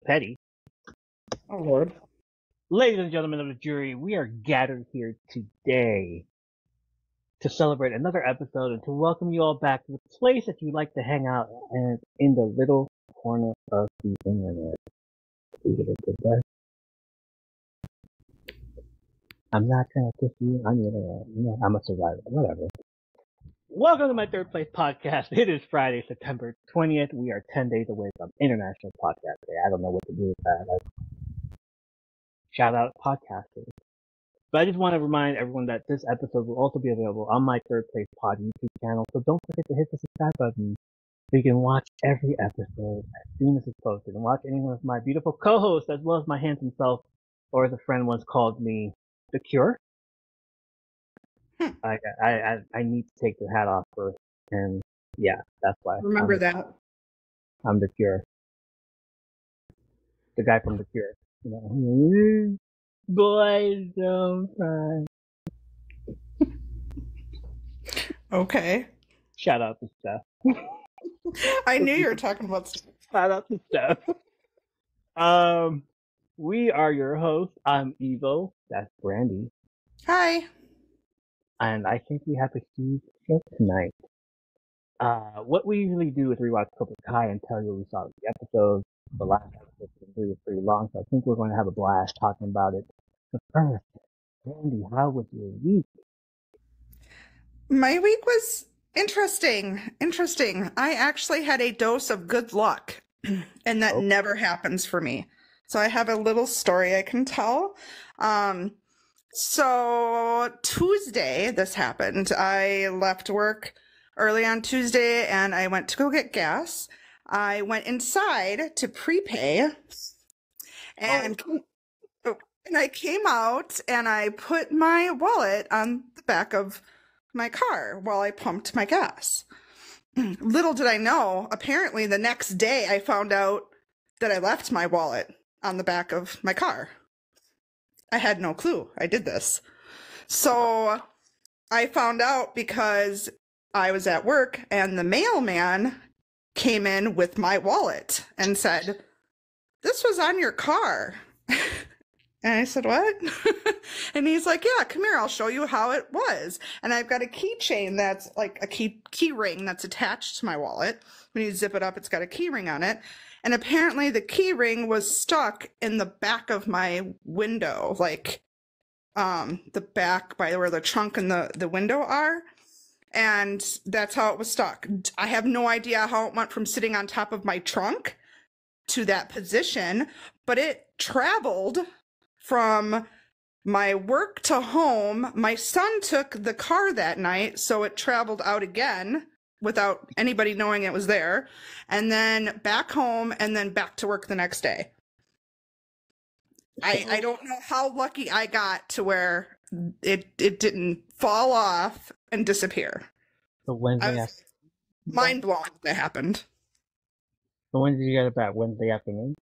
petty. Oh, Lord. Ladies and gentlemen of the jury, we are gathered here today to celebrate another episode and to welcome you all back to the place that you like to hang out and in the little corner of the internet. I'm not gonna kiss you on the internet. I'm a survivor. Whatever. Welcome to my third place podcast. It is Friday, September 20th. We are 10 days away from International Podcast Day. I don't know what to do with that. Shout out podcasters. But I just want to remind everyone that this episode will also be available on my Third Place Pod YouTube channel. So don't forget to hit the subscribe button so you can watch every episode as soon as it's posted and watch any of my beautiful co-hosts as well as my handsome self, or as a friend once called me, The Cure. I need to take the hat off first, and yeah, that's why. Remember that. I'm The Cure. The guy from The Cure. You know, boys don't cry. Okay. Shout out to Steph. I knew you were talking about Steph. Shout out to Steph. We are your hosts. I'm Evo. That's Brandi. Hi. And I think we have a huge show tonight. What we usually do is rewatch Cobra Kai and tell you what we saw in the episode. The last episode was pretty long, so I think we're going to have a blast talking about it. But first, Brandi, how was your week? My week was interesting. I actually had a dose of good luck, and that never happens for me. So I have a little story I can tell. So Tuesday, this happened. I left work early on Tuesday and I went to go get gas. I went inside to prepay and I came out and I put my wallet on the back of my car while I pumped my gas. Little did I know, apparently the next day I found out that I left my wallet on the back of my car. I had no clue I did this. So I found out because I was at work and the mailman came in with my wallet and said, "This was on your car." And I said, "What?" And he's like, "Yeah, come here, I'll show you how it was." And I've got a keychain that's like a key ring that's attached to my wallet. When you zip it up, it's got a key ring on it. And apparently the key ring was stuck in the back of my window, like the back by where the trunk and the window are. And that's how it was stuck. I have no idea how it went from sitting on top of my trunk to that position, but it traveled from my work to home. My son took the car that night, so it traveled out again without anybody knowing it was there, and then back home, and then back to work the next day. I don't know how lucky I got to where it didn't fall off and disappear. So Wednesday afternoon? Mind blown that happened. So when did you get it back? Wednesday afternoon?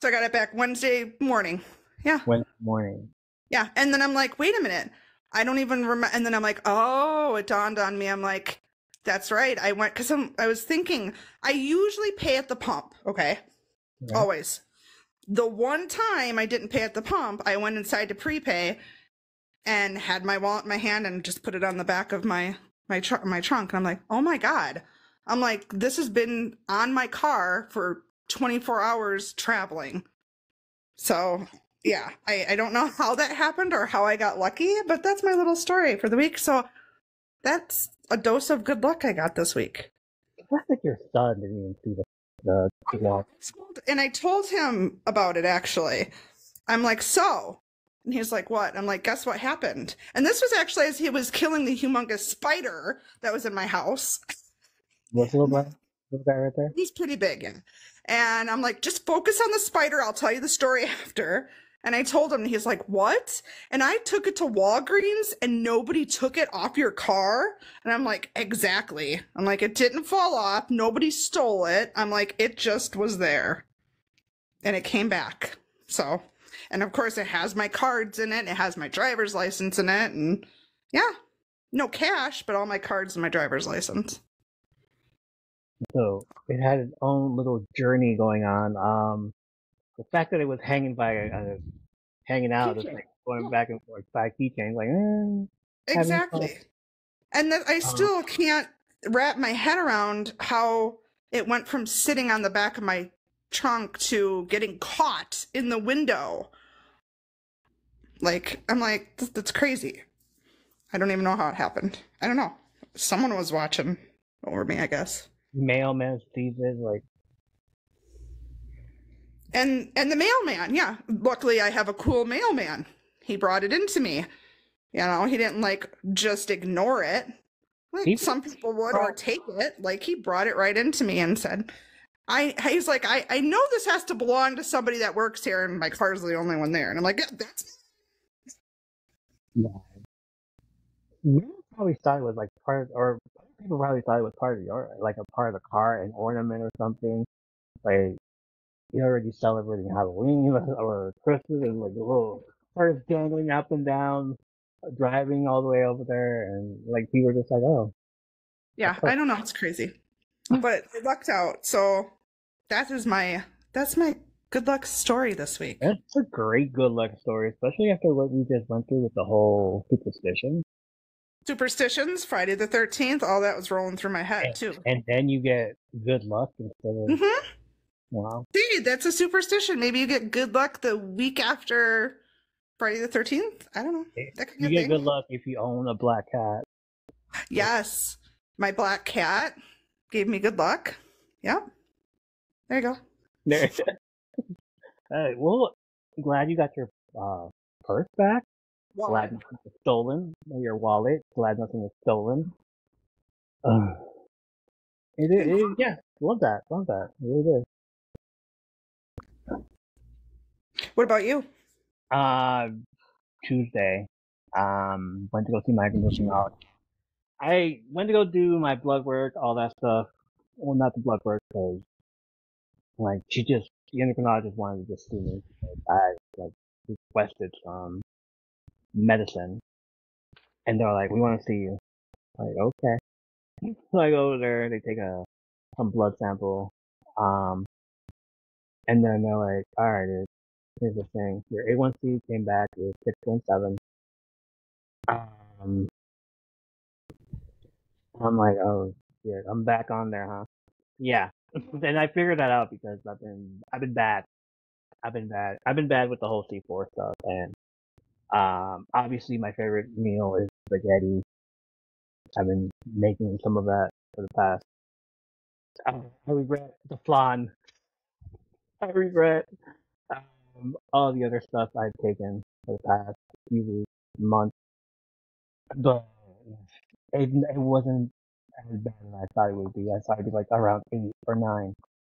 So I got it back Wednesday morning. Yeah. Wednesday morning. Yeah. And then I'm like, wait a minute. I don't even remember. And then I'm like, oh, it dawned on me. I'm like, that's right. I went, because I was thinking, I usually pay at the pump. Okay. Yeah. Always. The one time I didn't pay at the pump, I went inside to prepay and had my wallet in my hand and just put it on the back of my trunk. And I'm like, oh my God. I'm like, this has been on my car for 24 hours traveling. So yeah, I don't know how that happened or how I got lucky, but that's my little story for the week. So that's a dose of good luck I got this week. That's like your son didn't even see the walk. And I told him about it, actually. I'm like, so? And he's like, what? I'm like, guess what happened? And this was actually as he was killing the humongous spider that was in my house. What's the little guy right there? He's pretty big, yeah. And I'm like, just focus on the spider. I'll tell you the story after. And I told him, and he's like, what? And I took it to Walgreens and nobody took it off your car. And I'm like, exactly. I'm like, it didn't fall off. Nobody stole it. I'm like, it just was there. And it came back. So, and of course it has my cards in it. It has my driver's license in it. And yeah, no cash, but all my cards and my driver's license. So it had its own little journey going on. the fact that it was hanging out, it's Keychain. like going Yeah. back and forth by keychains, like, having fun. Exactly. And that I still can't wrap my head around how it went from sitting on the back of my trunk to getting caught in the window. Like, I'm like, that's crazy. I don't even know how it happened. I don't know. Someone was watching over me, I guess. Mailman sees it, like, And the mailman, yeah. Luckily, I have a cool mailman. He brought it into me. You know, he didn't like just ignore it. Like some people would, or take it. Like he brought it right into me and said, he's like, I know this has to belong to somebody that works here, and my car's the only one there. And I'm like, yeah, that's. yeah. You probably thought it was like part, or people probably thought it was part of your, like a part of the car, an ornament or something. Like, you're already celebrating Halloween or Christmas, and like the little cars dangling up and down, driving all the way over there, and like people were just like, oh. Yeah, I don't know. It's crazy. But it lucked out. So that's my good luck story this week. That's a great good luck story, especially after what we just went through with the whole superstition. Superstitions, Friday the 13th, all that was rolling through my head too. And then you get good luck instead of wow. See, that's a superstition. Maybe you get good luck the week after Friday the 13th. I don't know. That could be You get good luck if you own a black cat. Yes. My black cat gave me good luck. Yep. There you go. There. Well, I'm glad you got your purse back. Wallet. Glad nothing was stolen. Your wallet. Glad nothing was stolen. Yeah. Love that. Love that. It really is. What about you? Tuesday. Went to go see my conditioning. I went to go do my blood work, all that stuff. Well, not the blood work, because like the endocrinologist wanted to just see me. I like requested some medicine, and they're like, "We want to see you." Like, okay. So I go over there. They take some blood sample, and then they're like, "All right, here's the thing. Your A1C came back with 6.7." I'm like, oh shit, I'm back on there, huh? Yeah. And I figured that out because I've been bad. I've been bad with the whole C4 stuff, and obviously my favorite meal is spaghetti. I've been making some of that for the past. I regret the flan. I regret all the other stuff I've taken for the past few weeks, months. But it wasn't as bad as I thought it would be. I thought it'd be like around 8 or 9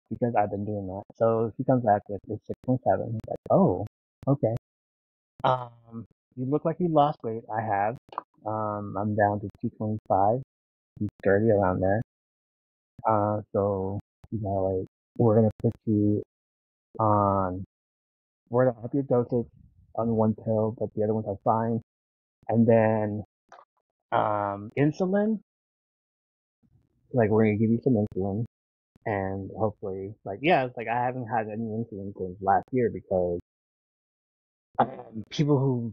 because I've been doing that. So she comes back with this 6.7. He's like, oh, okay. You look like you lost weight. I have. I'm down to 225, 230 around there. So, like, we're gonna put you on, we're gonna up your dosage on one pill, but the other ones are fine. And then, insulin, like, we're gonna give you some insulin. And hopefully, like, yeah, it's like I haven't had any insulin since last year because people who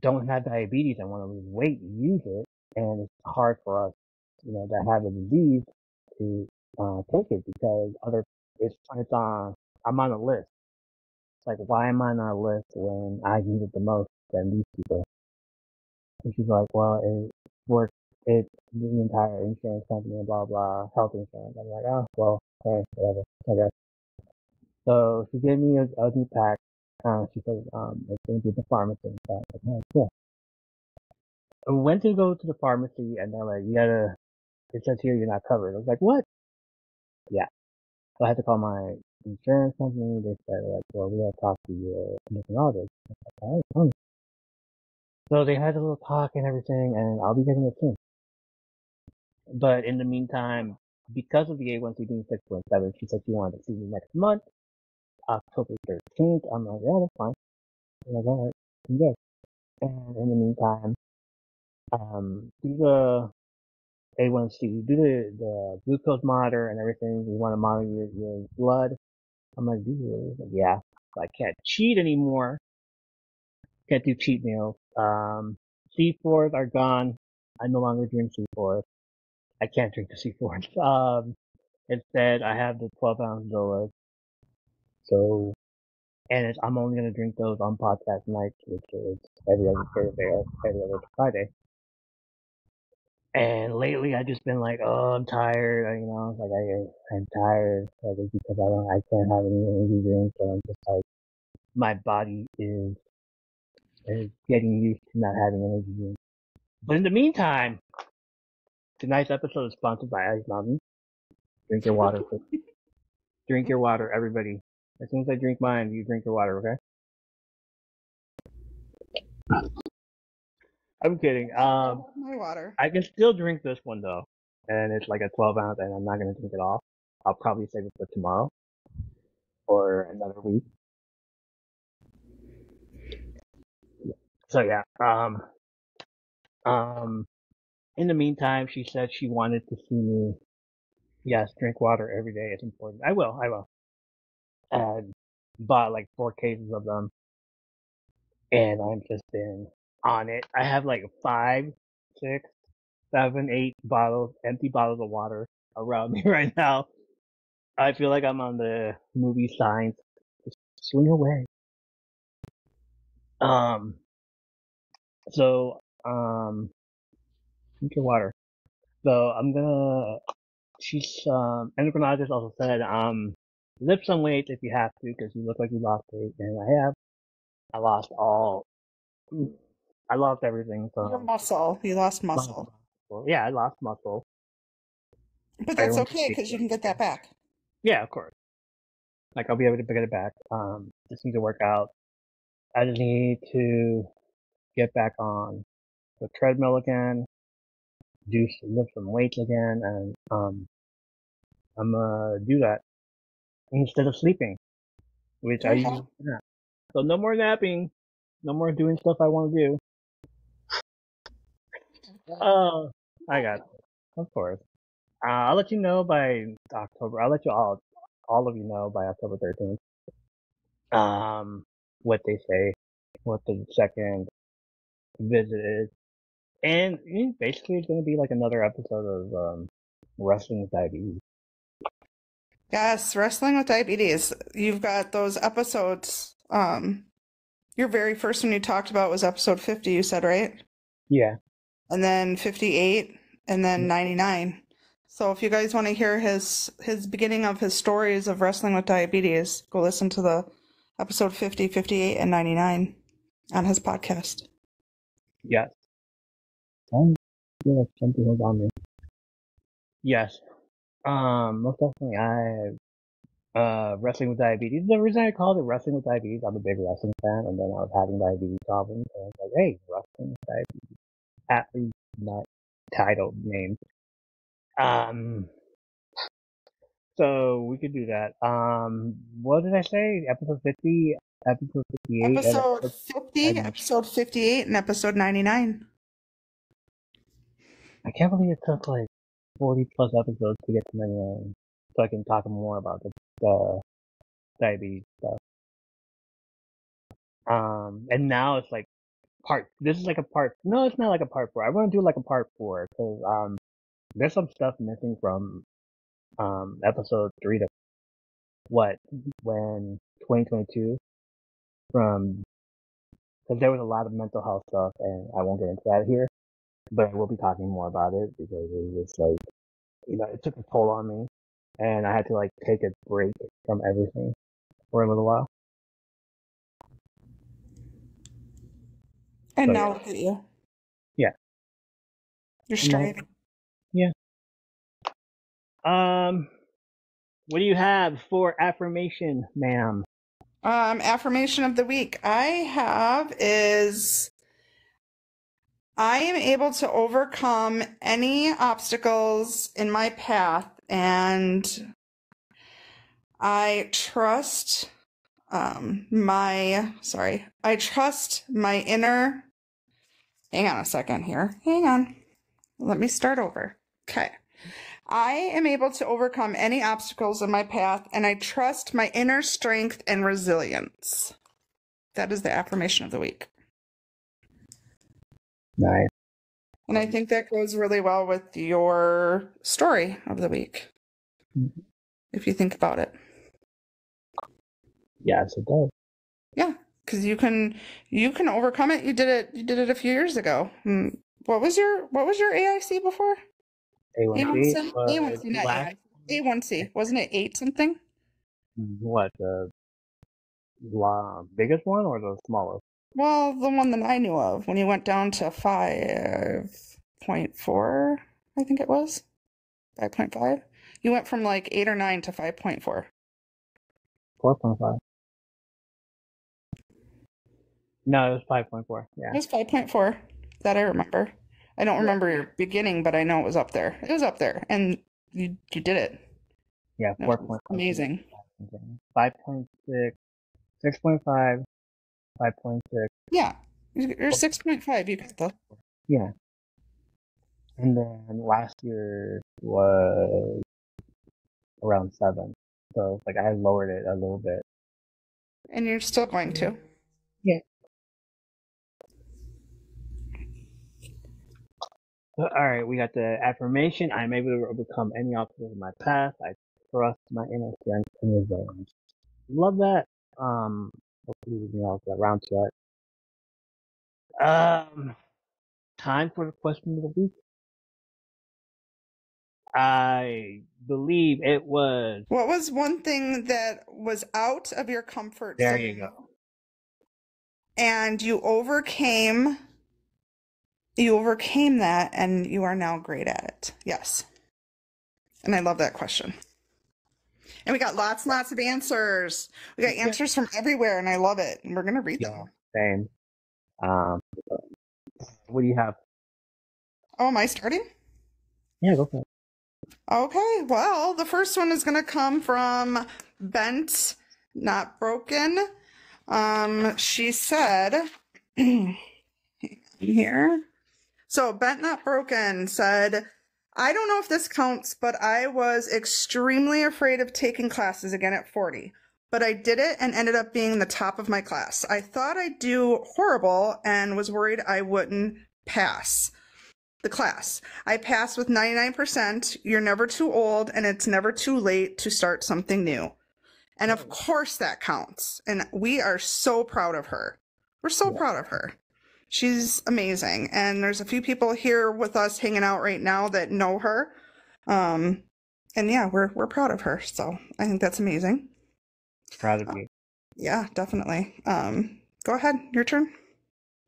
don't have diabetes and want to lose weight use it, and it's hard for us, that have a disease to take it because it's on. I'm on a list. It's like, why am I on a list when I use it the most than these people? And she's like, well, it works. It's the entire insurance company and blah blah health insurance. I'm like, oh well, okay, whatever. Okay. So she gave me a new pack. She said, it's going to be the pharmacy. So I was like, oh, cool. I went to go to the pharmacy and they're like, it says here you're not covered. I was like, what? Yeah. So I had to call my insurance company. They said, like, well, we have to talk to your endocrinologist. I was like, all right, fine. So they had a little talk and everything, and I'll be getting it soon. But in the meantime, because of the A1C being 6.7, she said she wanted to see me next month, October 13th. I'm like, yeah, that's fine. I'm like, all right, I'm good. And in the meantime, do the A1C, do the glucose monitor and everything. We want to monitor your blood. I'm like, do you really? Like, yeah. I can't cheat anymore. Can't do cheat meals. C4s are gone. I no longer drink C4s. I can't drink the C4s. Instead, I have the 12-ounce Zoas. So, and I'm only gonna drink those on podcast nights, which is every other Thursday or every other Friday. And lately, I've just been like, oh, I'm tired. I'm tired. Like, it's because I can't have any energy drinks. So I'm just like, my body is getting used to not having energy drinks. But in the meantime, tonight's episode is sponsored by Ice Mountain. Drink your water. Drink your water, everybody. As soon as I drink mine, you drink your water, okay? I'm kidding. My water. I can still drink this one though, and it's like a 12 ounce, and I'm not gonna drink it all. I'll probably save it for tomorrow or another week. So yeah. In the meantime, she said she wanted to see me. Yes, drink water every day. It's important. I will. And bought like 4 cases of them, and I've just been on it. I have like 5, 6, 7, 8 bottles, empty bottles of water around me right now. I feel like I'm on the movie Signs. Just swing away. So, drink your water. So I'm gonna, endocrinologist also said, lift some weights if you have to, because you look like you lost weight, and I have. I lost everything. So Your muscle. You lost muscle. Yeah, I lost muscle. But that's okay, because you can get that back. Yeah, of course. Like, I'll be able to get it back. Just need to work out. I just need to get back on the treadmill again, lift some weights again, and I'm gonna do that instead of sleeping, which I usually do. So no more napping, no more doing stuff I want to do. Oh, I got it. Of course. I'll let you know by October. I'll let you all of you know by October 13th. What they say, what the second visit is. And basically it's going to be like another episode of Wrestling with Diabetes. Yes, Wrestling with Diabetes. You've got those episodes. Your very first one you talked about was episode 50, you said, right? Yeah. And then 58, and then 99. So if you guys want to hear his beginning of his stories of wrestling with diabetes, go listen to the episode 50, 58, and 99 on his podcast. Yes. I feel like something was on me. Yes. Most definitely Wrestling with Diabetes. The reason I called it Wrestling with Diabetes, I'm a big wrestling fan, and then I was having diabetes problems, and I was like, hey, Wrestling with Diabetes. Aptly not titled name. So we could do that. What did I say? Episode 50, episode 58, Episode 50, episode 58, and episode 99. I can't believe it took like 40 plus episodes to get to 99, so I can talk more about the diabetes stuff. And now it's like this is like a part, no, it's not like a part 4. I want to do like a part 4, because, there's some stuff missing from, episode 3 to when 2022 because there was a lot of mental health stuff, and I won't get into that here, but I will be talking more about it because it was like, it took a toll on me, and I had to like take a break from everything for a little while. And so, now look at you. Yeah. You're striving. Yeah. What do you have for affirmation, ma'am? Affirmation of the week I have is I am able to overcome any obstacles in my path, and I trust I trust my inner. Hang on a second here. Hang on. Let me start over. Okay. I am able to overcome any obstacles in my path, and I trust my inner strength and resilience. That is the affirmation of the week. Nice. And I think that goes really well with your story of the week, if you think about it. Yes, it does. Yeah, because you can overcome it. You did it a few years ago. What was your AIC before? A1C. A1C, not AIC. A1C. Wasn't it 8 something? What, the biggest one or the smallest? Well, the one that I knew of, when you went down to 5.4, I think it was. 5.5. You went from like 8 or 9 to 5.4. 4.5. No, it was 5.4. Yeah. It was 5.4 that I remember. I don't remember your beginning, but I know it was up there. It was up there, and you did it. Yeah, 4.5. Amazing. 5.6, 6.5, 5.6. Yeah, you're 6.5. You got the. Yeah. And then last year was around 7. So like I lowered it a little bit. And you're still going to. Yeah. All right, we got the affirmation. I'm able to overcome any obstacle in my path. I trust my inner strength and resilience. Love that. Hopefully we can all get around to it. Time for the question of the week. I believe it was. What was one thing that was out of your comfort zone? There you go. And you overcame that, and you are now great at it. Yes. And I love that question. And we got lots and lots of answers. We got answers from everywhere, and I love it. And we're going to read them. Same. What do you have? Oh, am I starting? Yeah, go for it. Okay, well, the first one is going to come from Bent Not Broken. She said, here. So Bent Not Broken said, I don't know if this counts, but I was extremely afraid of taking classes again at 40. But I did it and ended up being the top of my class. I thought I'd do horrible and was worried I wouldn't pass the class. I passed with 99%. You're never too old, and it's never too late to start something new. And of course that counts. And we are so proud of her. We're so proud of her. She's amazing. And there's a few people here with us hanging out right now that know her. And yeah, we're proud of her. So I think that's amazing. Proud of you. Yeah, definitely. Go ahead. Your turn.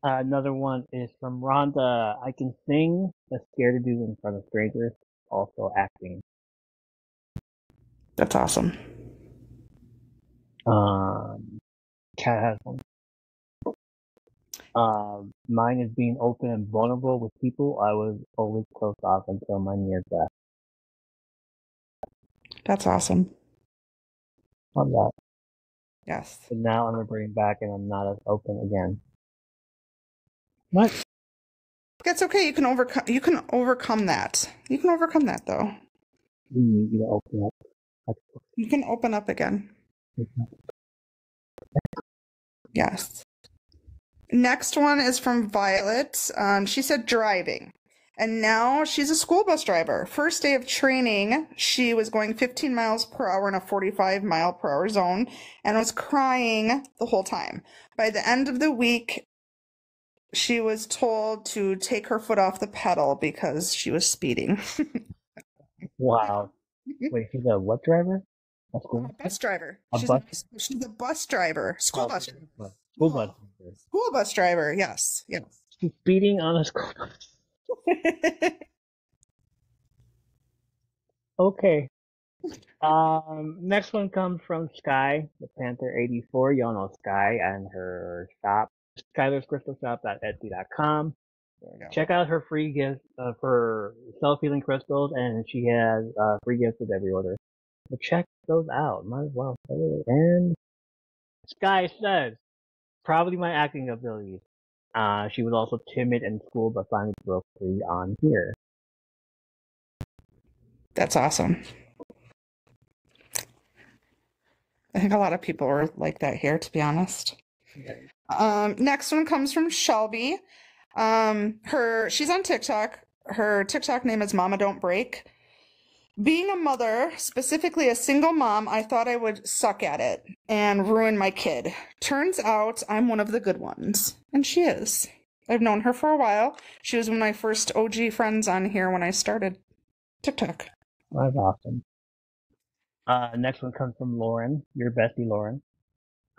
Another one is from Rhonda. I can sing, but scared to do in front of strangers. Also acting. That's awesome. Kat has one. Mine is being open and vulnerable with people I was always closed off until my near death. That's awesome. Love that. Yes. But now I'm reverting back and I'm not as open again. What? That's okay. You can overcome that. You can overcome that though. You need to open up. You can open up again. Yes. Next one is from Violet. She said driving. And now she's a school bus driver. First day of training, she was going 15 miles per hour in a 45 mile per hour zone and was crying the whole time. By the end of the week, she was told to take her foot off the pedal because she was speeding. Wow. Wait, she's a what driver? A school bus driver. She's a bus driver. School bus driver. School bus driver. School bus driver, yes. Yes. She's speeding on a school bus. Okay. Next one comes from Sky, the Panther 84. Y'all know Sky and her shop, Skylar's Crystal Shop.etsy.com. Check out her free gift for self-healing crystals, and she has free gifts with every order. So check those out. Might as well. And Sky says, probably my acting abilities. She was also timid in school, but finally broke free on here. That's awesome. I think a lot of people are like that here, to be honest. Next one comes from Shelby. She's on TikTok. Her TikTok name is Mama Don't Break. Being a mother, specifically a single mom, I thought I would suck at it and ruin my kid. Turns out I'm one of the good ones. And she is. I've known her for a while. She was one of my first OG friends on here when I started TikTok. That's awesome. Next one comes from Lauren, your bestie Lauren.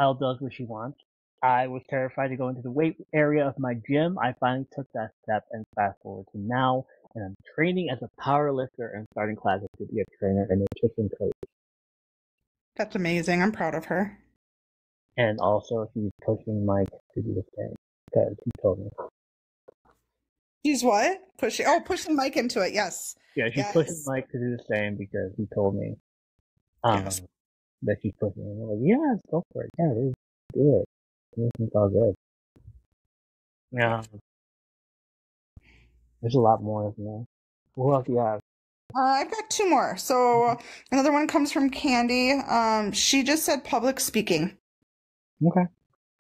Elle does what she wants. I was terrified to go into the weight area of my gym. I finally took that step and fast forward to now, and I'm training as a power lifter and starting classes to be a trainer and nutrition coach. That's amazing. I'm proud of her. And also, she's pushing Mike to do the same because he told me. She's what? Pushing Mike into it. Yes. Yeah, she's pushing Mike to do the same because he told me that she's pushing him. I'm like, yes, go for it. Yeah, it is good. It's all good. Yeah. There's a lot more, isn't there? Who else do you have? I've got two more. So another one comes from Candy. She just said public speaking. Okay.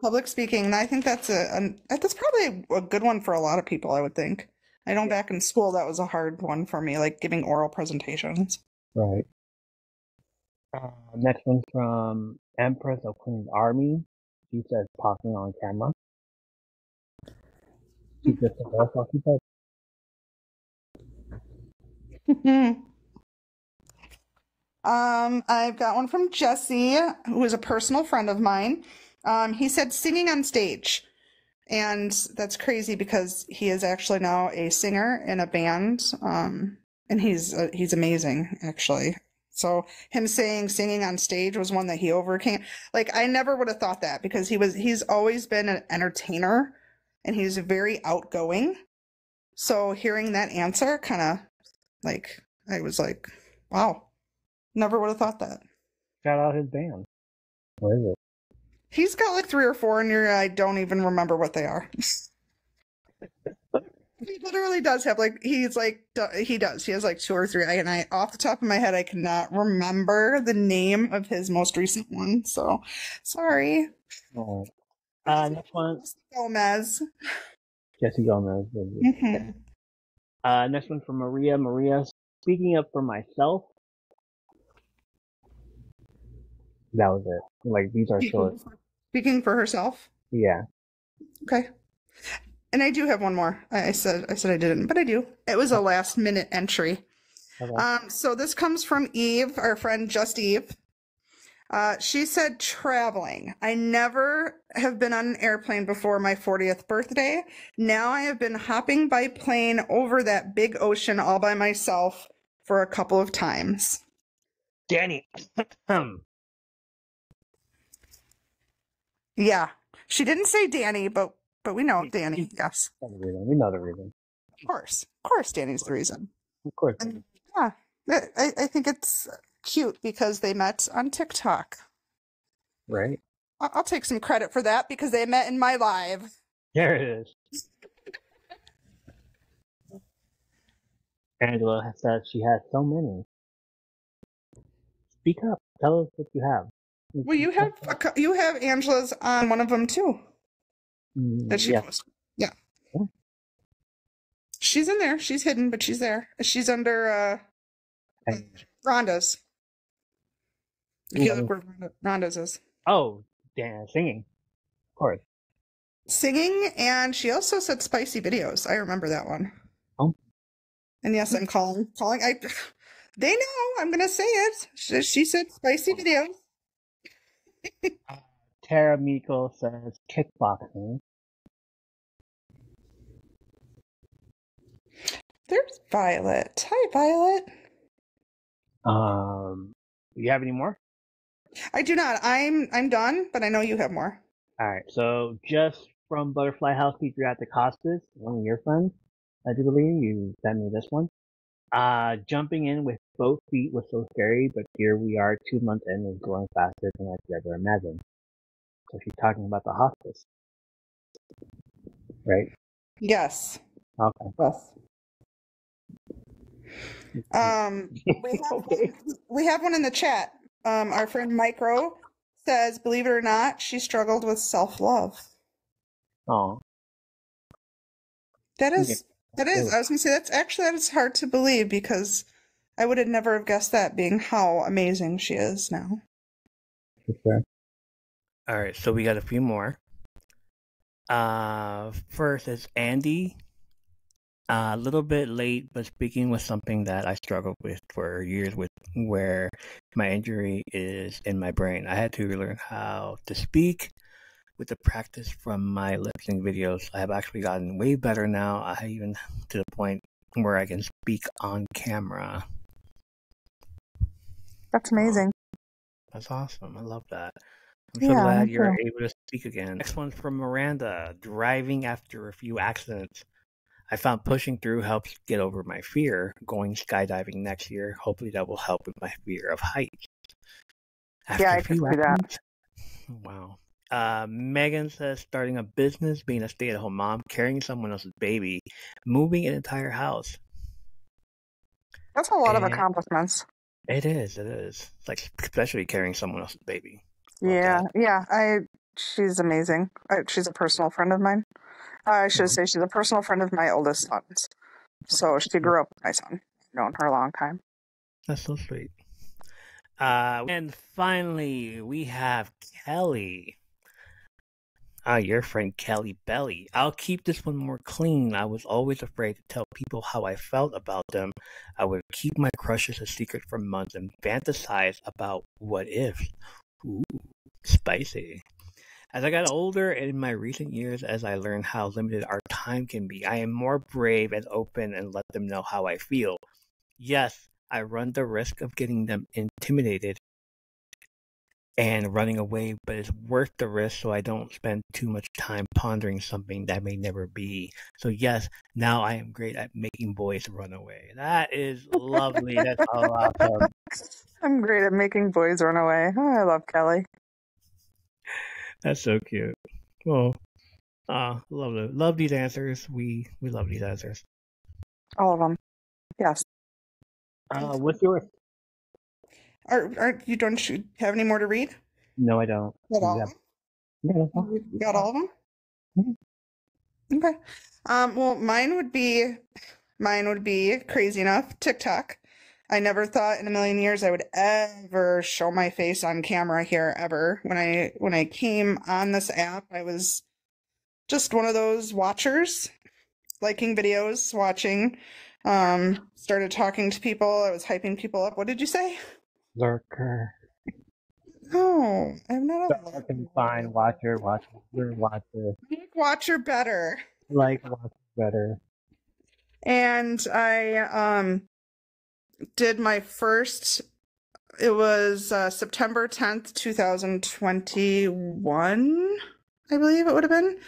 Public speaking. And I think that's that's probably a good one for a lot of people, I would think. I know back in school that was a hard one for me, like giving oral presentations. Right. Next one's from Empress of Queen's Army. She says talking on camera. She just said that's all she said. I've got one from Jesse, who is a personal friend of mine. He said singing on stage. And that's crazy because he is actually now a singer in a band. And he's amazing, actually. So him saying singing on stage was one that he overcame. Like, I never would have thought that because he's always been an entertainer and he's very outgoing. So hearing that answer kind of like, I was like, wow, never would have thought that. Shout out his band. What is it? He's got like 3 or 4 in here. I don't even remember what they are. He literally does have like, he has like 2 or 3. And I, off the top of my head, I cannot remember the name of his most recent one. So sorry. Oh. Next one. Gomez. Jesse Gomez. Next one from Maria. Maria, speaking up for myself. That was it. Like, these are short. Speaking for herself? Yeah. Okay. And I do have one more. I said I didn't, but I do. It was a last minute entry. Okay. So this comes from Eve, our friend Just Eve. She said traveling. I never have been on an airplane before my 40th birthday. Now I have been hopping by plane over that big ocean all by myself for a couple of times. Danny. Yeah. She didn't say Danny, but we know Danny. Yes. We know the reason. Of course Danny's the reason. Of course. And, yeah. I think it's cute because they met on TikTok. Right. I'll take some credit for that because they met in my live. There it is. Angela says she has so many. Speak up. Tell us what you have. Well, you have Angela's on one of them too. That she posted. Yeah. She's in there. She's hidden, but she's there. She's under Rhonda's. If you look where Rhonda's is. Oh, damn, singing. Of course. Singing, and she also said spicy videos. I remember that one. Oh. And yes, I'm calling. They know. I'm gonna say it. She said spicy videos. Tara Meikle says kickboxing. There's Violet. Hi, Violet. Do you have any more? I do not. I'm done, but I know you have more. All right. So just from Butterfly Housekeeper at the Costas, one of your friends, I do believe you sent me this one. Jumping in with both feet was so scary, but here we are 2 months in and growing faster than I could ever imagine. So she's talking about the hospice. Right? Yes. Okay. Yes. Okay. We have one in the chat. Our friend Micro says, believe it or not, she struggled with self-love. Oh. That is. I Yeah. was gonna say that is hard to believe because I would have never have guessed that, being how amazing she is now. Okay. All right, so we got a few more. First is Andy. A little bit late, but speaking was something that I struggled with for years, with where my injury is in my brain. I had to learn how to speak with the practice from my lip sync videos. I have actually gotten way better now. I even to the point where I can speak on camera. That's amazing. That's awesome. I love that. I'm Yeah, so glad me you're too. able to speak again. Next one's from Miranda. Driving after a few accidents. I found pushing through helps get over my fear. Going skydiving next year. Hopefully that will help with my fear of heights. After Yeah, a I could few see that. accidents. Wow. Megan says starting a business, being a stay-at-home mom, carrying someone else's baby, moving an entire house. That's a lot of accomplishments. It is. It is. Like, especially carrying someone else's baby. Love Yeah, that. yeah. She's amazing. She's a personal friend of mine. I should say she's a personal friend of my oldest son's. So she grew up with my son. I've known her a long time. That's so sweet. And finally, we have Kelly. Your friend Kelly Belly. I'll keep this one more clean. I was always afraid to tell people how I felt about them. I would keep my crushes a secret for months and fantasize about what ifs. Ooh, spicy. As I got older in my recent years, as I learned how limited our time can be, I am more brave and open and let them know how I feel. Yes, I run the risk of getting them intimidated and running away, but it's worth the risk so I don't spend too much time pondering something that may never be. So yes, now I am great at making boys run away. That is lovely. That's all awesome. I'm great at making boys run away. Oh, I love Kelly. That's so cute. Well, love these answers. We love these answers. All of them. Yes. What's yours? Don't you have any more to read? No, I don't. Got all of them? Yeah, You got all of them? Mhm. Okay. Well, mine would be crazy enough, TikTok. I never thought in a million years I would ever show my face on camera here ever. When I came on this app, I was just one of those watchers, liking videos, watching, started talking to people. I was hyping people up. What did you say? Lurker. No, I'm not a Lurker can find watcher. Like watcher better. Like watcher better. And I did my first, it was September 10th, 2021, I believe it would have been.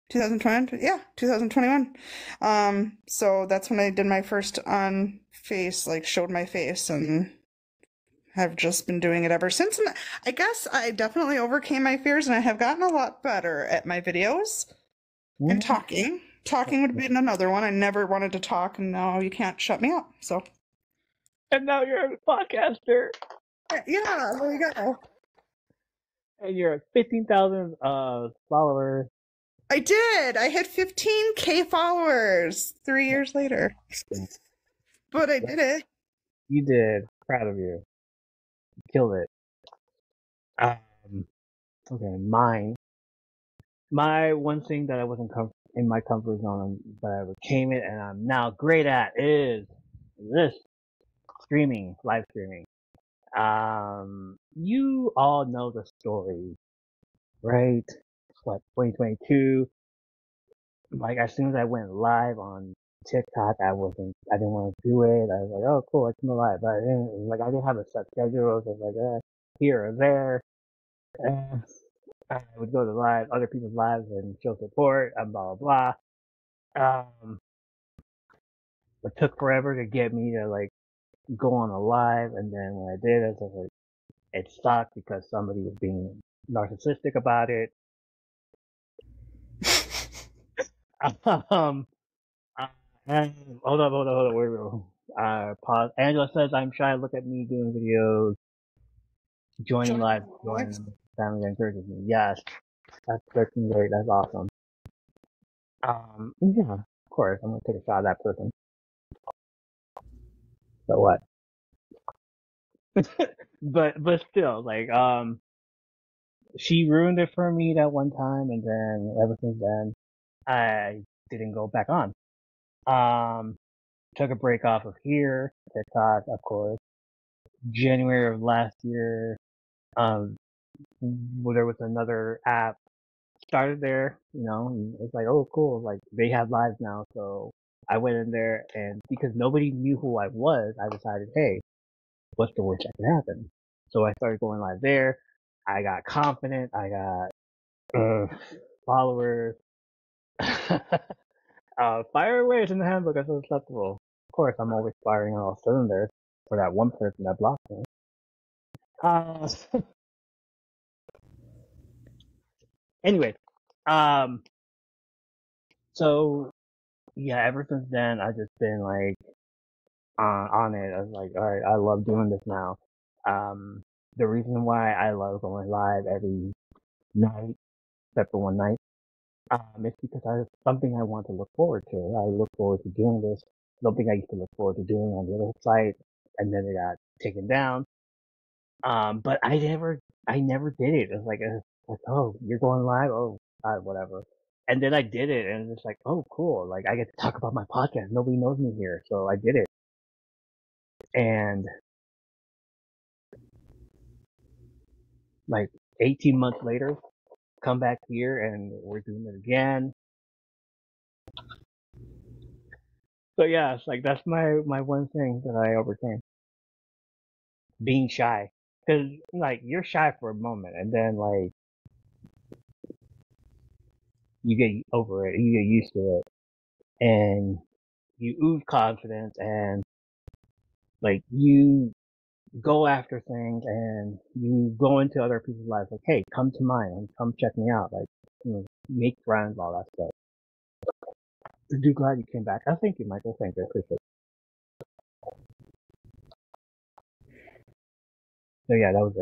2020, yeah, 2021. So that's when I did my first on face, like showed my face, and have just been doing it ever since. And I guess I definitely overcame my fears and I have gotten a lot better at my videos and talking. Talking would be another one. I never wanted to talk, and now you can't shut me up. So. And now you're a podcaster. Yeah, there you go. And you're at 15,000 followers. I did. I hit 15K followers 3 years later. But I did it. You did. Proud of you. You killed it. Okay, mine. My one thing that I wasn't in my comfort zone, but I overcame it, and I'm now great at is this streaming, live streaming. You all know the story, right? What, 2022? Like, as soon as I went live on TikTok, I didn't want to do it. I was like, oh, cool, I can go live. But I didn't have a set schedule. I was like, here or there. And I would go to other people's lives and show support and blah, blah, blah. It took forever to get me to, like, go on a live. And then when I did, I was like, it sucked because somebody was being narcissistic about it. And hold up. Wait. Pause. Angela says, I'm shy. Look at me doing videos, joining live, joining family encourages me. Yes, that's freaking great. That's awesome. Yeah, of course, I'm gonna take a shot at that person. So what? but still, like, she ruined it for me that one time, and then ever since then, I didn't go back on. Took a break off of here, TikTok, of course. January of last year, there was another app started there, and it's like, oh, cool, like they have lives now. So I went in there, and because nobody knew who I was, I decided, hey, what's the worst that can happen? So I started going live there. I got confident. I got followers. Fire away in the handbook as acceptable. Of course, I'm always firing on all cylinders for that one person that blocked me. Uh, anyway, um, so yeah, ever since then, I've just been like on it. I was like, all right, I love doing this now. Um, the reason why I love going live every night, except for one night, it's because it's something I want to look forward to. I look forward to doing this. Something I used to look forward to doing on the other site, and then it got taken down. But I never did it. It was like, oh, you're going live? Oh, whatever. And then I did it, and it's like, oh, cool. Like, I get to talk about my podcast. Nobody knows me here. So I did it. And like 18 months later, come back here and we're doing it again. So yeah, it's like, that's my one thing that I overcame. Being shy. Cause like, you're shy for a moment, and then like, you get over it, you get used to it, and you ooze confidence, and like, you go after things, and you go into other people's lives, like, hey, come to mine and come check me out, like, make friends, all that stuff. I'm glad you came back. Thank you, Michael. Thank you. I appreciate it. So yeah, that was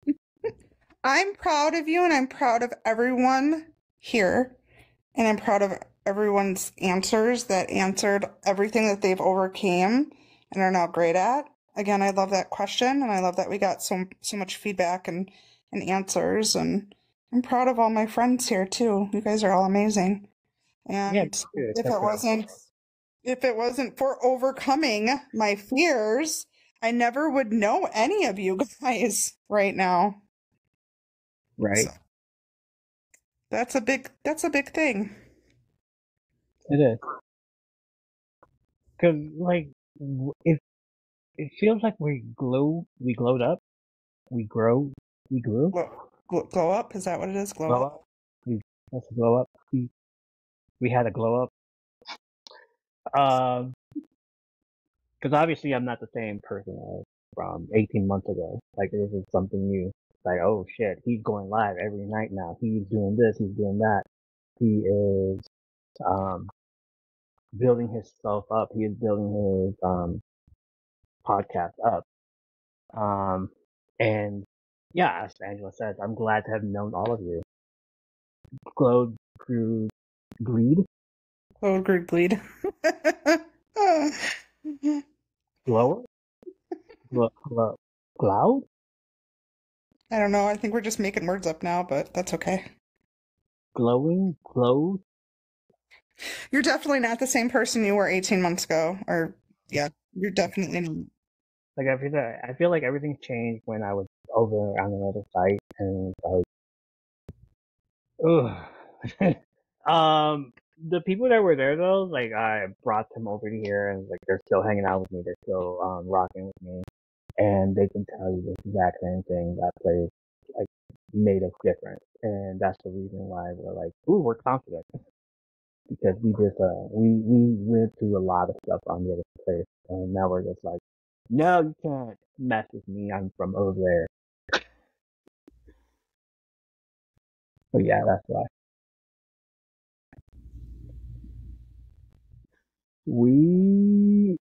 it. I'm proud of you, and I'm proud of everyone here, and I'm proud of everyone's answers that answered everything that they've overcame and are now great at. Again, I love that question, and I love that we got so much feedback and answers, and I'm proud of all my friends here too. You guys are all amazing. Yeah, And if it wasn't for overcoming my fears, I never would know any of you guys right now. right. So that's a big thing. It is. Cause like, it feels like we glowed up, we grew, Glow up? Is that what it is? Glow glow up? up, let's glow up. We had a glow up. Um, cause obviously I'm not the same person as from 18 months ago. Like, this is something new. Like, oh shit, he's going live every night now. He's doing this, he's doing that. He is, building himself up. He is building his, podcast up. Um, and yeah, as Angela says, I'm glad to have known all of you. Glowed, grew, gleed, Glowed, grew, bleed. glower, cloud, I don't know. I think we're just making words up now, but that's okay. glowing, glowed. You're definitely not the same person you were 18 months ago. Or, yeah, you're definitely not. Like, I feel like everything changed when I was over on another site, and like, ugh. The people that were there though, like, I brought them over to here, and like, they're still hanging out with me. They're still rocking with me, and they can tell you the exact same thing. That place like made us different, and that's the reason why we're like, ooh, we're confident, because we went through a lot of stuff on the other place, and now we're just like, no, you can't mess with me. I'm from over there. So yeah, that's why. We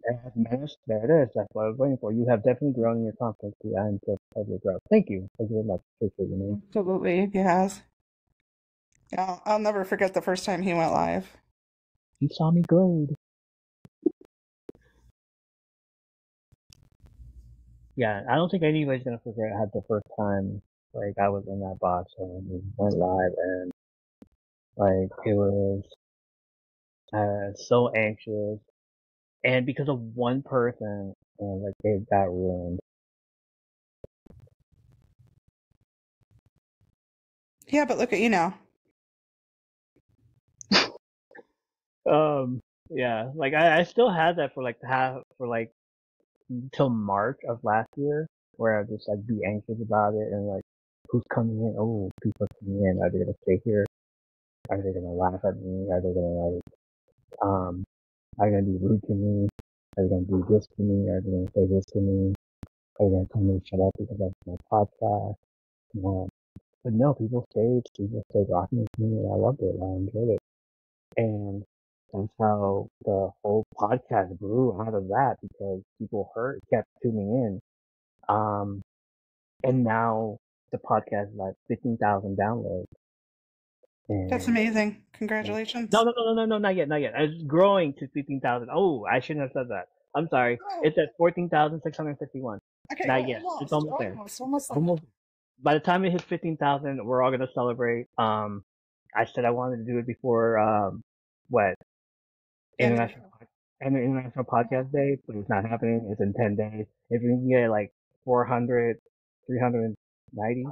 have managed. There it is. That's what I was waiting for. You have definitely grown in your confidence. I am so proud of your growth. Thank you. Thank you very much. Appreciate you, man. Absolutely, he has. Yeah, I'll never forget the first time he went live. You saw me grade. Yeah, I don't think anybody's gonna forget how the first time like I was in that box and we went live and like it was so anxious and because of one person and like it got ruined. Yeah, but look at you now. Yeah, like I still had that for like till March of last year where I just like be anxious about it and like who's coming in? Oh, people are coming in. Are they gonna stay here? Are they gonna laugh at me? Are they gonna like are they gonna be rude to me? Are they gonna do this to me? Are they gonna say this to me? Are they gonna tell me to shut up because that's my podcast? But no, people stayed rocking with me and I loved it. I enjoyed it. And that's how the whole podcast grew out of that because people kept tuning in. And now the podcast is like 15,000 downloads. That's And amazing. no, Congratulations. no, not yet, not yet. It's growing to 15,000. Oh, I shouldn't have said that. I'm sorry. Oh, It's at 14,651. okay, Not well, yet. It's almost, almost there. almost there. Almost. By the time it hits 15,000, we're all gonna celebrate. I said I wanted to do it before what And international international podcast day, but it's not happening. It's in 10 days. If we can get like 400, 390,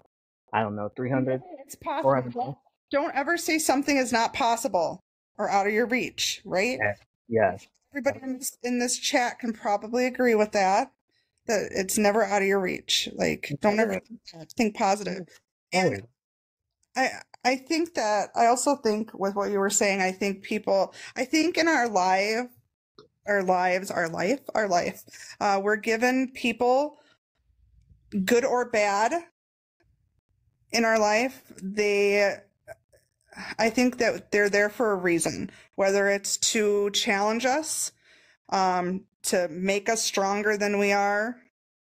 I don't know, 300, it's possible. 400. Don't ever say something is not possible or out of your reach, right? Yes. Everybody in this chat can probably agree with that. That it's never out of your reach. Like, don't ever think positive. And I think that I also think with what you were saying, I think in our life, we're given people, good or bad, in our life. I think that they're there for a reason, whether it's to challenge us, to make us stronger than we are,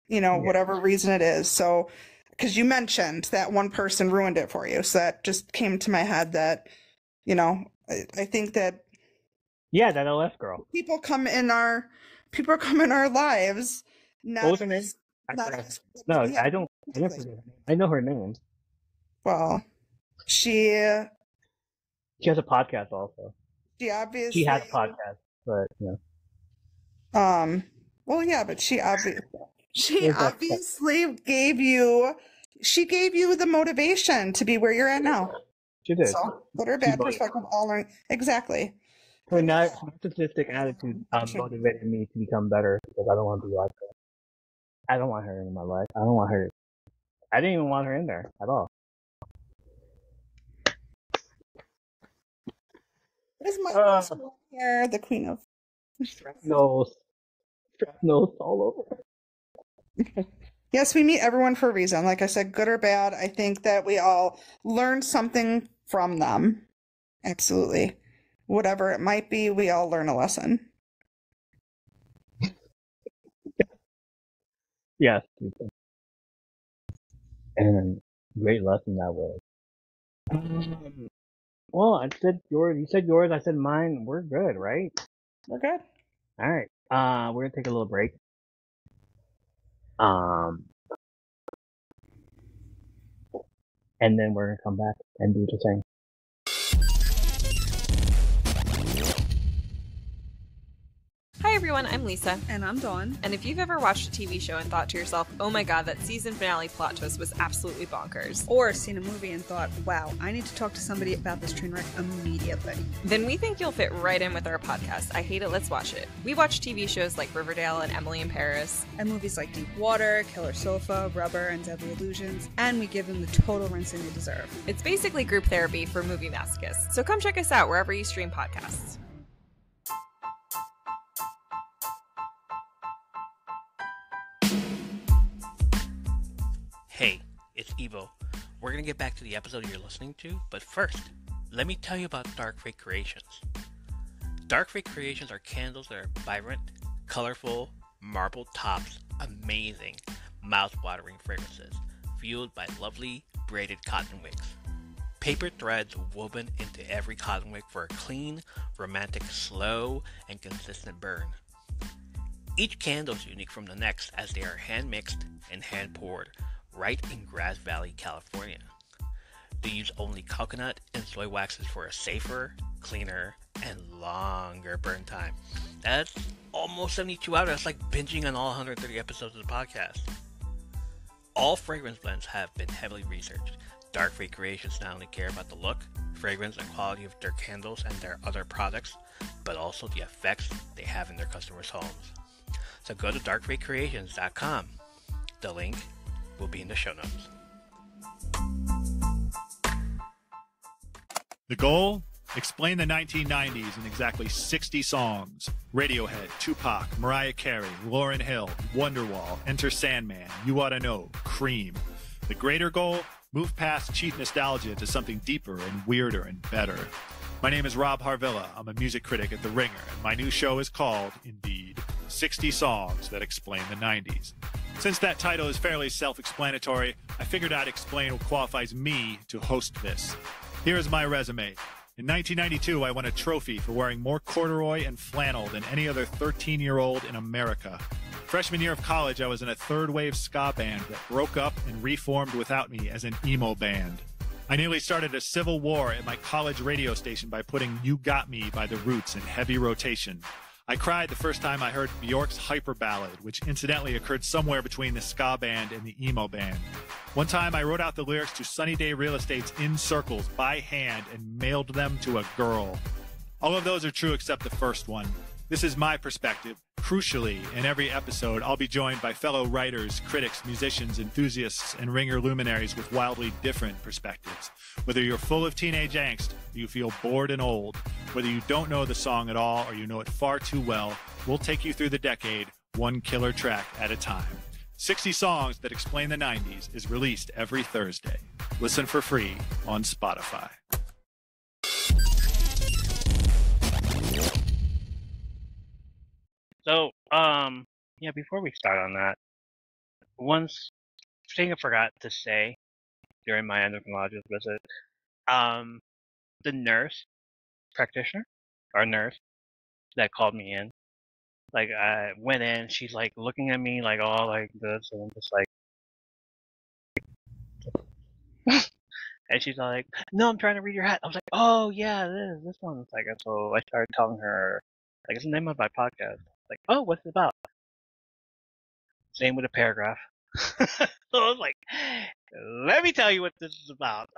whatever reason it is. So, because you mentioned that one person ruined it for you, so that just came to my head that, I think that yeah, that LS girl. People come in our lives. What was her name? No, yeah, I don't. I didn't forget her name. I know her name. Well, she has a podcast also. She obviously has a podcast, but well, yeah, but she obviously gave you the motivation to be where you're at now. She did. So, good or bad perspective, all learn exactly. Her narcissistic attitude motivated me to become better because I don't want to be like her. I don't want her in my life. I don't want her. I didn't even want her in there at all. What is my here? The queen of nose all over. Yes, we meet everyone for a reason. Like I said, good or bad, I think that we all learn something from them. Absolutely. Whatever it might be, we all learn a lesson. Yes. And great lesson that was. Well, I said yours. You said yours. I said mine. We're good, right? We're good. All right. We're gonna take a little break. And then we're gonna come back and do the same. Hi everyone, I'm Lisa. And I'm Dawn. And if you've ever watched a TV show and thought to yourself, oh my god, that season finale plot twist was absolutely bonkers. Or seen a movie and thought, wow, I need to talk to somebody about this train wreck immediately. Then we think you'll fit right in with our podcast, I Hate It, Let's Watch It. We watch TV shows like Riverdale and Emily in Paris. And movies like Deep Water, Killer Sofa, Rubber, and Deadly Illusions. And we give them the total rinsing they deserve. It's basically group therapy for movie masochists. So come check us out wherever you stream podcasts. Hey, it's Evo. We're going to get back to the episode you're listening to, but first, let me tell you about Dark Fate Creations. Dark Fate Creations are candles that are vibrant, colorful, marble tops, amazing, mouth-watering fragrances, fueled by lovely braided cotton wicks. Paper threads woven into every cotton wick for a clean, romantic, slow, and consistent burn. Each candle is unique from the next as they are hand-mixed and hand-poured right in Grass Valley, California. They use only coconut and soy waxes for a safer, cleaner, and longer burn time. That's almost 72 hours. That's like binging on all 130 episodes of the podcast. All fragrance blends have been heavily researched. Dark Fate Creations not only care about the look, fragrance, and quality of their candles and their other products, but also the effects they have in their customers' homes. So go to darkfatecreations.com. The link will be in the show notes. The goal? Explain the 1990s in exactly 60 songs. Radiohead, Tupac, Mariah Carey, Lauryn Hill, Wonderwall, Enter Sandman, You Oughta Know, Cream. The greater goal? Move past cheap nostalgia to something deeper and weirder and better. My name is Rob Harvilla. I'm a music critic at The Ringer, and my new show is called, indeed, 60 Songs That Explain the 90s. Since that title is fairly self-explanatory, I figured I'd explain what qualifies me to host this. Here is my resume. In 1992, I won a trophy for wearing more corduroy and flannel than any other 13-year-old in America. Freshman year of college, I was in a third-wave ska band that broke up and reformed without me as an emo band. I nearly started a civil war at my college radio station by putting You Got Me by The Roots in heavy rotation. I cried the first time I heard Bjork's Hyper Ballad, which incidentally occurred somewhere between the ska band and the emo band. One time I wrote out the lyrics to Sunny Day Real Estate's In Circles by hand and mailed them to a girl. All of those are true except the first one. This is my perspective. Crucially, in every episode, I'll be joined by fellow writers, critics, musicians, enthusiasts, and Ringer luminaries with wildly different perspectives. Whether you're full of teenage angst, or you feel bored and old, whether you don't know the song at all or you know it far too well, we'll take you through the decade, one killer track at a time. 60 Songs That Explain the 90s is released every Thursday. Listen for free on Spotify. So, before we start on that, one thing I forgot to say during my endocrinologist visit, the nurse practitioner, or nurse, that called me in, like, I went in, she's, like, looking at me, like, all like this, and I'm just like, and she's like, no, I'm trying to read your hat. I was like, oh, yeah, this one. It's like, and so I started telling her, like, it's the name of my podcast. Like, oh, what's it about? Same with a paragraph. So I was like, let me tell you what this is about.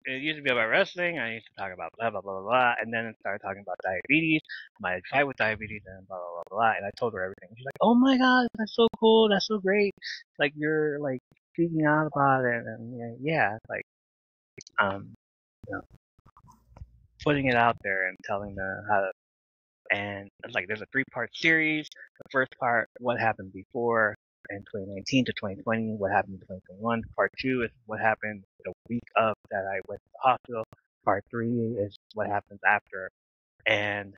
It used to be about wrestling. I used to talk about blah, blah, blah, blah, blah. And then it started talking about diabetes, my fight with diabetes, and blah, blah, blah, blah. And I told her everything. She's like, oh my God, that's so cool. That's so great. Like, you're, like, speaking out about it. And yeah, like, putting it out there and telling them how to. And like, there's a 3-part series. The first part, what happened before in 2019 to 2020, what happened in 2021. Part 2 is what happened the week of that I went to the hospital. Part 3 is what happens after, and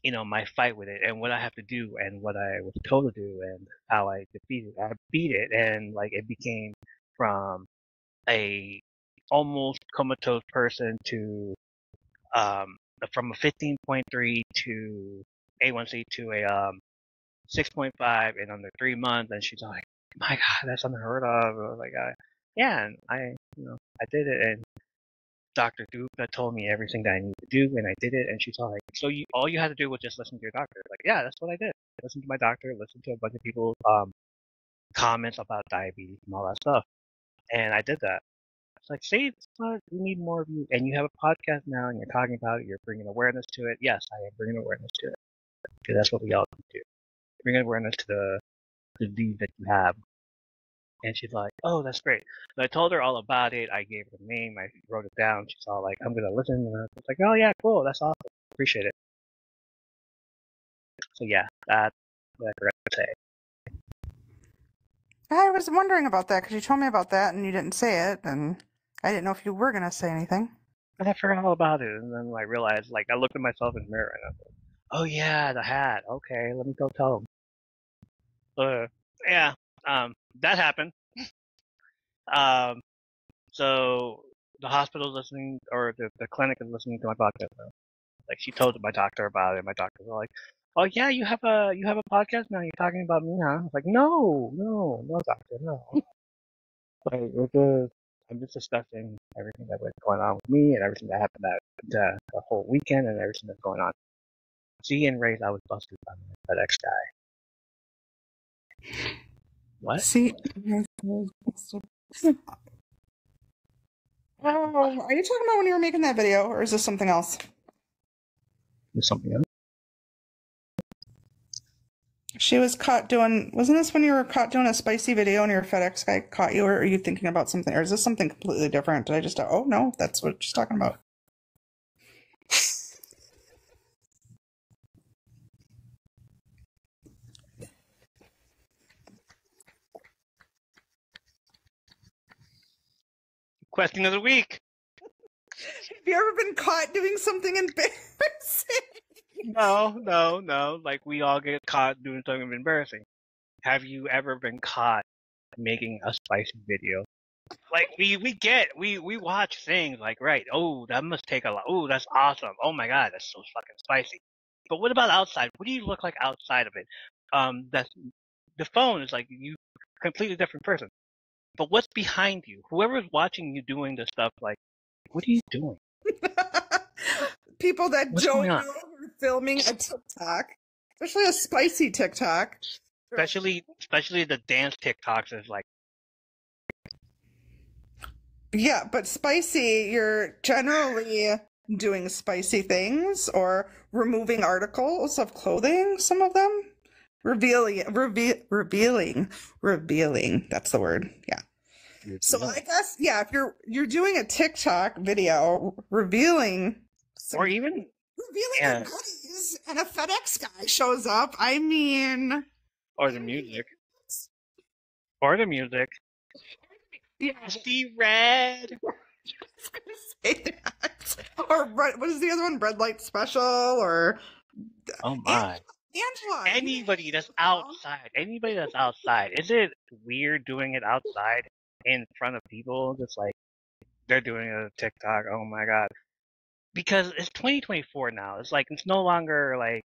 my fight with it and what I have to do and what I was told to do and how I defeated it. I beat it, and like, it became from a almost comatose person to from a 15.3 to A1C to a 6.5 in under 3 months. And she's like, my God, that's unheard of. I was like, yeah, and I did it. And Dr. Duke told me everything that I needed to do, and I did it. And she's like, so all you had to do was just listen to your doctor. Like, yeah, that's what I did. Listen to my doctor, listen to a bunch of people's comments about diabetes and all that stuff. And I did that. It's like, see, we need more of you. And you have a podcast now, and you're talking about it. You're bringing awareness to it. Yes, I am bringing awareness to it. Because that's what we all do. Bring awareness to the disease that you have. And she's like, oh, that's great. So I told her all about it. I gave her the name. I wrote it down. She's all like, I'm going to listen. And I was like, oh, yeah, cool. That's awesome. Appreciate it. So, yeah, that's what I forgot to say. I was wondering about that because you told me about that and you didn't say it, and I didn't know if you were going to say anything. I forgot all about it, and then I realized, like, I looked at myself in the mirror, and I was like, oh yeah, the hat. Okay, let me go tell him. Yeah, that happened. Um, so the hospital's listening, or the clinic is listening to my podcast now. Like, she told my doctor about it. My doctor's like, "Oh yeah, you have a podcast now. You're talking about me, huh?" I was like, "No, doctor, no." Like, I'm just discussing everything that was going on with me and everything that happened the whole weekend and everything that's going on. See, and Ray's, I was busted by the FedEx guy. What? See, oh, are you talking about when you were making that video, or is this something else? There's something else. She was caught doing, wasn't this when you were caught doing a spicy video and your FedEx guy caught you, or are you thinking about something, or is this something completely different? Did I just, oh no, that's what she's talking about. Question of the week. Have you ever been caught doing something embarrassing? No. Like, we all get caught doing something embarrassing. Have you ever been caught making a spicy video? Like, we watch things like, right, oh, that must take a lot. Oh, that's awesome. Oh my god, that's so fucking spicy. But what about outside? What do you look like outside of it? That's the phone is like you completely different person. But what's behind you? Whoever's watching you doing this stuff, like, what are you doing? People that What's don't going know on? are filming a TikTok, especially a spicy TikTok. Especially the dance TikToks is like, Yeah, but spicy, you're generally doing spicy things or removing articles of clothing, some of them. Revealing. That's the word. Yeah. So I guess, yeah, if you're doing a TikTok video revealing or even your goodies and a FedEx guy shows up, I mean, or the music. yeah, See red. say that. Or what is the other one? Red Light Special or Oh my. Angela. Anybody that's outside. Is it weird doing it outside in front of people? Just like they're doing a TikTok. Oh my god. Because it's 2024 now. It's like it's no longer like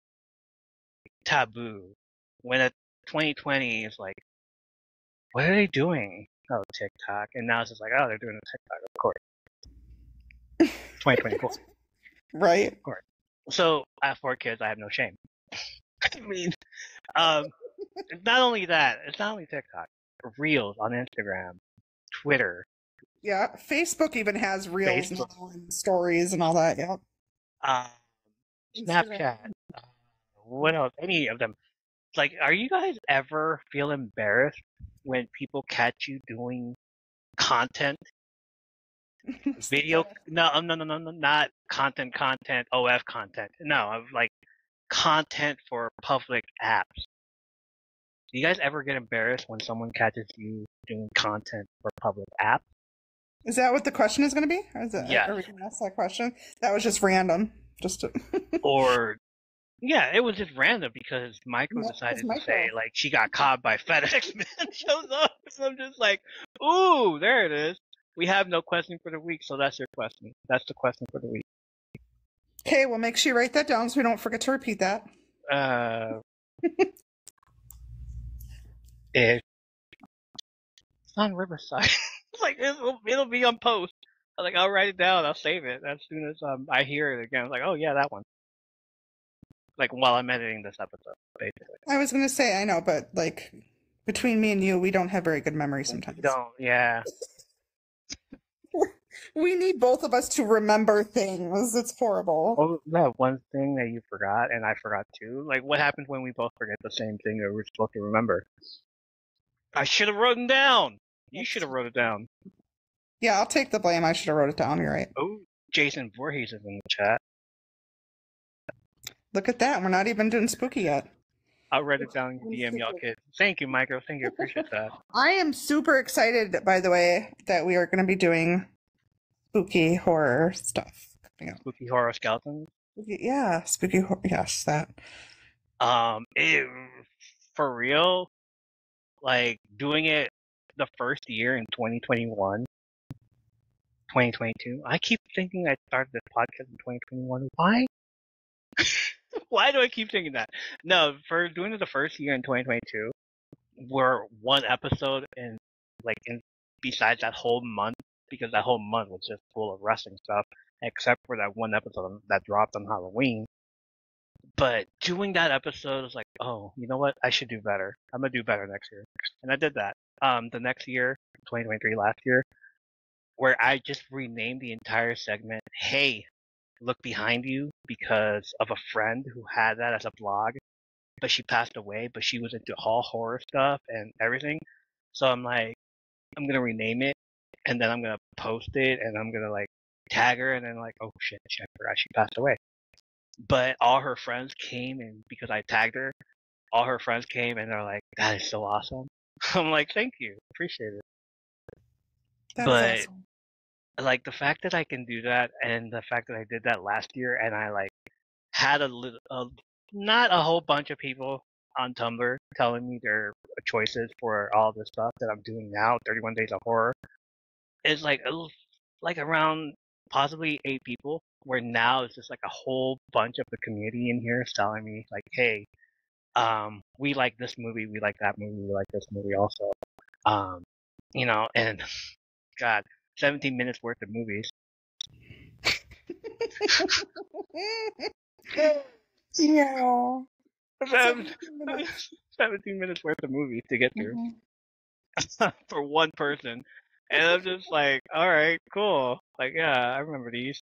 taboo. When a 2020 is like, what are they doing? Oh, TikTok. And now it's just like, oh, they're doing a TikTok, of course. 2024. Right. Of course. So I have 4 kids. I have no shame. I mean, it's not only that. It's not only TikTok. Reels on Instagram, Twitter. Yeah, Facebook even has reels now and stories and all that. Yeah. Snapchat. What else? Any of them. Like, are you guys ever feel embarrassed when people catch you doing content? Video? No, not content, OF content. No, of like content for public apps. Do you guys ever get embarrassed when someone catches you doing content for public apps? Is that what the question is going to be? Or is it, yes. Are we going to ask that question? That was just random. Or, yeah, it was just random because Michael decided to say, like, she got caught by FedEx man shows up. So I'm just like, ooh, there it is. We have no question for the week, so that's your question. That's the question for the week. Okay, well, make sure you write that down so we don't forget to repeat that. It's on Riverside. Like, it'll be on post. Like, I'll write it down. I'll save it as soon as I hear it again. I was like, oh yeah, that one. Like, while I'm editing this episode, basically. I was going to say, I know, but like between me and you, we don't have very good memory sometimes. Yeah. We need both of us to remember things. It's horrible. Oh, that one thing that you forgot, and I forgot too. Like, what happens when we both forget the same thing that we're supposed to remember? I should have written down. You should have wrote it down. Yeah, I'll take the blame. I should have wrote it down. You're right. Oh, Jason Voorhees is in the chat. Look at that. We're not even doing spooky yet. I'll write it down in DM y'all kids. Thank you, Michael. Thank you. Appreciate that. I am super excited, by the way, that we are going to be doing spooky horror stuff coming up. Spooky horror skeletons. Yeah, spooky horror. Yes, that. For real, like doing it the first year in 2021, 2022. I keep thinking I started this podcast in 2021. Why? Why do I keep thinking that? No, for doing it the first year in 2022, we're one episode and besides that whole month, because that whole month was just full of wrestling stuff, except for that one episode that dropped on Halloween. But doing that episode was like, oh, you know what? I should do better. I'm gonna do better next year, and I did that. The next year, 2023, last year, where I just renamed the entire segment. Hey, look behind you, because of a friend who had that as a blog, but she passed away. But she was into all horror stuff and everything. So I'm like, I'm gonna rename it, and then I'm gonna post it, and I'm gonna like tag her, and then like, oh shit, I forgot she passed away. But all her friends came, and because I tagged her, all her friends came, and they're like, that is so awesome. I'm like, thank you, appreciate it. That's but awesome. like the fact that I can do that, and the fact that I did that last year, and I like had not a whole bunch of people on Tumblr telling me their choices for all this stuff that I'm doing now, 31 Days of Horror, is like around possibly 8 people, where now it's just like a whole bunch of the community in here telling me like, hey, we like this movie, we like that movie, we like this movie also. And God, 17 minutes worth of movies. Yeah. 17 minutes worth of movies to get through for one person. And I'm just like, all right, cool. Like, yeah, I remember these.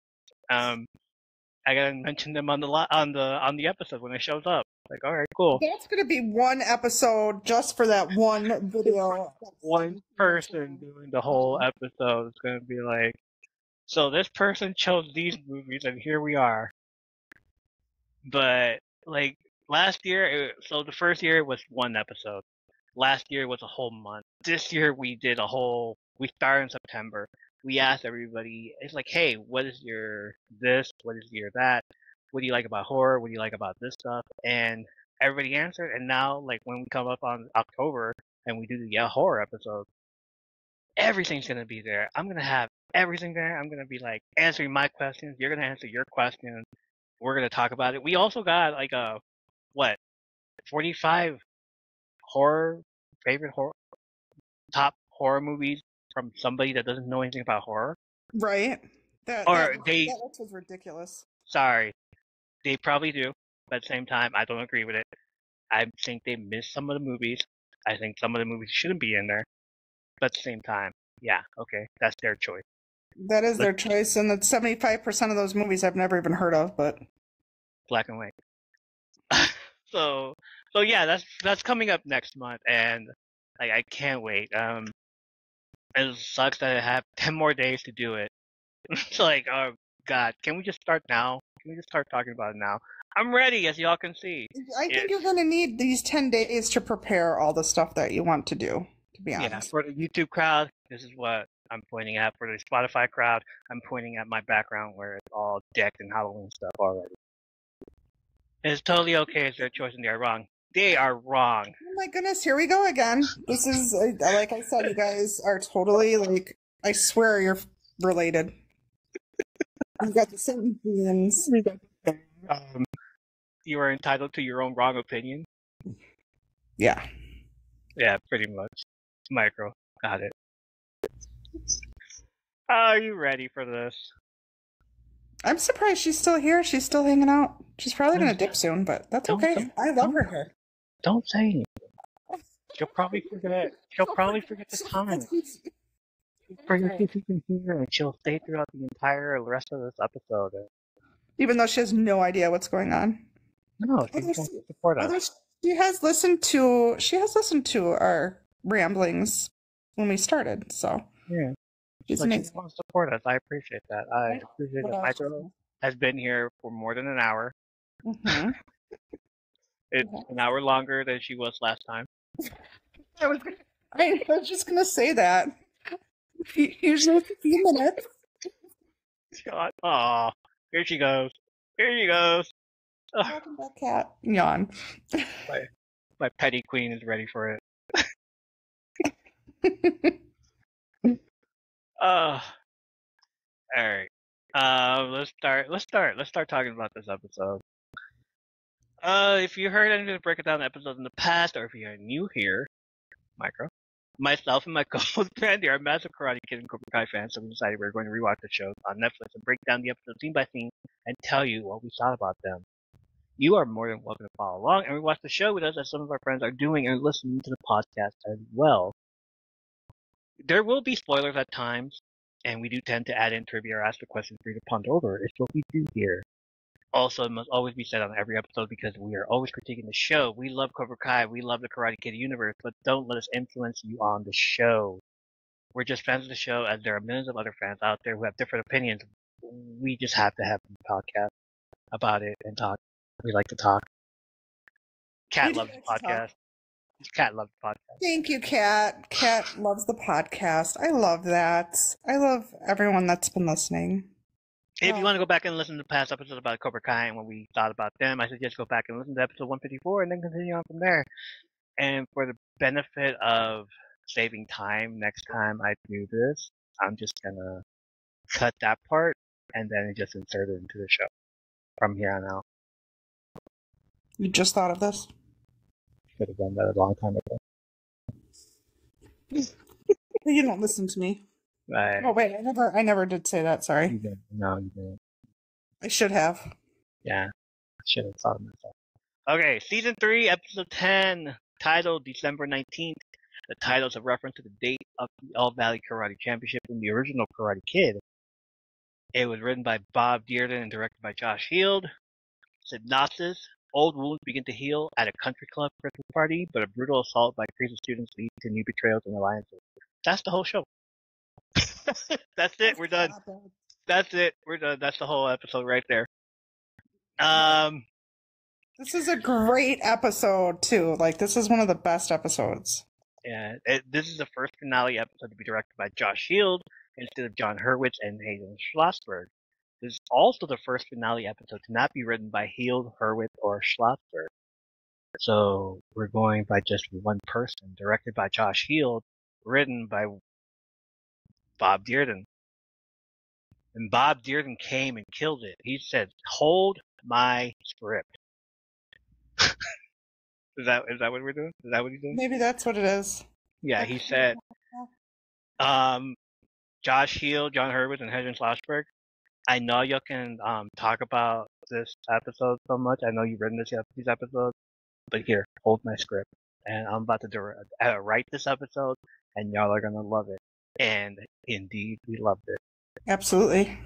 I gotta mention them on the episode when it shows up. Like, all right, cool. That's gonna be one episode just for that one video. One person doing the whole episode is gonna be like, so this person chose these movies, and here we are. But like last year, so the first year was one episode. Last year was a whole month. This year we started in September. We asked everybody, it's like, hey, what is your this? What is your that? What do you like about horror? What do you like about this stuff? And everybody answered. And now, like, when we come up on October and we do the horror episode, everything's going to be there. I'm going to have everything there. I'm going to be, like, answering my questions. You're going to answer your questions. We're going to talk about it. We also got, like, 45 favorite top horror movies from somebody that doesn't know anything about horror. Right. That list was ridiculous. Sorry. They probably do, but at the same time, I don't agree with it. I think they missed some of the movies. I think some of the movies shouldn't be in there. But at the same time, yeah, okay, that's their choice. That is their choice, and that's 75% of those movies I've never even heard of, but... Black and white. So yeah, that's coming up next month, and I can't wait. It sucks that I have 10 more days to do it. It's like, oh God, can we just start now? Can we just start talking about it now? I'm ready, as y'all can see. I think you're going to need these 10 days to prepare all the stuff that you want to do, to be honest. Yeah, for the YouTube crowd, this is what I'm pointing at. For the Spotify crowd, I'm pointing at my background where it's all decked in Halloween stuff already. It's totally okay. It's their choice and they're wrong. They are wrong. Oh my goodness, here we go again. This is, like I said, you guys are totally, like, I swear you're related. You've got the same feelings. You are entitled to your own wrong opinion. Yeah. Yeah, pretty much. Micro. Got it. Are you ready for this? I'm surprised she's still here. She's still hanging out. She's probably going to dip soon, but that's okay. I love her hair. Don't say anything. She'll probably forget. She'll probably forget the time. She'll forget if you can hear, and she'll stay throughout the entire rest of this episode. Even though she has no idea what's going on. No, she wants to support us. She has listened to our ramblings when we started, so yeah. She wants to support us. I appreciate that. I appreciate that. Micro has been here for more than an hour. Mm-hmm. It's an hour longer than she was last time. I was just gonna say that. Usually it's a few minutes. God. Aw. Here she goes. Here she goes. Ugh, Welcome back, cat. Yawn. my petty queen is ready for it. All right. Let's start talking about this episode. If you heard any of the break it down episodes in the past, or if you're new here, myself and my co-host Brandi are massive Karate Kid and Cobra Kai fans, so we decided we were going to rewatch the shows on Netflix and break down the episodes scene by scene and tell you what we thought about them. You are more than welcome to follow along and rewatch the show with us, as some of our friends are doing and listening to the podcast as well. There will be spoilers at times, and we do tend to add in trivia or ask the questions for you to ponder over. It's what we do here. Also, it must always be said on every episode, because we are always critiquing the show. We love Cobra Kai, we love the Karate Kid universe, but don't let us influence you on the show. We're just fans of the show, as there are millions of other fans out there who have different opinions. We just have to have a podcast about it and talk. We like to talk. Cat loves the podcast. Cat loves the podcast. Thank you, Cat. Cat loves the podcast. I love that. I love everyone that's been listening. If you want to go back and listen to past episodes about Cobra Kai and what we thought about them, I suggest go back and listen to episode 154 and then continue on from there. And for the benefit of saving time, next time I do this, I'm just going to cut that part and then just insert it into the show from here on out. You just thought of this? Should have done that a long time ago. You don't listen to me. Right. Oh wait, I never did say that. Sorry. You didn't. No, you didn't. I should have. Yeah, I should have thought of myself. Okay, season 3, episode 10, titled December 19th. The title is a reference to the date of the All Valley Karate Championship in the original Karate Kid. It was written by Bob Dearden and directed by Josh Heald. Synopsis: old wounds begin to heal at a country club Christmas party, but a brutal assault by crazy students leads to new betrayals and alliances. That's the whole show. That's it. We're done. That's it. We're done. That's the whole episode right there. This is a great episode too. Like, this is one of the best episodes. Yeah, this is the first finale episode to be directed by Josh Heald instead of John Hurwitz and Hayden Schlossberg. This is also the first finale episode to not be written by Heald, Hurwitz, or Schlossberg. So we're going by just one person, directed by Josh Heald, written by Bob Dearden. And Bob Dearden came and killed it. He said, "Hold my script." Is that what we're doing? Is that what he's doing? Maybe that's what it is. Yeah, he said, Josh Heald, John Hurwitz, and Hayden Schlossberg, I know y'all can talk about this episode so much. I know you've written these episodes, but here, hold my script. And I'm about to write this episode, and y'all are going to love it. And indeed, we loved it. Absolutely.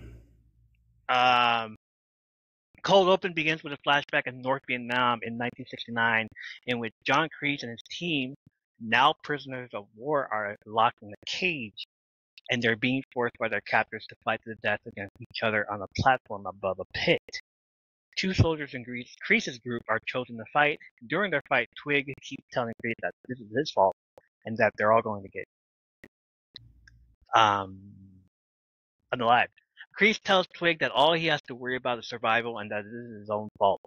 Cold Open begins with a flashback in North Vietnam in 1969, in which John Kreese and his team, now prisoners of war, are locked in a cage, and they're being forced by their captors to fight to the death against each other on a platform above a pit. 2 soldiers in Kreese's group are chosen to fight. During their fight, Twig keeps telling Kreese that this is his fault, and that they're all going to get unalived. Kreese tells Twig that all he has to worry about is survival and that this is his own fault.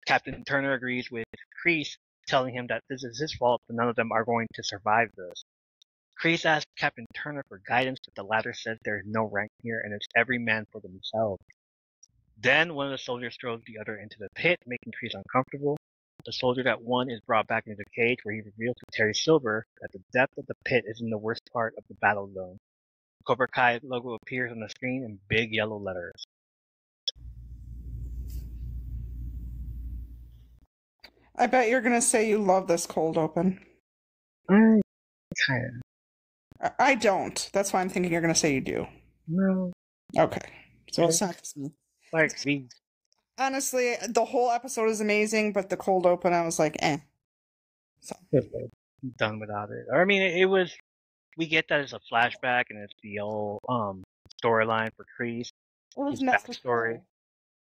Captain Turner agrees with Kreese, telling him that this is his fault, but none of them are going to survive this. Kreese asks Captain Turner for guidance, but the latter says there is no rank here and it's every man for themselves. Then one of the soldiers throws the other into the pit, making Kreese uncomfortable. The soldier that won is brought back into the cage, where he reveals to Terry Silver that the depth of the pit is in the worst part of the battle zone. Cobra Kai logo appears on the screen in big yellow letters. I bet you're going to say you love this cold open. Kind of. I don't. That's why I'm thinking you're going to say you do. No. Okay. So it's not just me. Like, me. Honestly, the whole episode is amazing, but the cold open, I was like, eh. So. Done without it. I mean, it was... We get that as a flashback, and it's the old storyline for Kreese. It was necessary.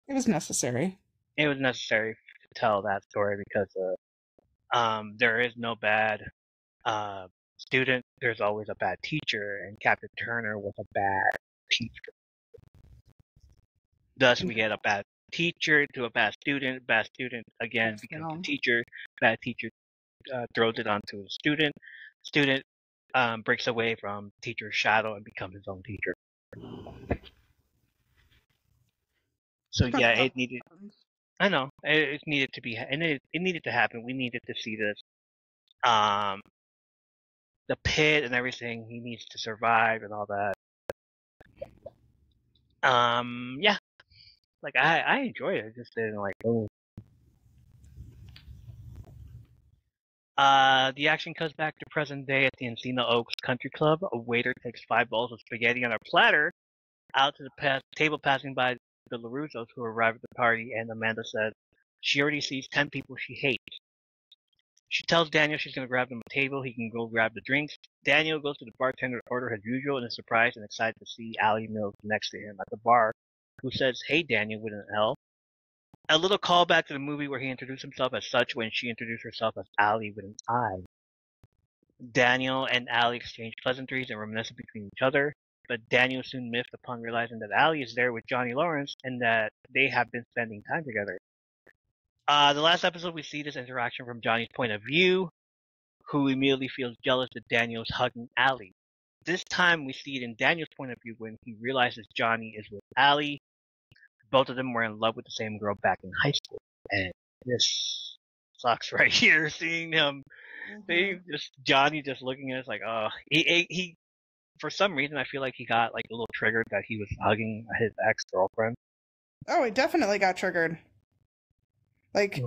It was necessary. It was necessary to tell that story because there is no bad student. There's always a bad teacher, and Captain Turner was a bad teacher. Thus, we get a bad teacher to a bad student again becomes a teacher, bad teacher throws it onto a student. Student breaks away from teacher's shadow and becomes his own teacher. So yeah, it needed. I know it needed to be, and it needed to happen. We needed to see this. The pit and everything. He needs to survive and all that. Yeah, like I enjoyed it. I just didn't like. Oh. The action comes back to present day at the Encina Oaks Country Club. A waiter takes 5 bowls of spaghetti on a platter out to the table, passing by the LaRussos who arrive at the party, and Amanda said she already sees 10 people she hates. She tells Daniel she's going to grab them a table. He can go grab the drinks. Daniel goes to the bartender to order as usual and is surprised and excited to see Allie Mills next to him at the bar, who says, "Hey, Daniel," with an L. A little callback to the movie where he introduced himself as such when she introduced herself as Allie with an I. Daniel and Allie exchange pleasantries and reminisce between each other, but Daniel soon miffed upon realizing that Allie is there with Johnny Lawrence and that they have been spending time together. The last episode, we see this interaction from Johnny's point of view, who immediately feels jealous that Daniel's hugging Allie. This time, we see it in Daniel's point of view when he realizes Johnny is with Allie. Both of them were in love with the same girl back in high school. And this sucks right here, seeing him. Johnny just looking at us like, oh. He for some reason, I feel like he got like a little triggered that he was hugging his ex-girlfriend. Oh, he definitely got triggered. Like,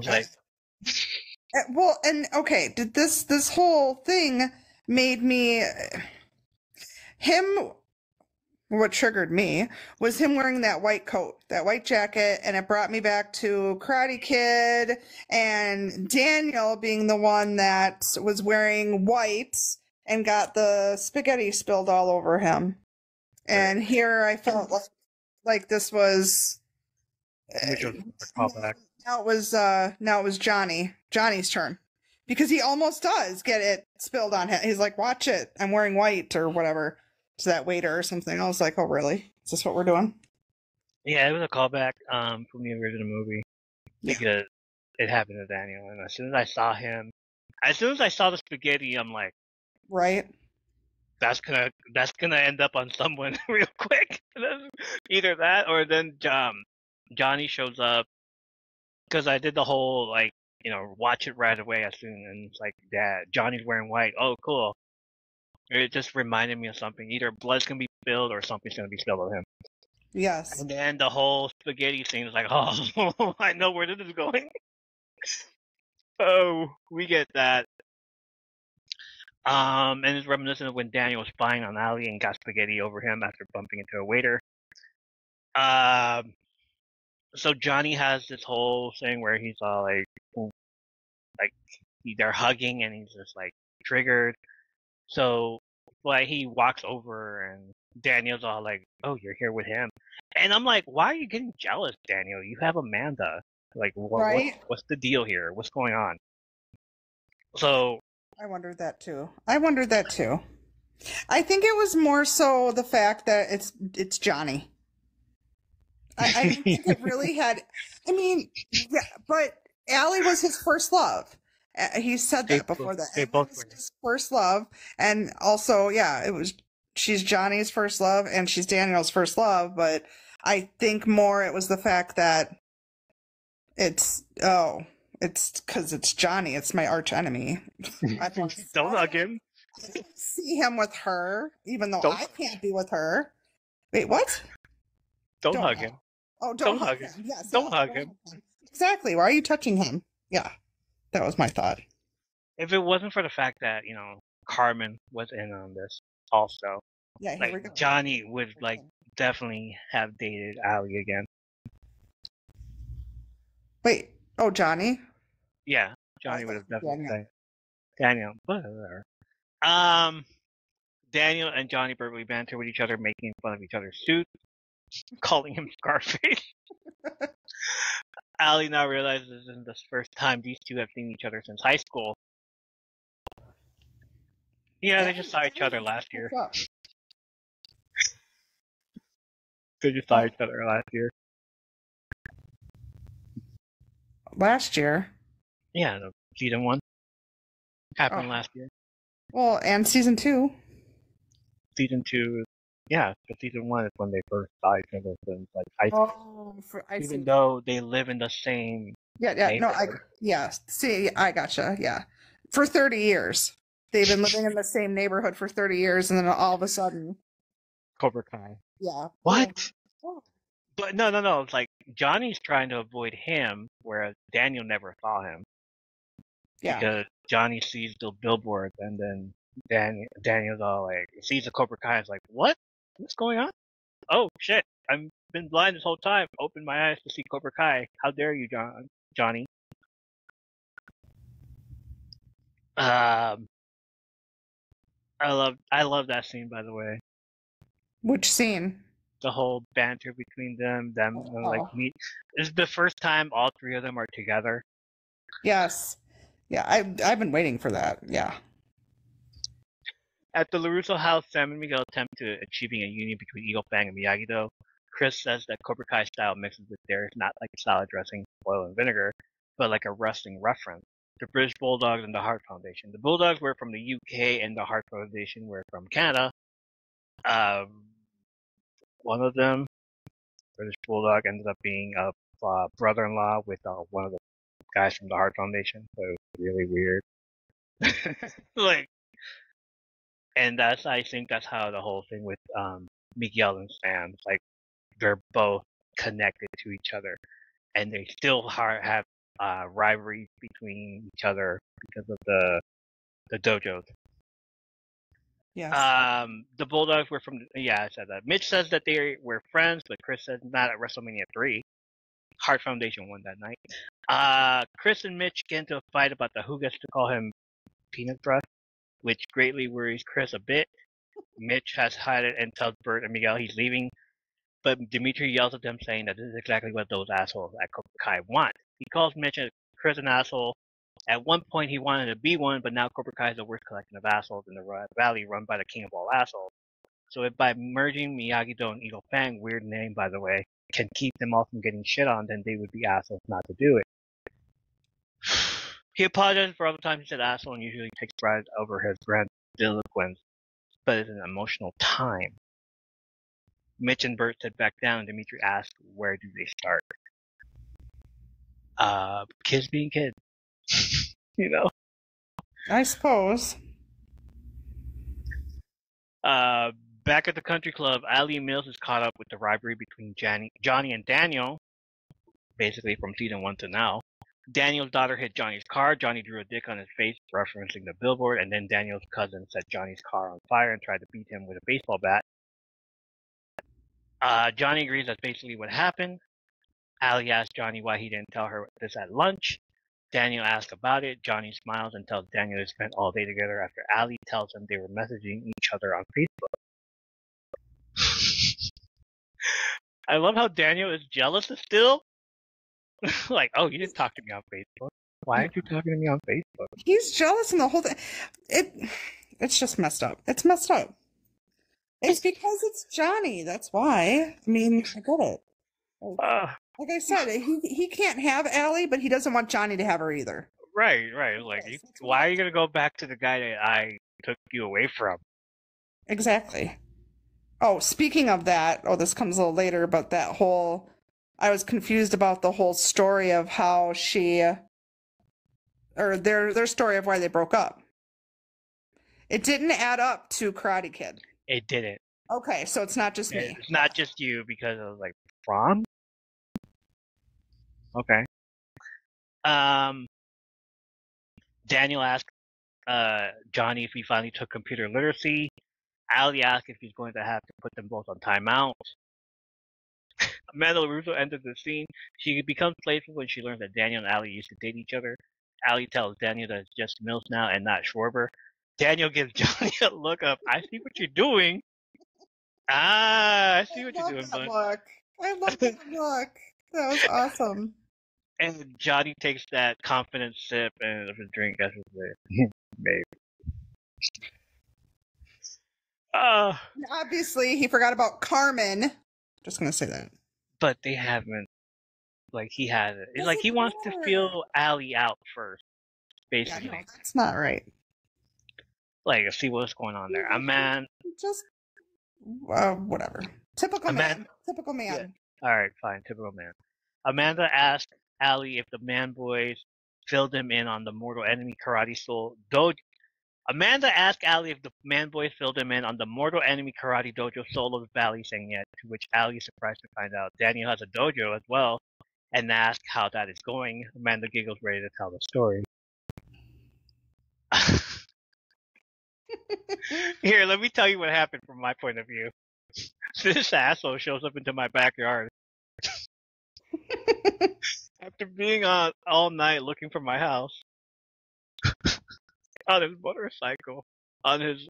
well, and okay, did this whole thing made me him. What triggered me was him wearing that white coat, that white jacket, and it brought me back to Karate Kid and Daniel being the one that was wearing white and got the spaghetti spilled all over him. And here I felt like this was. Now it was Johnny's turn, because he almost does get it spilled on him. He's like, "Watch it, I'm wearing white," or whatever, to that waiter or something. I was like, "Oh, really? Is this what we're doing?" Yeah, it was a callback from the original movie because it happened to Daniel, and as soon as I saw the spaghetti, I'm like, right, that's gonna end up on someone real quick. Either that or then Johnny shows up, because I did the whole like, watch it right away as soon, and it's like, Dad, Johnny's wearing white. Oh, cool. It just reminded me of something. Either blood's gonna be spilled or something's gonna be spilled on him. Yes. And then the whole spaghetti scene is like, oh, I know where this is going. Oh, we get that. And it's reminiscent of when Daniel was spying on Ali and got spaghetti over him after bumping into a waiter. So Johnny has this whole thing where he's all like they're hugging and he's just like triggered. So like he walks over and Daniel's all like, "Oh, you're here with him," and I'm like, "Why are you getting jealous, Daniel? You have Amanda. Like, what's the deal here? What's going on?" So I wondered that too. I think it was more so the fact that it's Johnny. I think it really had. I mean, yeah, but Allie was his first love. He said that before that. It was his first love, and also, yeah, she's Johnny's first love, and she's Daniel's first love. But I think more it was the fact that it's because it's Johnny. It's my arch enemy. Don't hug him. I don't see him with her, even though I can't be with her. Wait, what? Don't hug him. Oh, don't hug him. Yes, don't hug him. Exactly. Why are you touching him? Yeah, that was my thought. If it wasn't for the fact that Carmen was in on this also, like Johnny would like definitely have dated Allie again. Wait. Oh, Johnny? Yeah, Johnny would have definitely said Daniel. Daniel and Johnny verbally banter with each other, making fun of each other's suits, calling him Scarface. Allie now realizes this isn't the first time these two have seen each other since high school. Yeah, they just saw each other last year. They just saw each other last year. last year. Yeah, the season 1 happened Oh. last year. Well, and season 2. Season 2, yeah, but season 1 is when they first saw each other since like high school. Oh, I see. Even though they live in the same Yeah, no, see, I gotcha, yeah. For 30 years. They've been living in the same neighborhood for 30 years, and then all of a sudden, Cobra Kai. yeah. What? Oh. But no. It's like Johnny's trying to avoid him, whereas Daniel never saw him. Yeah. Because Johnny sees the billboard, and then Daniel's all like, sees the Cobra Kai. It's like, what? What's going on? Oh shit! I've been blind this whole time. Open my eyes to see Cobra Kai. How dare you, Johnny? I love that scene, by the way. Which scene? The whole banter between them like Oh. meet. This is the first time all three of them are together. Yes. Yeah, I've been waiting for that. Yeah. At the LaRusso house, Sam and Miguel attempt to achieving a union between Eagle Fang and Miyagi-Do. Chris says that Cobra Kai style mixes with theirs, not like salad dressing, oil, and vinegar, but like a wrestling reference. The British Bulldogs and the Heart Foundation. The Bulldogs were from the UK, and the Heart Foundation were from Canada. One of them, British Bulldog, ended up being a brother-in-law with one of the guys from the Heart Foundation. So it was really weird. Like, and I think that's how the whole thing with Miguel and Sam, like, they're both connected to each other, and they still have rivalries between each other because of the dojos. Yes. The Bulldogs were from, I said that. Mitch says that they were friends, but Chris says not at WrestleMania 3. Heart Foundation won that night. Chris and Mitch get into a fight about who gets to call him Peanut Breath, which greatly worries Chris a bit. Mitch has hid it and tells Bert and Miguel he's leaving, but Dimitri yells at them saying that this is exactly what those assholes at Cobra Kai want. He calls Mitch and Chris an asshole. At one point he wanted to be one, but now Cobra Kai is the worst collection of assholes in the valley, run by the king of all assholes. So if by merging Miyagi-Do and Eagle Fang, weird name by the way, can keep them all from getting shit on, then they would be assholes not to do it. He apologizes for all the times he said asshole and usually takes pride over his grandiloquence, but it's an emotional time. Mitch and Bert sit back down and Dimitri asks, where do they start? Kids being kids. You know? I suppose. Back at the country club, Ali Mills is caught up with the rivalry between Johnny and Daniel, basically from season 1 to now. Daniel's daughter hit Johnny's car. Johnny drew a dick on his face, referencing the billboard, and then Daniel's cousin set Johnny's car on fire and tried to beat him with a baseball bat. Johnny agrees that's basically what happened. Ali asks Johnny why he didn't tell her this at lunch. Daniel asks about it. Johnny smiles and tells Daniel they spent all day together after Ali tells him they were messaging each other on Facebook. I love how Daniel is jealous still. Like, oh, you didn't talk to me on Facebook. Why aren't you talking to me on Facebook? He's jealous in the whole thing. It's just messed up. It's messed up. It's because it's Johnny. That's why. I mean, I get it. Like I said, he can't have Allie, but he doesn't want Johnny to have her either. Right. Like, why are you going to go back to the guy that I took you away from? Exactly. Oh, speaking of that, this comes a little later, but I was confused about the whole story of how their story of why they broke up. It didn't add up to Karate Kid. It didn't. Okay, so it's not just me. It's not just you because I was like, prom? Okay. Daniel asked Johnny if he finally took computer literacy. Ali asked if he's going to have to put them both on timeout. Amanda LaRusso entered the scene. She becomes playful when she learns that Daniel and Ali used to date each other. Ali tells Daniel that it's just Mills now and not Schwarber. Daniel gives Johnny a look of, I see what you're doing. I see what you're doing, bud. I love that look. That was awesome. And Johnny takes that confident sip and of his drink as his maybe. Obviously, he forgot about Carmen. Just gonna say that. But they haven't Like he has it. It's Doesn't like he wants to matter. feel Allie out first, Yeah, basically. no, that's not right. Like, see what's going on there. A man. Just whatever. Typical man. Typical man. Yeah. All right, fine. Typical man. Amanda asked Allie if the man boys filled him in on the Mortal Enemy Karate Soul Dojo. Amanda asked Allie if the man boys filled him in on the Mortal Enemy Karate Dojo Solo Valley, saying yes, to which Allie is surprised to find out Daniel has a dojo as well, and asked how that is going. Amanda giggles, ready to tell the story. Here, let me tell you what happened from my point of view. This asshole shows up into my backyard. After being on all night looking for my house. On his motorcycle. On his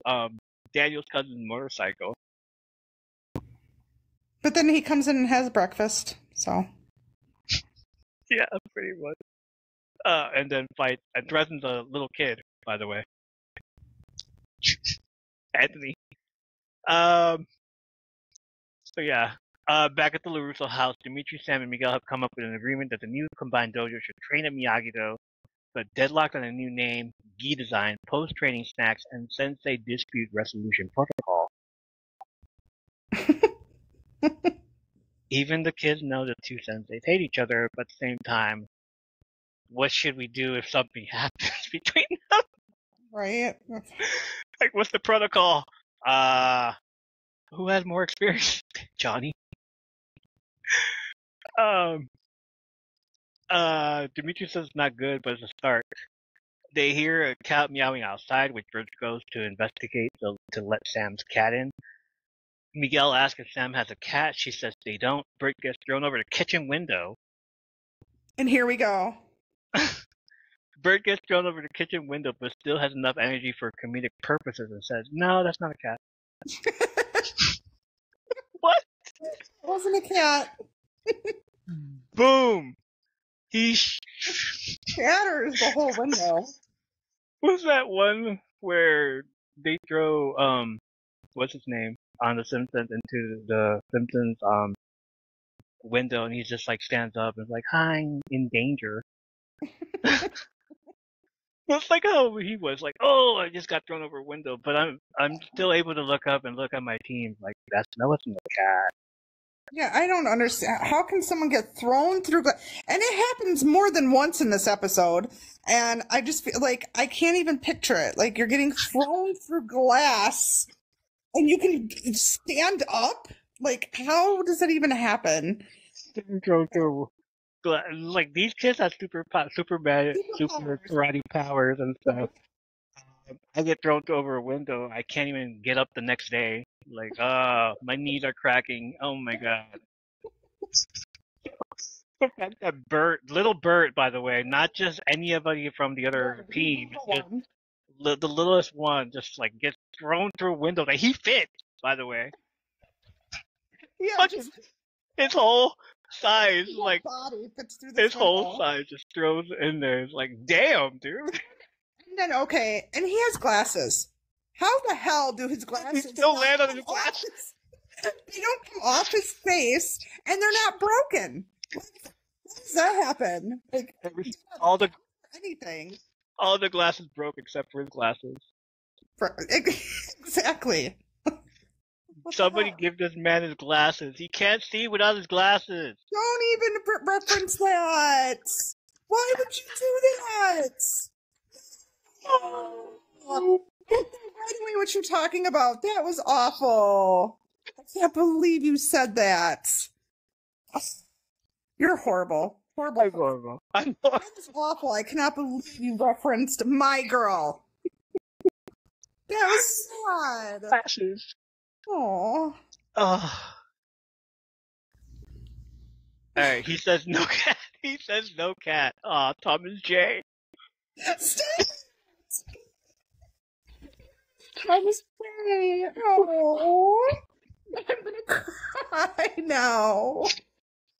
Daniel's cousin's motorcycle. But then he comes in and has breakfast, so. Yeah, pretty much. And then fights and threatens a little kid, by the way. Anthony. So yeah. Back at the LaRusso house, Dimitri, Sam, and Miguel have come up with an agreement that the new combined dojo should train at Miyagi-Do, but deadlocked on a new name, gi design, post-training snacks, and sensei dispute resolution protocol. Even the kids know the two senseis hate each other, but at the same time, what should we do if something happens between them? Right? Like, what's the protocol? Who has more experience? Johnny. Dimitri says it's not good, but it's a start. They hear a cat meowing outside, which Bert goes to investigate to let Sam's cat in. Miguel asks if Sam has a cat. She says they don't. Bert gets thrown over the kitchen window. And here we go. Bert gets thrown over the kitchen window, but still has enough energy for comedic purposes and says, "No, that's not a cat." What? It wasn't a cat. Boom! He shatters the whole window. Was that one where they throw what's his name on the Simpsons into the Simpsons window, and he just like stands up and is like, "Hi, I'm in danger." It's like how he was like, "Oh, I just got thrown over a window," but I'm still able to look up and look at my team. Like that wasn't a cat. Yeah, I don't understand. How can someone get thrown through glass? And it happens more than once in this episode. And I just feel like I can't even picture it. Like you're getting thrown through glass and you can stand up? Like, how does that even happen? Like these kids have super karate powers and stuff. I get thrown over a window. I can't even get up the next day. Like, my knees are cracking. Oh my god. The fact that little Bert, by the way, not just anybody from the other team, just the littlest one, just like gets thrown through a window. That he fits, by the way. Yeah, his whole size, his like body fits through this his whole window. size just throws in there. It's like, damn, dude. And then okay, and he has glasses. How the hell do his glasses still land on his glasses? They don't come off his face, and they're not broken. How does that happen? Like all the glasses broke except for his glasses. Exactly. Somebody give this man his glasses. He can't see without his glasses. Don't even reference that. Why would you do that? Oh. Anyway, what you're talking about, that was awful. I can't believe you said that. You're horrible. Horrible. I'm That was awful. I cannot believe you referenced my girl. That was sad. Glasses. Aww. Alright, he says no cat. He says no cat. Aw, Thomas J. Stop. Thomas J. Oh, I'm gonna cry now.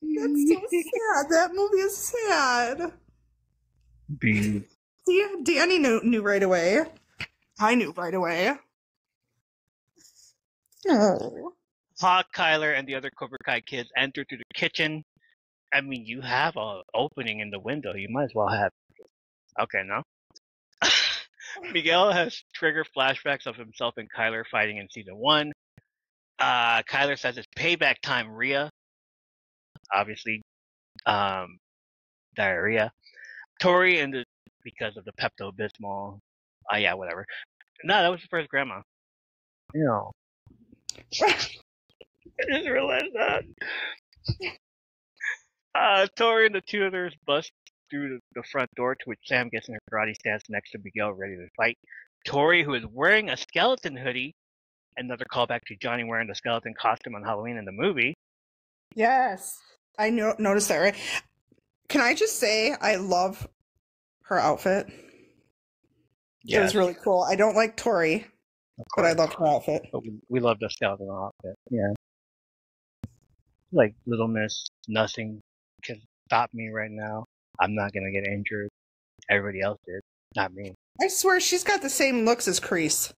That's so sad. That movie is sad. See, Danny knew right away. I knew right away. Oh. Hawk, Kyler, and the other Cobra Kai kids enter through the kitchen. I mean, you have an opening in the window. You might as well have. Okay, no. Miguel has triggered flashbacks of himself and Kyler fighting in season 1. Kyler says it's payback time, Rhea. Obviously, diarrhea. Tori and because of the Pepto Bismol. Yeah, whatever. No, that was for his grandma. You know. I just realized that. Tori and the two others bust through the front door, to which Sam gets in her karate stance next to Miguel, ready to fight. Tori, who is wearing a skeleton hoodie, another callback to Johnny wearing the skeleton costume on Halloween in the movie. Yes. I noticed that, right? Can I just say I love her outfit? Yes. It was really cool. I don't like Tori, but I love her outfit. But we love the skeleton outfit. Yeah. Like, Little Miss, nothing can stop me right now. I'm not going to get injured. Everybody else did. Not me. I swear she's got the same looks as Kreese.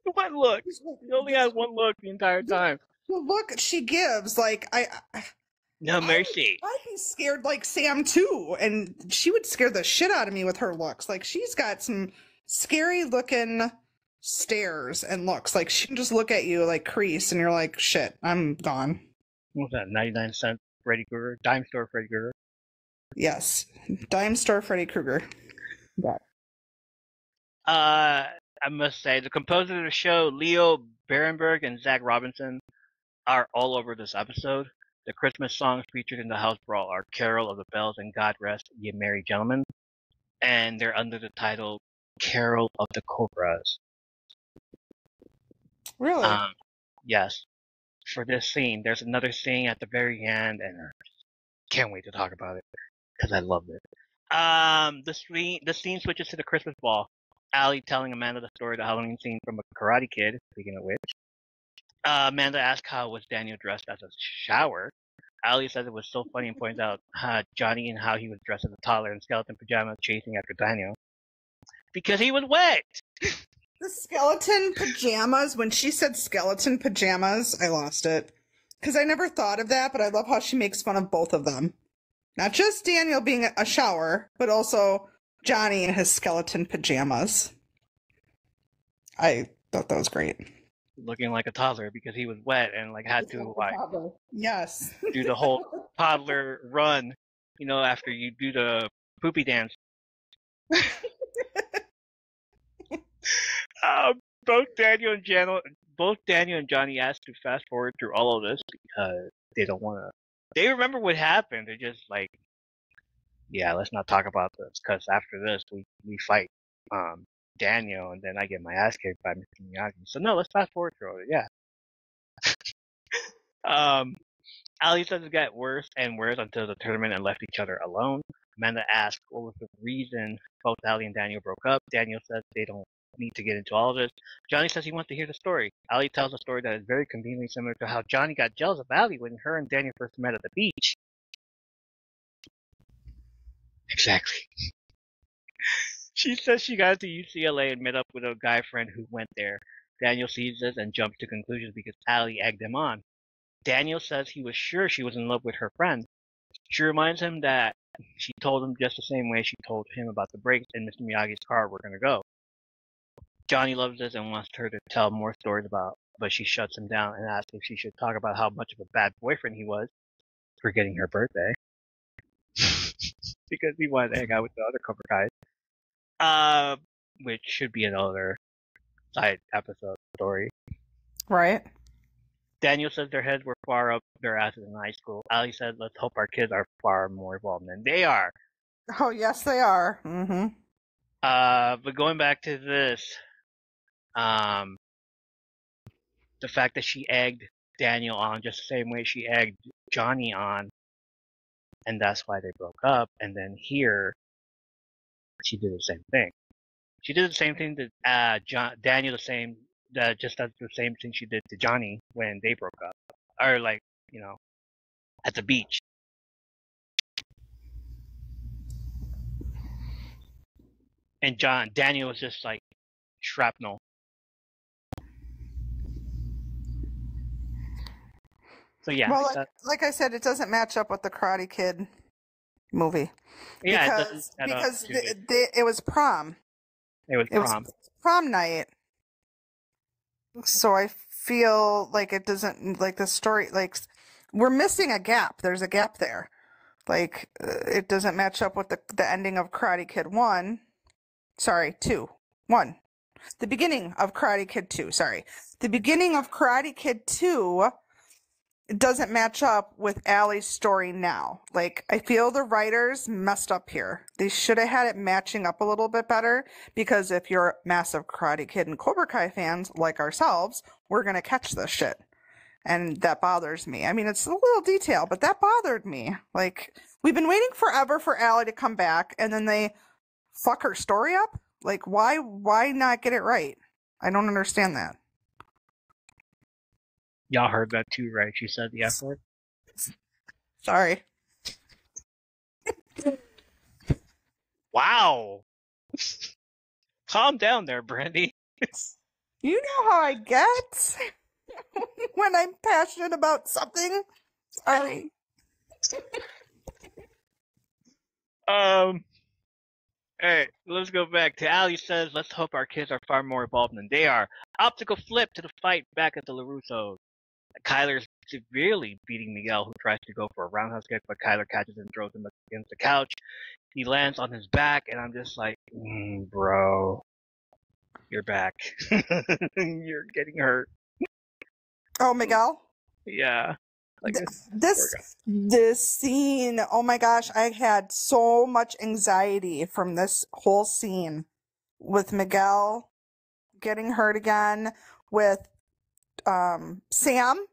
One look. She only had one look the entire time. The look she gives, like, no mercy. I'd be scared like Sam too, and she would scare the shit out of me with her looks. Like, she's got some scary looking stares and looks. Like, she can just look at you like Kreese, and you're like, shit, I'm gone. What was that, 99-cent Freddy Krueger? Dime store Freddy Krueger? Yes, dime store Freddy Krueger. Yeah. I must say, the composers of the show, Leo Berenberg and Zach Robinson, are all over this episode. The Christmas songs featured in the House Brawl are Carol of the Bells and God Rest Ye Merry Gentlemen, and they're under the title Carol of the Cobras. Really? Yes. For this scene, there's another scene at the very end, and can't wait to talk about it because I love it. The scene switches to the Christmas ball. Allie telling Amanda the story of the Halloween scene from a Karate Kid, speaking of which. Amanda asks how was Daniel dressed as a shower. Allie says it was so funny and points out Johnny and how he was dressed as a toddler in skeleton pajamas chasing after Daniel. Because he was wet! The skeleton pajamas, when she said skeleton pajamas, I lost it. Because I never thought of that, but I love how she makes fun of both of them. Not just Daniel being a shower, but also Johnny in his skeleton pajamas. I thought that was great. Looking like a toddler because he was wet and had to yes, do the whole toddler run, after you do the poopy dance. Both Daniel and Johnny asked to fast forward through all of this because they don't want to. They remember what happened. They're just like, yeah, let's not talk about this because after this we fight Daniel and then I get my ass kicked by Mr. Miyagi. So no, let's fast forward through it. Yeah. Ali says it got worse and worse until the tournament and left each other alone. Amanda asks what was the reason both Ali and Daniel broke up. Daniel says they don't need to get into all of this. Johnny says he wants to hear the story. Ali tells a story that is very conveniently similar to how Johnny got jealous of Ali when her and Daniel first met at the beach. Exactly. She says she got to UCLA and met up with a guy friend who went there. Daniel sees this and jumps to conclusions because Ali egged him on. Daniel says he was sure she was in love with her friend. She reminds him that she told him just the same way she told him about the brakes in Mr. Miyagi's car were going to go. Johnny loves this and wants her to tell more stories but she shuts him down and asks if she should talk about how much of a bad boyfriend he was, forgetting her birthday. Because he wanted to hang out with the other Cobra guys. Which should be another side episode story. Right. Daniel says their heads were far up their asses in high school. Ali said, let's hope our kids are far more involved than they are. Oh, yes, they are. Mm-hmm. But going back to this, the fact that she egged Daniel on just the same way she egged Johnny on, and that's why they broke up. And then here, she did the same thing. She did the same thing to Daniel, just the same thing she did to Johnny when they broke up, or at the beach. And Daniel was just like shrapnel. So yeah. Well, like I said, it doesn't match up with the Karate Kid movie. Yeah, because it was prom. It was prom. Prom night. So I feel like it doesn't, like the story, like we're missing a gap. There's a gap there. Like it doesn't match up with the ending of Karate Kid 1. Sorry, 2. 1. The beginning of Karate Kid 2. Sorry. The beginning of Karate Kid 2 doesn't match up with Allie's story now. Like, I feel the writers messed up here. They should have had it matching up a little bit better, because if you're massive Karate Kid and Cobra Kai fans like ourselves, we're going to catch this shit. And that bothers me. I mean, it's a little detail, but that bothered me. Like, we've been waiting forever for Allie to come back, and then they fuck her story up? Like, why not get it right? I don't understand that. Y'all heard that too, right? She said the F word. Sorry. Wow. Calm down there, Brandi. You know how I get when I'm passionate about something. Sorry. Alright, let's go back to Allie says, let's hope our kids are far more evolved than they are. Optical flip to the fight back at the LaRussos. Kyler's severely beating Miguel, who tries to go for a roundhouse kick, but Kyler catches and throws him against the couch. He lands on his back, and I'm just like, bro, you're back. You're getting hurt. Oh, Miguel? Yeah. Like this scene, oh my gosh, I had so much anxiety from this whole scene with Miguel getting hurt again, with Sam,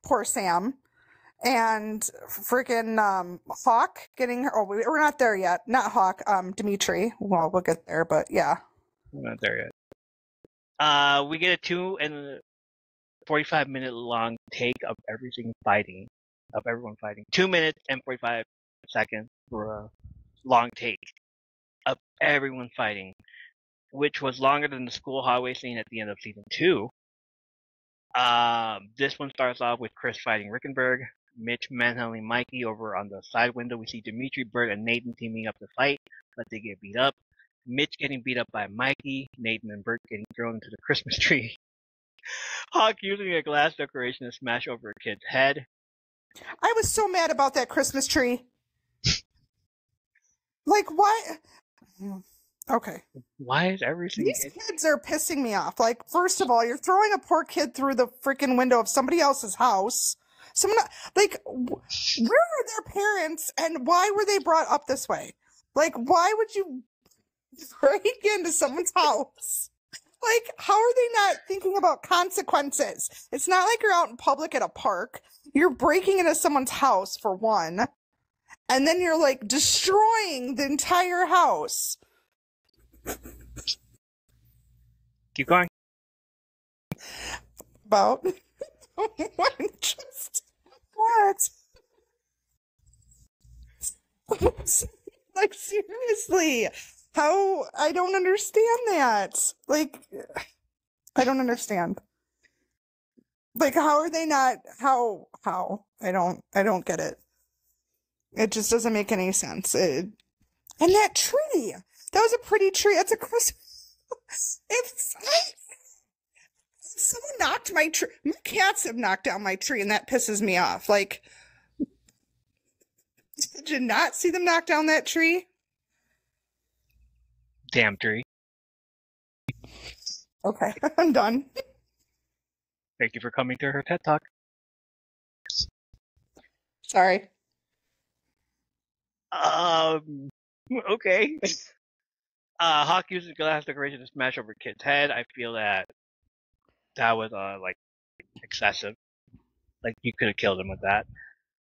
poor Sam, and freaking Hawk getting her. Oh, we're not there yet. Not Hawk, Dimitri. Well, we'll get there, but yeah. We're not there yet. We get a 2 and 45-minute long take of everyone fighting. 2 minutes and 45 seconds for a long take of everyone fighting, which was longer than the school hallway scene at the end of season 2. This one starts off with Chris fighting Rickenberg, Mitch manhandling Mikey. Over on the side window, we see Dimitri, Bert, and Nathan teaming up to fight, but they get beat up. Mitch getting beat up by Mikey, Nathan and Bert getting thrown into the Christmas tree. Hawk using a glass decoration to smash over a kid's head. I was so mad about that Christmas tree. Like, why? Okay. Why is everything... These kids are pissing me off. Like, first of all, you're throwing a poor kid through the freaking window of somebody else's house. Like, where are their parents, and why were they brought up this way? Like, why would you break into someone's house? Like, how are they not thinking about consequences? It's not like you're out in public at a park. You're breaking into someone's house, for one. And then you're, like, destroying the entire house. Keep going. About? What? Like, seriously. How? I don't understand that. Like, I don't understand. Like, how are they not? How? I don't get it. It just doesn't make any sense. And that tree. That was a pretty tree. That's a Christmas. If someone knocked my tree, my cats have knocked down my tree, and that pisses me off. Like, did you not see them knock down that tree? Damn tree. Okay, I'm done. Thank you for coming to her TED Talk. Sorry. Okay. Hawk uses glass decoration to smash over a kid's head. I feel that was like excessive. Like, you could have killed him with that.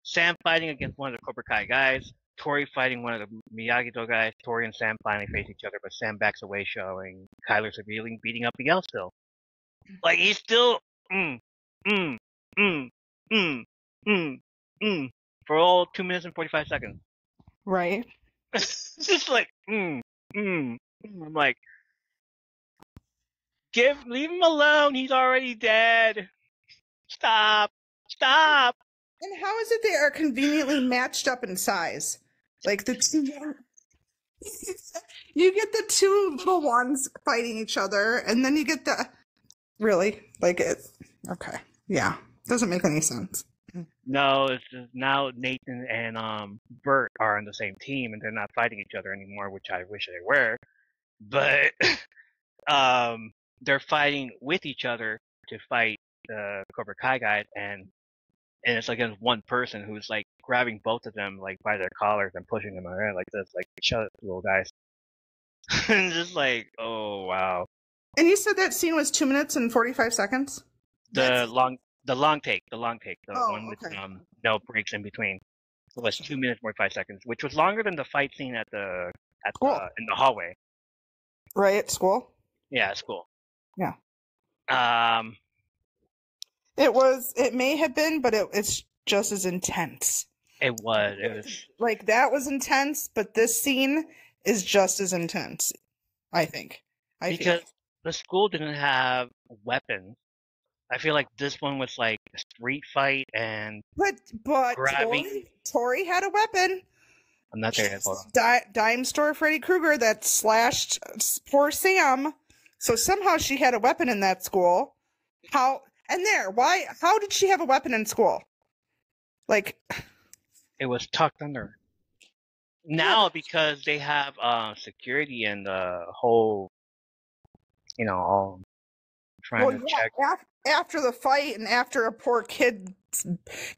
Sam fighting against one of the Cobra Kai guys. Tori fighting one of the Miyagi-Do guys. Tori and Sam finally face each other, but Sam backs away, showing Kyler severely beating up Miguel still. Like, he's still for all 2 minutes and 45 seconds. Right. It's just like I'm like, leave him alone. He's already dead. Stop. And how is it they are conveniently matched up in size? Like the two, you get the two little ones fighting each other, and then you get the really like it. Okay, yeah, doesn't make any sense. No, it's just now Nathan and Bert are on the same team, and they're not fighting each other anymore, which I wish they were. But they're fighting with each other to fight the Cobra Kai guys, and it's against one person who's like grabbing both of them like by their collars and pushing them around like this, like shut up, little guys. And just like, oh wow. And you said that scene was 2 minutes and 45 seconds. The long take, the one with okay. no breaks in between. It was 2 minutes 45 seconds, which was longer than the fight scene in the hallway. Right at school. Yeah, it's cool. Yeah. It may have been, but it's just as intense. It was like that was intense, but this scene is just as intense, I think. Because the school didn't have weapons. I feel like this one was like a street fight and but grabbing. Tori had a weapon. I'm not there yet. Dime store Freddy Krueger that slashed poor Sam. So somehow she had a weapon in that school. How did she have a weapon in school? Like, it was tucked under. Now because they have security and the whole, all trying to check. After the fight and after a poor kid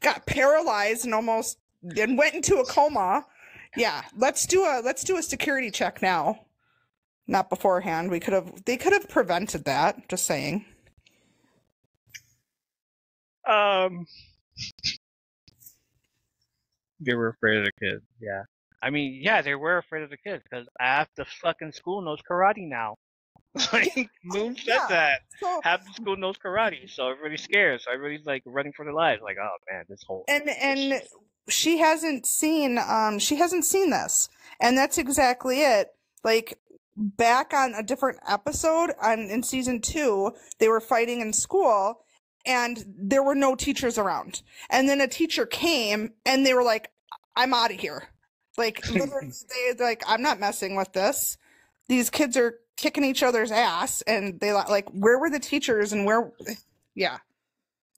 got paralyzed and went into a coma. Yeah, let's do a security check now. Not beforehand. They could have prevented that, just saying. They were afraid of the kids, yeah. I mean, yeah, they were afraid of the kids because half the fucking school knows karate now. Like, Moon said that. So, half the school knows karate, so everybody's scared. So everybody's like running for their lives. Like, oh man, this whole and she hasn't seen this, and that's exactly it. Like back on a different episode in season 2, they were fighting in school, and there were no teachers around. And then a teacher came, and they were like, "I'm out of here." Like literally, they're like, "I'm not messing with this. These kids are kicking each other's ass," and they like, where were the teachers and where? Yeah,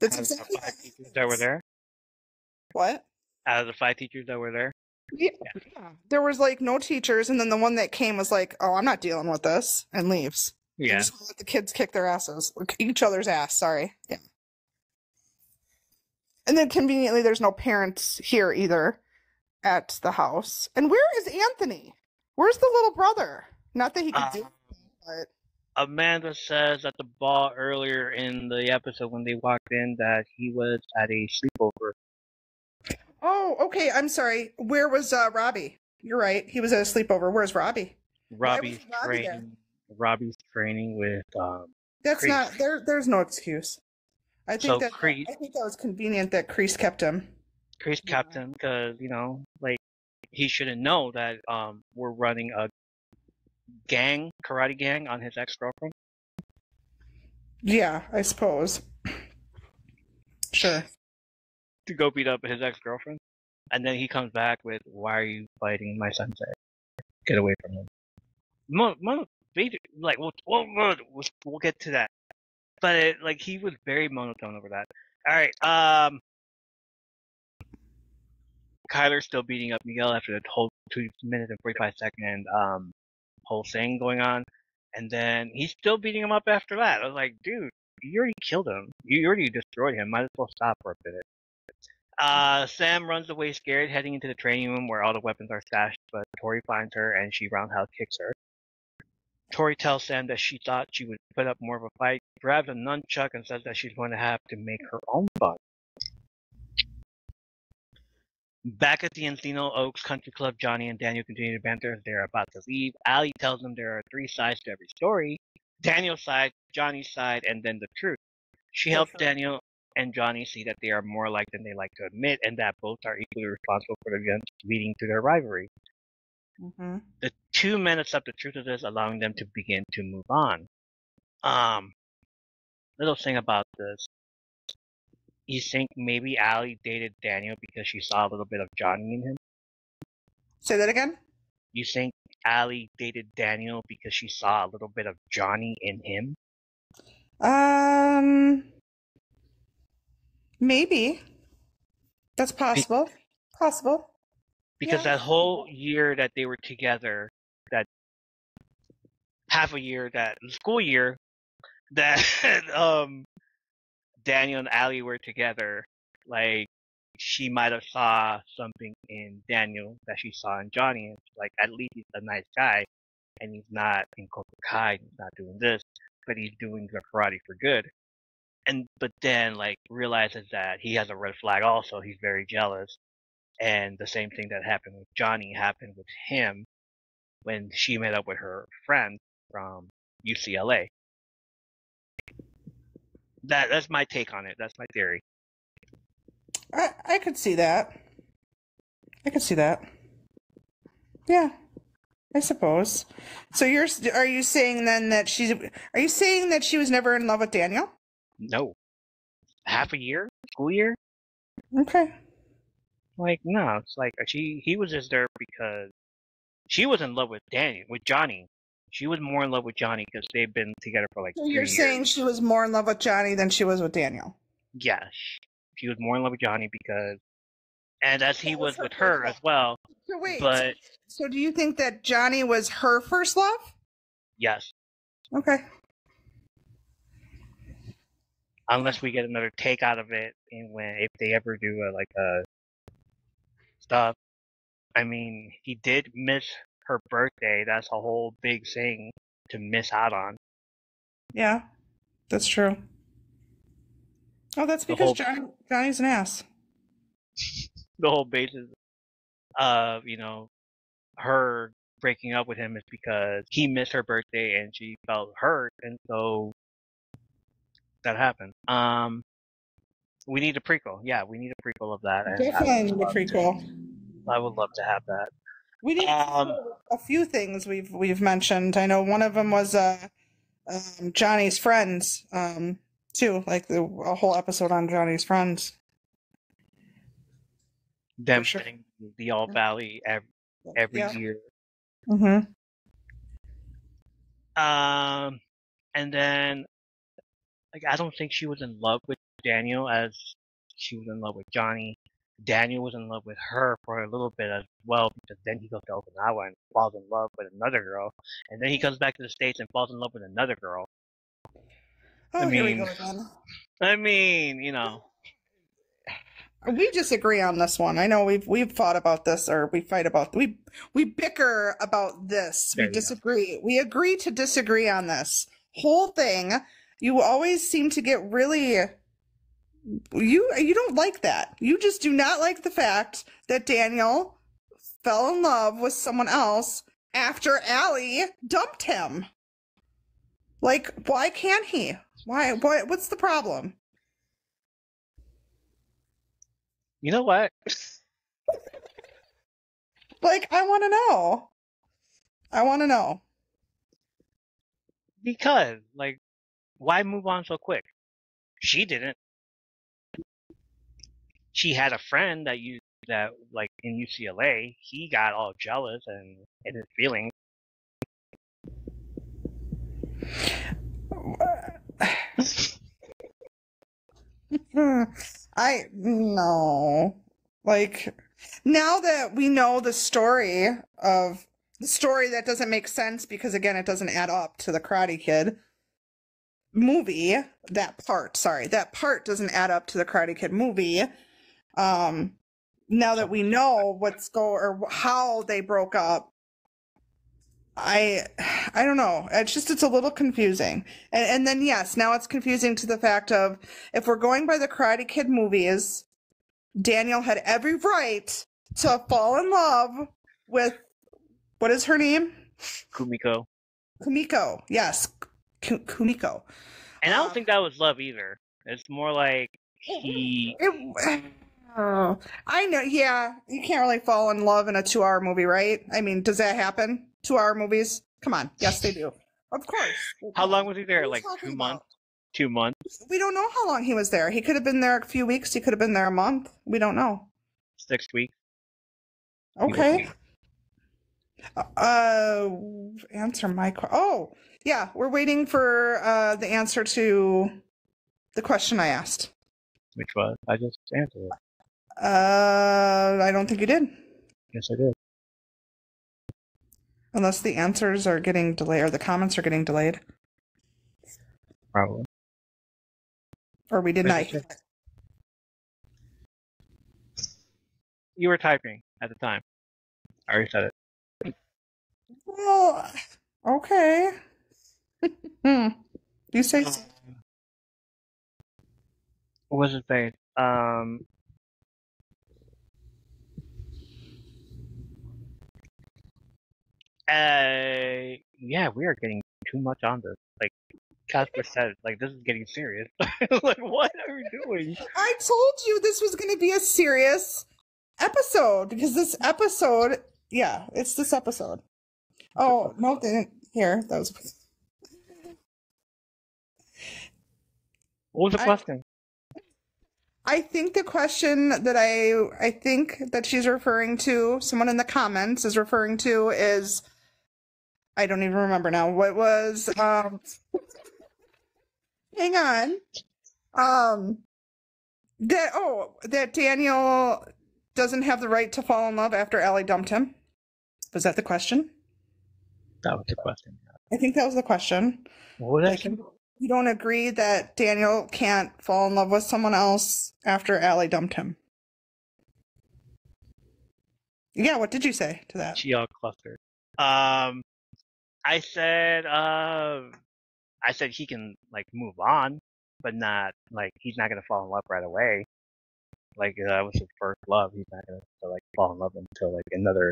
that's exactly 5 teachers that were there. What? Out of the 5 teachers that were there. Yeah. There was like no teachers, and then the one that came was like, "Oh, I'm not dealing with this," and leaves. Yeah. And just let the kids kick their asses, each other's ass. Sorry. Yeah. And then conveniently, there's no parents here either at the house. And where is Anthony? Where's the little brother? Not that he could do it, but Amanda says at the ball earlier in the episode when they walked in that he was at a sleepover. Oh, okay. I'm sorry. Where was Robbie? You're right. He was at a sleepover. Where's Robbie? Robbie's training with That's Kreese. Not there. There's no excuse. I think that was convenient that Kreese kept him. Kreese kept him because like he shouldn't know that we're running a karate gang on his ex-girlfriend. Yeah, I suppose. Sure. To go beat up his ex-girlfriend, and then he comes back with, "Why are you fighting my sensei? Get away from him." Like we'll get to that, but he was very monotone over that. All right, Kyler's still beating up Miguel after the whole 2 minutes and 45 second whole thing going on, and then he's still beating him up after that. I was like, dude, you already killed him. You already destroyed him. Might as well stop for a minute. Sam runs away scared, heading into the training room where all the weapons are stashed, but Tori finds her and she roundhouse kicks her. Tori tells Sam that she thought she would put up more of a fight, grabs a nunchuck and says that she's going to have to make her own fun. Back at the Encino Oaks Country Club, Johnny and Daniel continue to banter as they're about to leave. Allie tells them there are 3 sides to every story: Daniel's side, Johnny's side, and then the truth. She helps Daniel and Johnny see that they are more alike than they like to admit, and that both are equally responsible for the events leading to their rivalry. Mm-hmm. The 2 men accept the truth of this, allowing them to begin to move on. Little thing about this. You think maybe Allie dated Daniel because she saw a little bit of Johnny in him? Say that again? You think Allie dated Daniel because she saw a little bit of Johnny in him? Maybe. That's possible. Possible. Because Yeah. that whole year that they were together, that half a year, that school year, that Daniel and Allie were together, like, she might have saw something in Daniel that she saw in Johnny, and like, at least he's a nice guy, and he's not in Cobra Kai, he's not doing this, but he's doing the karate for good. But then, like, realizes that he has a red flag also, he's very jealous, and the same thing that happened with Johnny happened with him when she met up with her friend from UCLA. That's my take on it. That's my theory. I could see that. I could see that. Yeah, I suppose. So are you saying then that are you saying that she was never in love with Daniel? No. Half a year? School year? Okay. Like, no. It's like he was just there because she was in love with Johnny. She was more in love with Johnny because they've been together for like So 3 you're years. saying she was more in love with Johnny than she was with Daniel? Yes. She was more in love with Johnny because, and as he was with her first as well. So wait. But So do you think that Johnny was her first love? yes. Okay. Unless we get another take out of it, and if they ever do stuff. I mean, he did miss her birthday. That's a whole big thing to miss out on. Yeah, that's true. Oh, that's because Johnny's an ass. The whole basis of, her breaking up with him is because he missed her birthday and she felt hurt, and so that happened. We need a prequel. Yeah, we need a prequel of that. Definitely need a prequel. I would love to have that. We need a few things we've mentioned. I know one of them was Johnny's friends, too, like a whole episode on Johnny's friends. Them getting the All Valley every year. Mm-hmm. And then, like, I don't think she was in love with Daniel as she was in love with Johnny. Daniel was in love with her for a little bit as well, because then he goes to Okinawa and falls in love with another girl, and then he comes back to the States and falls in love with another girl. Oh, here we go again. I mean, we disagree on this one. I know we've fought about this, or we bicker about this. We disagree. We agree to disagree on this whole thing. You always seem to get really. You don't like that. You just do not like the fact that Daniel fell in love with someone else after Allie dumped him. Like, why can't he? Why? What's the problem? You know what? Like, I want to know. I want to know. Because, like, why move on so quick? She didn't. She had a friend that like in UCLA, he got all jealous and in his feelings. No. Like, now that we know the story that doesn't make sense because, again, it doesn't add up to the Karate Kid movie, that part doesn't add up to the Karate Kid movie. Now that we know how they broke up, I don't know. It's a little confusing. And then, yes, now it's confusing to the fact of, if we're going by the Karate Kid movies, Daniel had every right to fall in love with, what is her name? Kumiko. Yes. Kumiko. And I don't think that was love either. It's more like I know, yeah. You can't really fall in love in a 2-hour movie, right? I mean, does that happen? 2-hour movies? Come on. Yes, they do. Of course. How long was he there? Like 2 months? 2 months, We don't know how long he was there. He could have been there a few weeks. He could have been there a month. We don't know. 6 weeks. Okay. Answer my question. Oh, yeah. We're waiting for the answer to the question I asked. Which was, I just answered it. I don't think you did. Yes, I did. Unless the answers are getting delayed or the comments are getting delayed. Probably. Or we did not. You were typing at the time. I already said it. Well, okay. You say so. What was it saying? Yeah, we are getting too much on this. Like Casper said, like this is getting serious. Like, what are we doing? I told you this was going to be a serious episode because this episode, yeah, it's this episode. Oh, no, they didn't. Here, that was. What was the question? I think the question that I think that she's referring to, someone in the comments is referring to is, I don't even remember now what was, hang on, that Daniel doesn't have the right to fall in love after Allie dumped him. Was that the question? That was the question. I think that was the question. What was that? You don't agree that Daniel can't fall in love with someone else after Allie dumped him? Yeah, what did you say to that? She all clustered. I said he can like move on, but not like he's not gonna fall in love right away. Like that was his first love. He's not gonna like fall in love until like another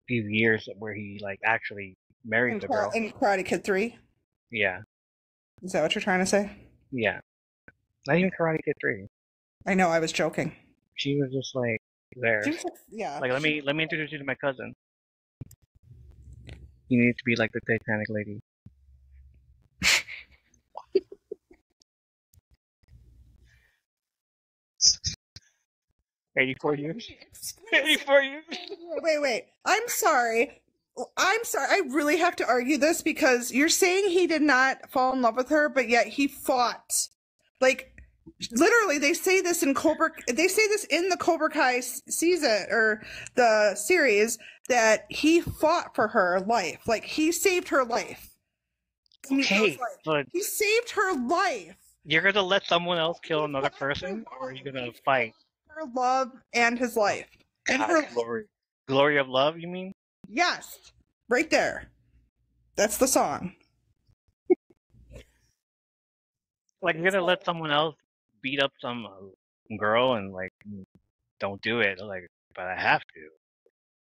few years where he like actually marries the girl. In Karate Kid 3? Yeah. Is that what you're trying to say? Yeah. Not even Karate Kid 3. I know, I was joking. She was just like there. Yeah. Like let me introduce you to my cousin. You need to be like the Titanic lady. 84 years? 84 years? Wait. I'm sorry. I really have to argue this because you're saying he did not fall in love with her, but yet he fought. Like, literally, they say this in the Cobra Kai season or the series that he fought for her life. Like, he saved her life. Okay, but he saved her life. You're gonna let someone else kill another person, or are you gonna fight? Her love and his life. And her glory of love, you mean? Yes, right there. That's the song. Like, you're gonna let someone else beat up some girl and like don't do it. Like, but I have to.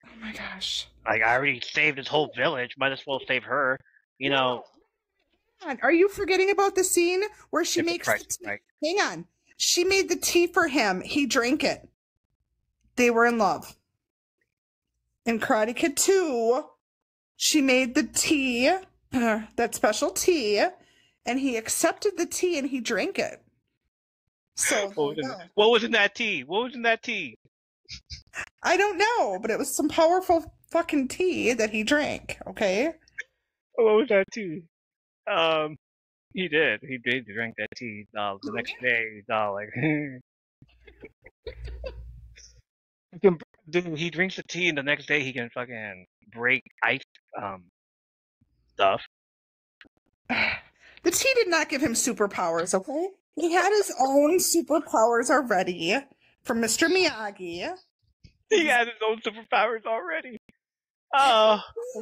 Oh my gosh! Like, I already saved this whole village. Might as well save her. You know. Are you forgetting about the scene where she makes? Right. Hang on. She made the tea for him. He drank it. They were in love. In Karate Kid 2, she made the tea, that special tea, and he accepted the tea and he drank it. So what was in that tea? What was in that tea? I don't know, but it was some powerful fucking tea that he drank, okay? What was that tea? He did drink that tea. The next day, like dude, he drinks the tea, and the next day he can fucking break ice stuff. The tea did not give him superpowers, okay? He had his own superpowers already from Mr. Miyagi. He had his own superpowers already.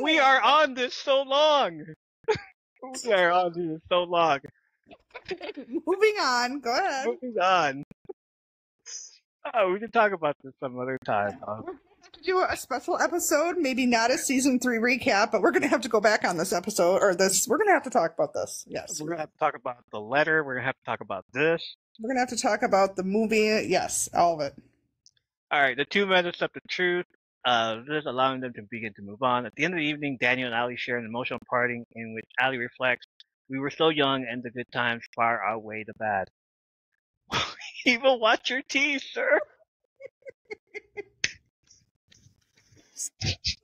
We are on this so long. We are on this so long. Moving on. Go ahead. Moving on. We can talk about this some other time. We're going to have to do a special episode, maybe not a season 3 recap, but we're going to have to go back on this episode, or this. We're going to have to talk about this. Yes. We're going to have to talk about the letter. We're going to have to talk about this. We're going to have to talk about the movie. Yes, all of it. All right. The two men accept the truth. This allowing them to begin to move on. At the end of the evening, Daniel and Allie share an emotional parting in which Allie reflects, We were so young, and the good times far outweigh the bad. Even watch your teeth, sir.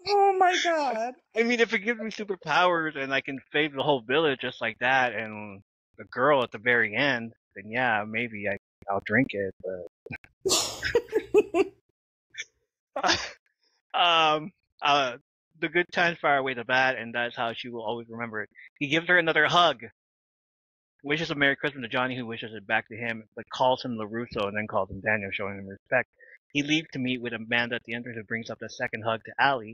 Oh my god. I mean, if it gives me superpowers and I can save the whole village just like that, and the girl at the very end, then yeah, maybe I'll drink it. But the good times far away the bad, and that's how she will always remember it. He gives her another hug, wishes a Merry Christmas to Johnny, who wishes it back to him, but calls him LaRusso and then calls him Daniel, showing him respect. He leaves to meet with Amanda at the entrance and brings up the second hug to Allie.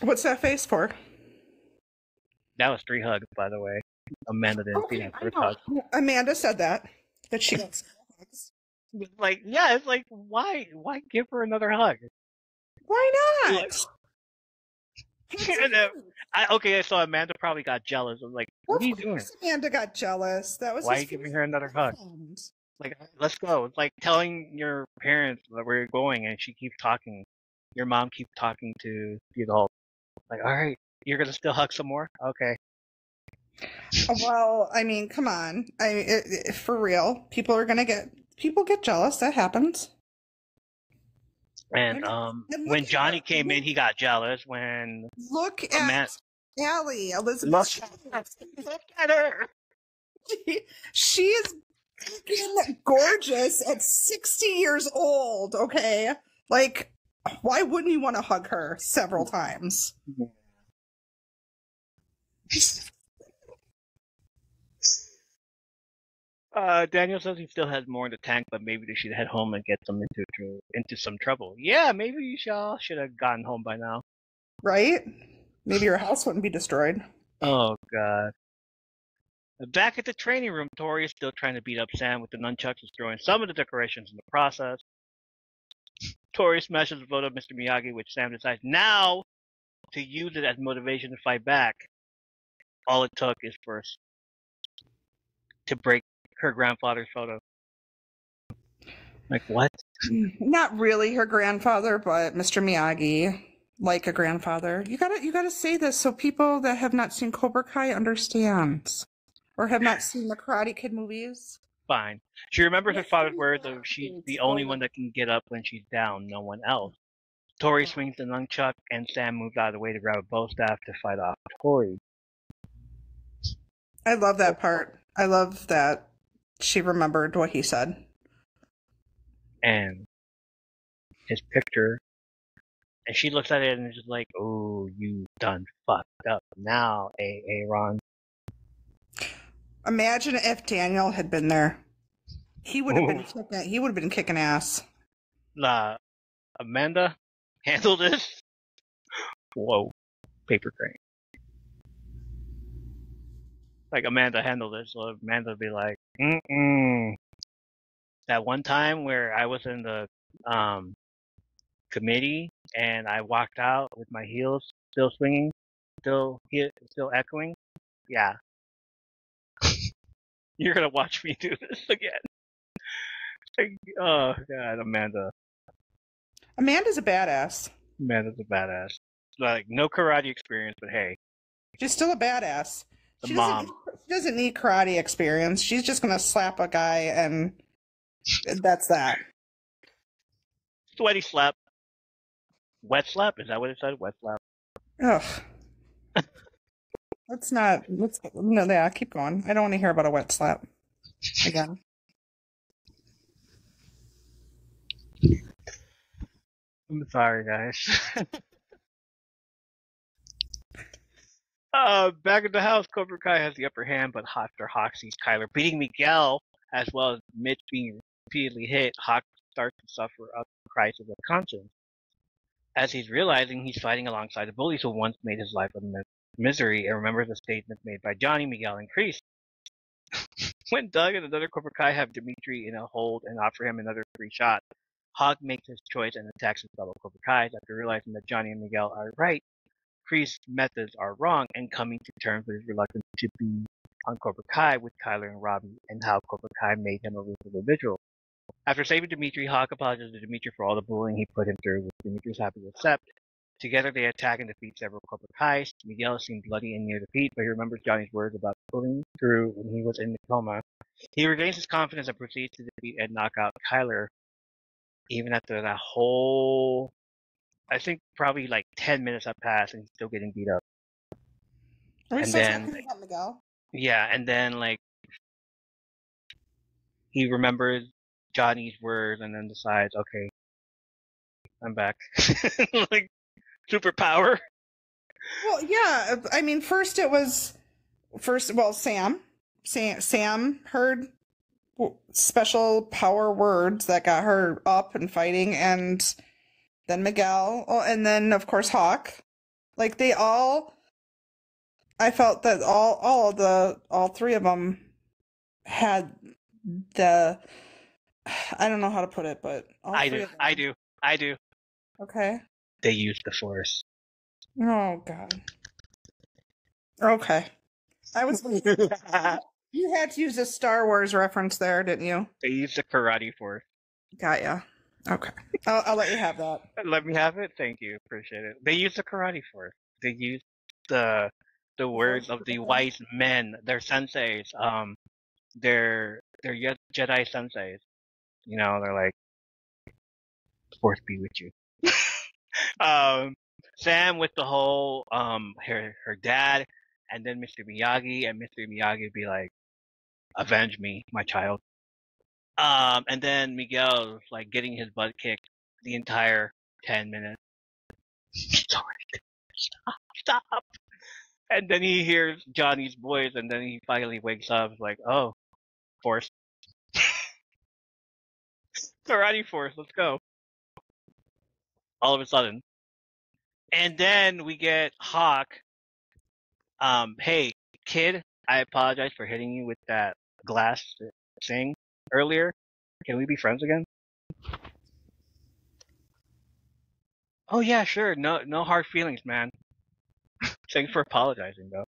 What's that face for? That was 3 hugs, by the way. Amanda didn't see that first hug. Amanda said that she got hugs. Like, yeah, it's like, why give her another hug? Why not? Okay, so Amanda probably got jealous. I was like, what are you doing? Amanda got jealous. That was why are you giving her another hug? Like, let's go. It's like telling your parents that we're going, and she keeps talking. Your mom keeps talking to the adult. Like, all right, you're gonna still hug some more? Okay. Well, I mean, come on. For real, people get jealous. That happens. And when Johnny came in, he got jealous. When look at Allie, Elizabeth. Look at her. She is freaking gorgeous at 60 years old. Okay, like, why wouldn't you want to hug her several times? Daniel says he still has more in the tank, but maybe they should head home and get them into some trouble. Yeah, maybe you should have gotten home by now. Right? Maybe your house wouldn't be destroyed. Oh, God. Back at the training room, Tori is still trying to beat up Sam with the nunchucks, destroying some of the decorations in the process. Tori smashes the photo of Mr. Miyagi, which Sam decides now to use it as motivation to fight back. All it took is first to break her grandfather's photo. Like, what? Not really her grandfather, but Mr. Miyagi, like a grandfather. You gotta say this so people that have not seen Cobra Kai understand, or have not seen the Karate Kid movies. Fine. She remembers her father's words of she's the only one that can get up when she's down, no one else. Tori swings the nunchuck, and Sam moves out of the way to grab a bow staff to fight off Tori. I love that part. I love that she remembered what he said. And his picture. And she looks at it and is just like, oh, you done fucked up now, Aaron. Imagine if Daniel had been there. He would have been kicking ass. Amanda, handle this. Whoa, paper crane. Like, Amanda, handle this. So Amanda would be like, That one time where I was in the committee and I walked out with my heels still swinging, still echoing. Yeah. You're gonna watch me do this again. Like, oh, God, Amanda. Amanda's a badass. Amanda's a badass. Like, no karate experience, but hey. She's still a badass. She doesn't need karate experience. She's just gonna slap a guy and that's that. Sweaty slap. Wet slap? Is that what it said? Wet slap. Ugh. Keep going. I don't want to hear about a wet slap again. I'm sorry, guys. Back at the house, Cobra Kai has the upper hand, but after Hawk sees Kyler beating Miguel, as well as Mitch being repeatedly hit, Hawk starts to suffer a crisis of conscience. As he's realizing he's fighting alongside the bullies who once made his life a misery, and remembers the statement made by Johnny, Miguel, and Kreese. When Doug and another Cobra Kai have Dimitri in a hold and offer him another free shot, Hawk makes his choice and attacks his fellow Cobra Kais after realizing that Johnny and Miguel are right, Kreese's methods are wrong, and coming to terms with his reluctance to be on Cobra Kai with Kyler and Robbie, and how Cobra Kai made him a ruthless individual. After saving Dimitri, Hawk apologizes to Dimitri for all the bullying he put him through, which Dimitri's happy to accept. Together they attack and defeat several Cobra Kais. Miguel seemed bloody and near defeat, but he remembers Johnny's words about pulling through when he was in the coma. He regains his confidence and proceeds to defeat and knock out Kyler, even after that whole, I think probably like 10 minutes have passed and he's still getting beat up. Are we And still then, talking about Miguel? yeah, and then like he remembers Johnny's words and then decides, okay, I'm back. Like superpower. Well, yeah. I mean, Sam heard special power words that got her up and fighting, and then Miguel, and then of course Hawk. Like I felt that all three of them had the, I don't know how to put it, but all I three do. of them. I do. Okay. They used the Force. Oh God. Okay. You had to use a Star Wars reference there, didn't you? They used the Karate Force. Got ya. Okay. I'll let you have that. Let me have it. Thank you. Appreciate it. They used the Karate Force. They used the words of the wise men, their senseis, their Jedi senseis. You know, they're like, Force be with you. Sam with the whole her dad, and then Mr. Miyagi, and Mr. Miyagi would be like, avenge me, my child. And then Miguel like getting his butt kicked the entire 10 minutes. Stop. And then he hears Johnny's voice, and then he finally wakes up like, oh, Force. Karate Force, let's go. All of a sudden. And then we get Hawk. Hey, kid, I apologize for hitting you with that glass thing earlier. Can we be friends again? Oh yeah, sure. No hard feelings, man. Thanks for apologizing, though.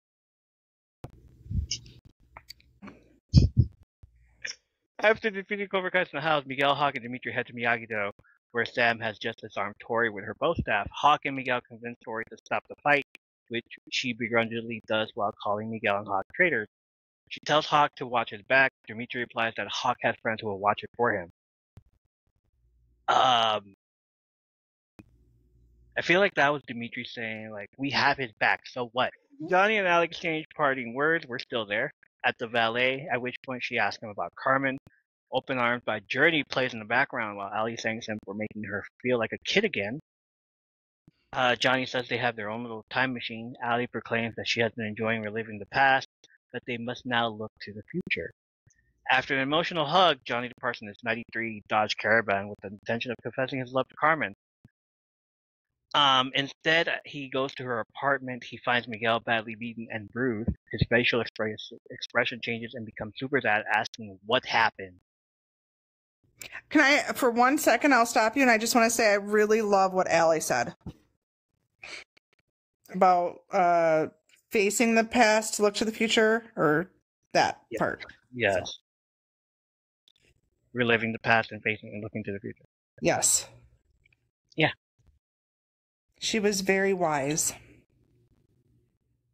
After defeating Cobra Kai's in the house, Miguel, Hawk, and Dimitri head to Miyagi-Do, where Sam has just disarmed Tori with her bow staff. Hawk and Miguel convince Tori to stop the fight, which she begrudgingly does while calling Miguel and Hawk traitors. She tells Hawk to watch his back. Dimitri replies that Hawk has friends who will watch it for him. I feel like that was Dimitri saying, like, we have his back, so what? Johnny and Alex exchange parting words. We're still there at the valet, at which point she asks him about Carmen. Open Arms by Journey plays in the background while Ali thanks him for making her feel like a kid again. Johnny says they have their own little time machine. Ali proclaims that she has been enjoying reliving the past, but they must now look to the future. After an emotional hug, Johnny departs in his 93 Dodge Caravan with the intention of confessing his love to Carmen. Instead, he goes to her apartment. He finds Miguel badly beaten and bruised. His facial expression changes and becomes super sad, asking what happened. Can I, for 1 second, I'll stop you, and I just want to say I really love what Allie said about facing the past to look to the future, or that part. Yes. So. Reliving the past and facing and looking to the future. Yes. Yeah. She was very wise.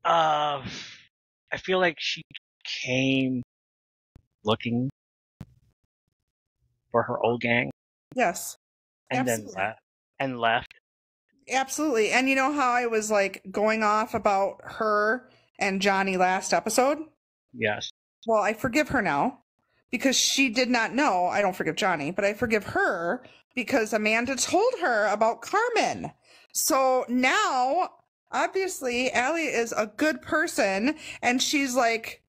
I feel like she came looking for her old gang. Yes. And absolutely. then left. Absolutely. And you know how I was like going off about her and Johnny last episode? Yes. Well, I forgive her now because she did not know. I don't forgive Johnny, but I forgive her because Amanda told her about Carmen. So now, obviously, Allie is a good person, and she's like,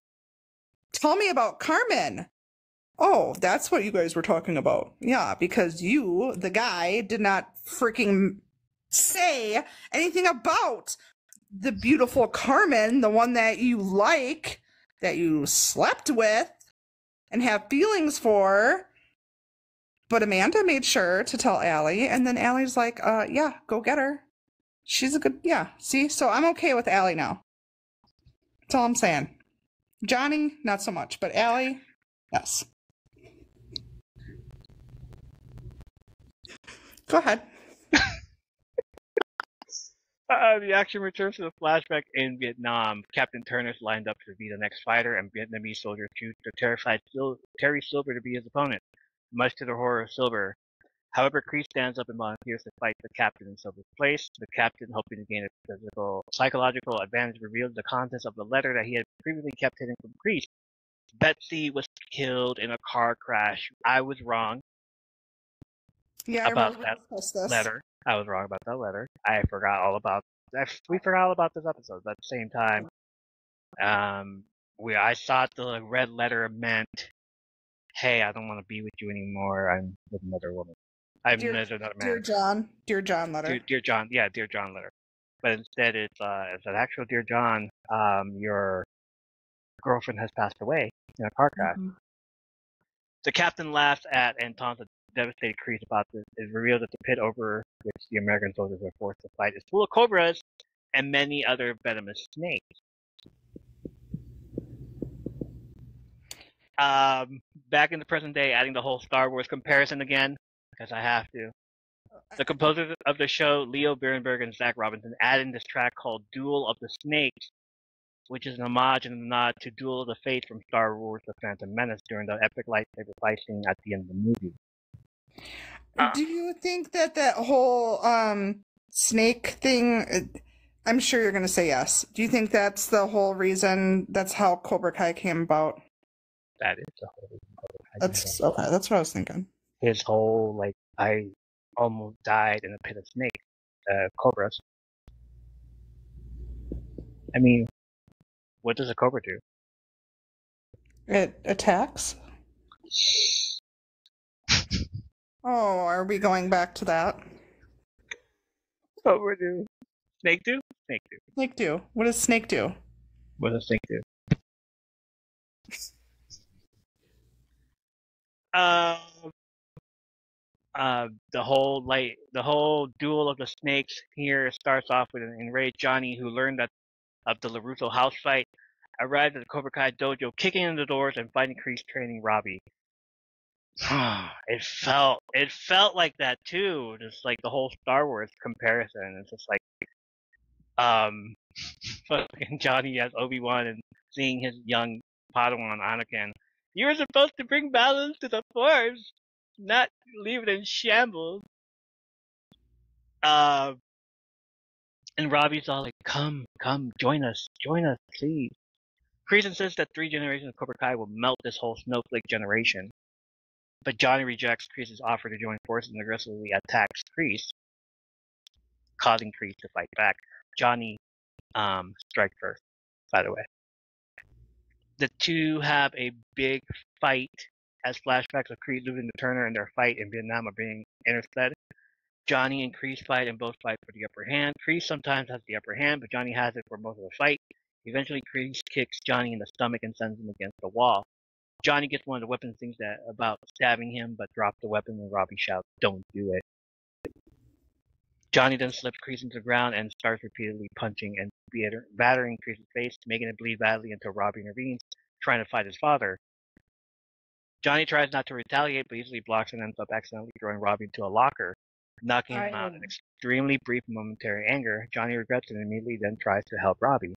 tell me about Carmen. Oh, that's what you guys were talking about. Yeah, because you, the guy, did not freaking say anything about the beautiful Carmen, the one that you like, that you slept with and have feelings for. But Amanda made sure to tell Allie, and then Allie's like, yeah, go get her. She's a good, yeah, see? So I'm okay with Allie now. That's all I'm saying. Johnny, not so much, but Allie, yes. Go ahead. The action returns to the flashback in Vietnam. Captain Turner's lined up to be the next fighter, and Vietnamese soldiers choose the terrified Terry Silver to be his opponent, much to the horror of Silver. However, Kreese stands up and volunteers to fight the captain in Silver's place. The captain, hoping to gain a psychological advantage, reveals the contents of the letter that he had previously kept hidden from Kreese. Betsy was killed in a car crash. I was wrong Yeah, I about remember that we discussed this. letter. I was wrong about that letter. I forgot all about. We forgot all about this episode. But at the same time, I thought the red letter meant, "Hey, I don't want to be with you anymore. I'm with another woman. I'm Dear, with another Dear man." John. Dear John letter. Dear John, yeah, Dear John letter. But instead, it's an actual Dear John. Your girlfriend has passed away in a car crash. Mhm. The captain laughs at and taunts a devastated Kreese about this. It reveals that the pit over which the American soldiers were forced to fight is full of cobras and many other venomous snakes. Back in the present day, adding the whole Star Wars comparison again, because I have to. The composers of the show, Leo Birenberg and Zach Robinson, added in this track called Duel of the Snakes, which is an homage and a nod to Duel of the Fates from Star Wars The Phantom Menace during the epic lightsaber fight scene at the end of the movie. Do you think that whole snake thing, I'm sure you're going to say yes. Do you think that's the whole reason, that's how Cobra Kai came about? That is the whole reason Cobra Kai That's okay, that's what I was thinking. His whole, I almost died in a pit of snakes, cobras. I mean, what does a cobra do? It attacks? Oh, are we going back to that? Cobra do. Snake do? Snake do. Snake do. What does snake do? What does snake do? The whole duel of the snakes here starts off with an enraged Johnny who learned that of the LaRusso house fight, arrived at the Cobra Kai dojo, kicking in the doors and fighting Kreese training Robbie. It felt like that too, just like the whole Star Wars comparison. It's just like, fucking Johnny as Obi-Wan and seeing his young Padawan Anakin. You were supposed to bring balance to the Force, not leave it in shambles. And Robbie's all like, come, join us, please. Kreese insists that 3 generations of Cobra Kai will melt this whole snowflake generation. But Johnny rejects Kreese's offer to join forces and aggressively attacks Kreese, causing Kreese to fight back. Johnny strikes first, by the way. The two have a big fight as flashbacks of Kreese losing to Turner and their fight in Vietnam are being interspersed. Johnny and Kreese fight and both fight for the upper hand. Kreese sometimes has the upper hand, but Johnny has it for most of the fight. Eventually, Kreese kicks Johnny in the stomach and sends him against the wall. Johnny gets one of the weapons thinks that about stabbing him, but drops the weapon when Robbie shouts, "Don't do it." Johnny then slips Kreese into the ground and starts repeatedly punching and battering Kreese's face, making it bleed badly until Robbie intervenes, trying to fight his father. Johnny tries not to retaliate, but easily blocks and ends up accidentally throwing Robbie into a locker, knocking him out in extremely brief momentary anger. Johnny regrets it and immediately then tries to help Robbie.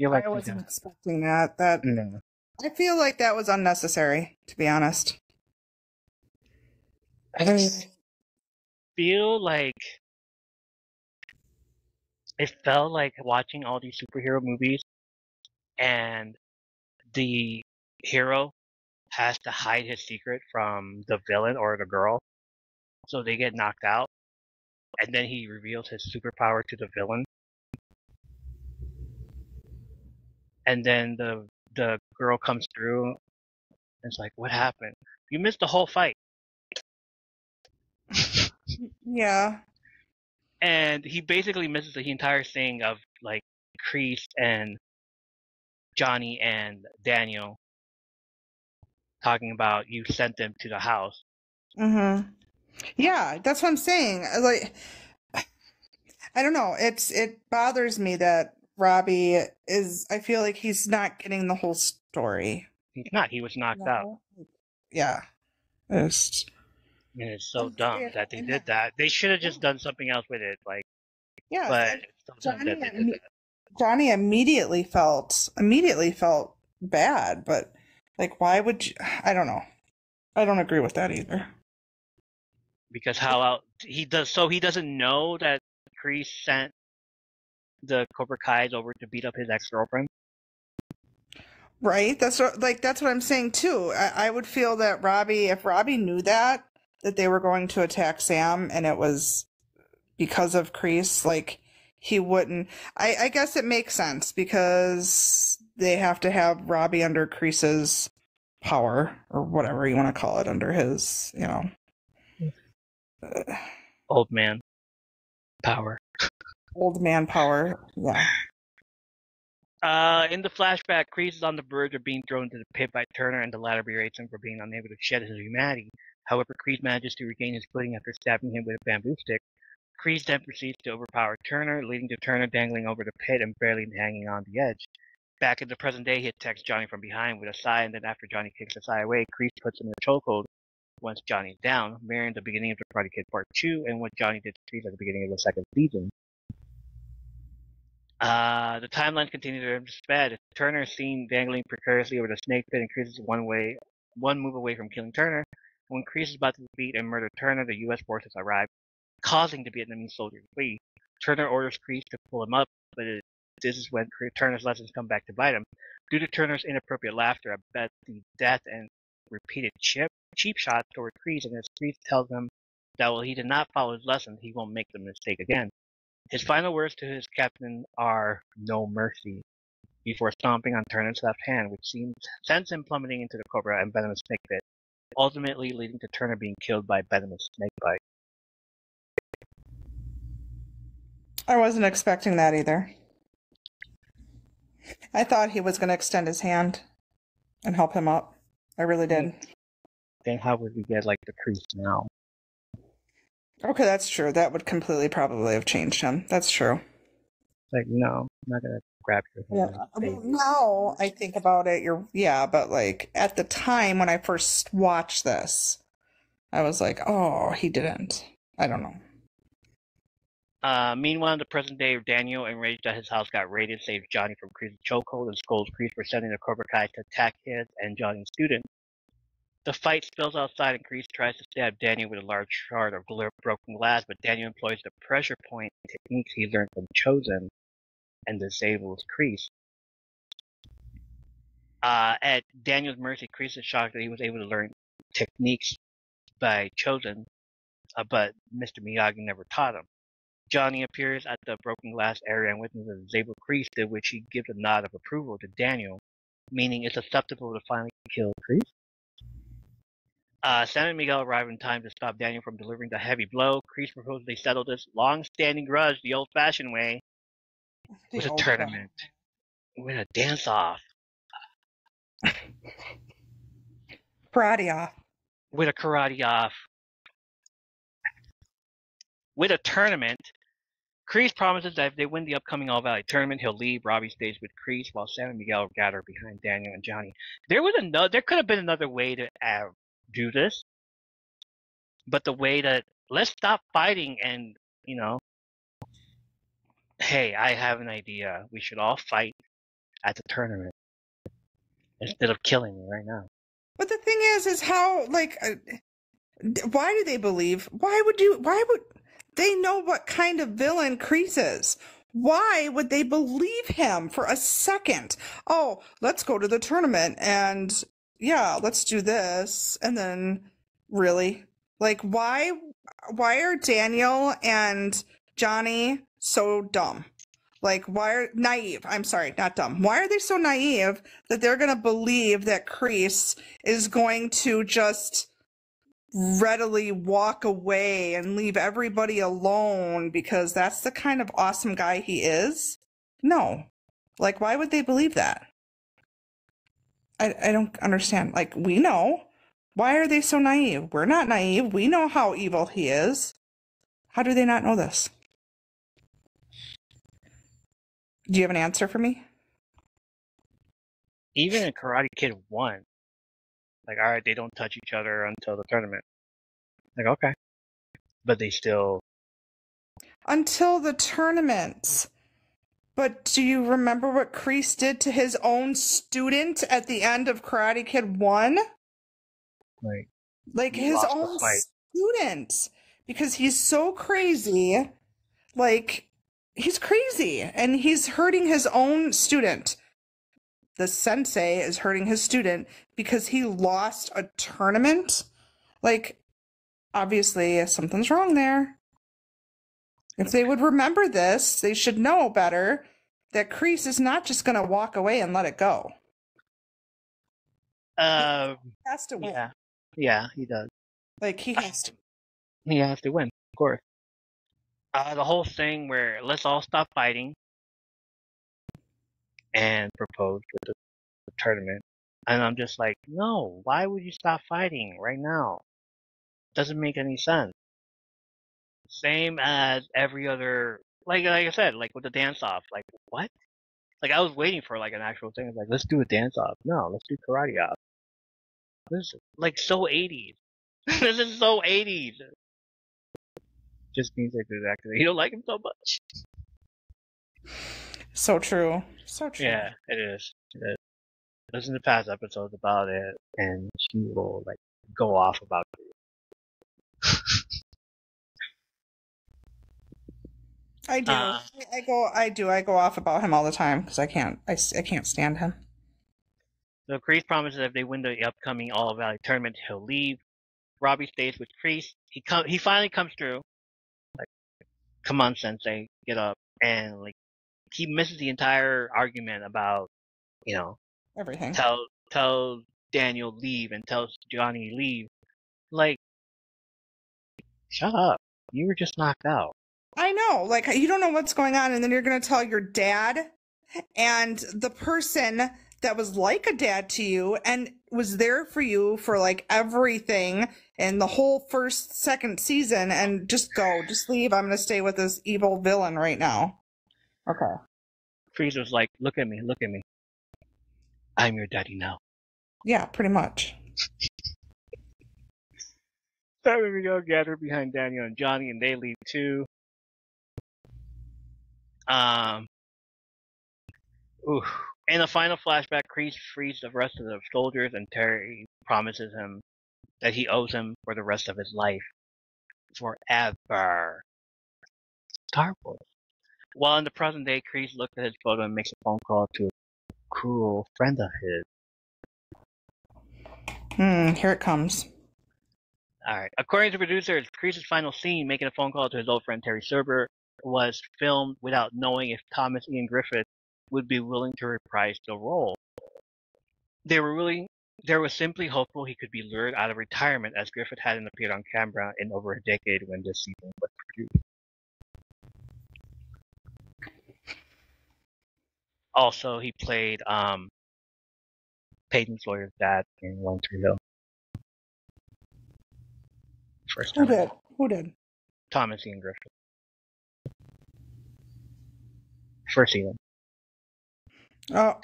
I wasn't expecting that. No. I feel like that was unnecessary, to be honest. I just feel like it felt like watching all these superhero movies and the hero has to hide his secret from the villain or the girl, so they get knocked out, and then he reveals his superpower to the villain, and then the girl comes through and it's like, what happened? You missed the whole fight. Yeah. And he basically misses the entire thing of like Kreese and Johnny and Daniel talking about you sent them to the house. Mm-hmm. Yeah, that's what I'm saying. Like, I don't know. It bothers me that Robbie is. I feel like he's not getting the whole story. He's not. He was knocked out. Yeah. And it's so dumb that they did that. They should have just done something else with it. Like, Yes, But and sometimes Johnny, that they did that. Johnny immediately felt bad, but like, why would you? I don't know. I don't agree with that either. Because he doesn't know that Kreese sent the Cobra Kai's over to beat up his ex-girlfriend. Right? That's what I'm saying too. I would feel that if Robbie knew that they were going to attack Sam and it was because of Kreese, like he wouldn't. I guess it makes sense because they have to have Robbie under Kreese's power or whatever you want to call it, under his, Old man power. old man power. Yeah. In the flashback, Kreese is on the verge of being thrown into the pit by Turner, and the latter berates him for being unable to shed his humanity. However, Kreese manages to regain his footing after stabbing him with a bamboo stick. Kreese then proceeds to overpower Turner, leading to Turner dangling over the pit and barely hanging on the edge. Back in the present day, he attacks Johnny from behind with a sigh, and then after Johnny kicks the sigh away, Kreese puts him in a chokehold once Johnny's down, mirroring the beginning of the Karate Kid Part 2 and what Johnny did to Kreese at the beginning of the second season. The timelines continue to sped. Turner is seen dangling precariously over the snake pit, and Kreese is one move away from killing Turner. When Kreese is about to defeat and murder Turner, the U.S. forces arrive, causing the Vietnamese soldiers to flee. Turner orders Kreese to pull him up, but this is when Turner's lessons come back to bite him. Due to Turner's inappropriate laughter about the death and repeated cheap shots toward Kreese, and as Kreese tells him that while he did not follow his lessons, he won't make the mistake again. His final words to his captain are "No mercy," before stomping on Turner's left hand, which sends him plummeting into the Cobra and venomous snake pit, ultimately leading to Turner being killed by venomous snake bite. I wasn't expecting that either. I thought he was going to extend his hand and help him up. I really did. Then how would we get like the Kreese now? Okay, that's true. That would completely probably have changed him. That's true. Like, no, I'm not gonna grab your hand. Well, now I think about it, but like at the time when I first watched this, I was like, oh, he didn't. I don't know. Meanwhile, in the present day, Daniel, enraged that his house got raided, saves Johnny from Kreese's chokehold and scolds Kreese for sending the Cobra Kai to attack his and Johnny's student. The fight spills outside, and Kreese tries to stab Daniel with a large shard of broken glass, but Daniel employs the pressure point techniques he learned from Chosen and disables Kreese. At Daniel's mercy, Kreese is shocked that he was able to learn techniques by Chosen, but Mr. Miyagi never taught him. Johnny appears at the broken glass area and witnesses a disabled Kreese, to which he gives a nod of approval to Daniel, meaning it's acceptable to finally kill Kreese. Sam and Miguel arrive in time to stop Daniel from delivering the heavy blow. Kreese proposes they settle this long-standing grudge the old-fashioned way, with a tournament, with a dance-off. Karate off. With a karate off. With a tournament. Kreese promises that if they win the upcoming All Valley tournament, he'll leave. Robbie stays with Kreese while Sam and Miguel gather behind Daniel and Johnny. There could have been another way to do this, but the way that let's stop fighting and hey, I have an idea. We should all fight at the tournament instead of killing me right now. But the thing is how, like, why do they believe? Why would they know what kind of villain Kreese is? Why would they believe him for a second? Oh, let's go to the tournament and yeah, let's do this. And then really, like, why are Daniel and Johnny so dumb? Like, why are naive? I'm sorry, not dumb. Why are they so naive that they're going to believe that Kreese is going to just readily walk away and leave everybody alone because that's the kind of awesome guy he is? No. Like, why would they believe that? I don't understand. Like, we know. Why are they so naive? We're not naive. We know how evil he is. How do they not know this? Do you have an answer for me? Even in Karate Kid 1, like, alright, they don't touch each other until the tournament. Like, okay. But they still... until the tournament. But do you remember what Kreese did to his own student at the end of Karate Kid 1? Like he his lost the own fight. student. Because he's so crazy. Like, he's crazy. And he's hurting his own student. The sensei is hurting his student because he lost a tournament. Like, obviously, something's wrong there. If they would remember this, they should know better that Kreese is not just going to walk away and let it go. He has to win. Yeah, he does. Like, he has to. He has to win, of course. The whole thing where let's all stop fighting and propose for the tournament. And I'm just like, no, why would you stop fighting right now? Doesn't make any sense. Same as every other, like I said, like with the dance off. Like, what? Like, I was waiting for like an actual thing. Like, let's do a dance off. No, let's do karate off. This is like so 80s. This is so 80s. Just means they do that because you don't like him so much. So true. So true. Yeah, it is. It is. Listen to past episodes about it, and she will like go off about it. I do. I go off about him all the time because I can't stand him. So Kreese promises if they win the upcoming All Valley tournament, he'll leave. Robbie stays with Kreese. He finally comes through. Like, come on, Sensei, get up. And like, he misses the entire argument about, Everything. Tell Daniel leave and tell Johnny leave. Like, shut up. You were just knocked out. I know. Like, you don't know what's going on, and then you're going to tell your dad and the person that was like a dad to you and was there for you for like everything in the whole second season, and just leave. I'm going to stay with this evil villain right now. Okay. Kreese was like, look at me. I'm your daddy now. Yeah, pretty much. So we go gather behind Daniel and Johnny, and they leave too. In the final flashback, Kreese frees the rest of the soldiers, and Terry promises him that he owes him for the rest of his life. Forever. Star Wars. While in the present day, Kreese looks at his photo and makes a phone call to a cruel friend of his. Here it comes. Alright. According to producers, Kreese's final scene, making a phone call to his old friend Terry Serber, was filmed without knowing if Thomas Ian Griffith would be willing to reprise the role. They were simply hopeful he could be lured out of retirement, as Griffith hadn't appeared on camera in over a decade when this season was produced. Also, he played Peyton Sawyer's dad in One Tree Hill. First time. Who did? Thomas Ian Griffith. First season. Oh,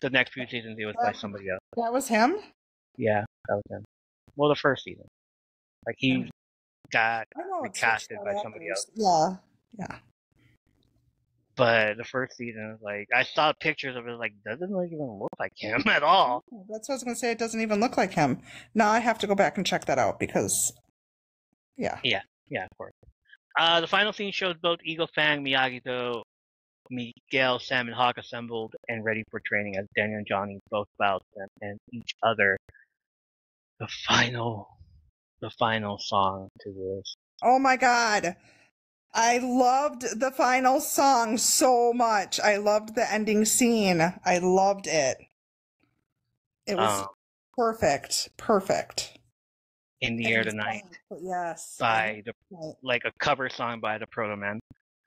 The next few seasons he was by somebody else. that was him? Yeah, that was him. Well, the first season. Like, he got recasted by somebody else. Yeah. But the first season, like, I saw pictures of it, like, doesn't even look like him at all. That's what I was going to say. It doesn't even look like him. Now I have to go back and check that out because, yeah. Yeah, of course. The final scene shows both Eagle Fang, Miyagi-Do, Miguel, Sam, and Hawk assembled and ready for training as Daniel and Johnny both bow to them and each other. The final song to this. Oh my God. I loved the final song so much. I loved the ending scene. I loved it. It was perfect. In the Air Tonight. Yes. By like a cover song by the Proto Men.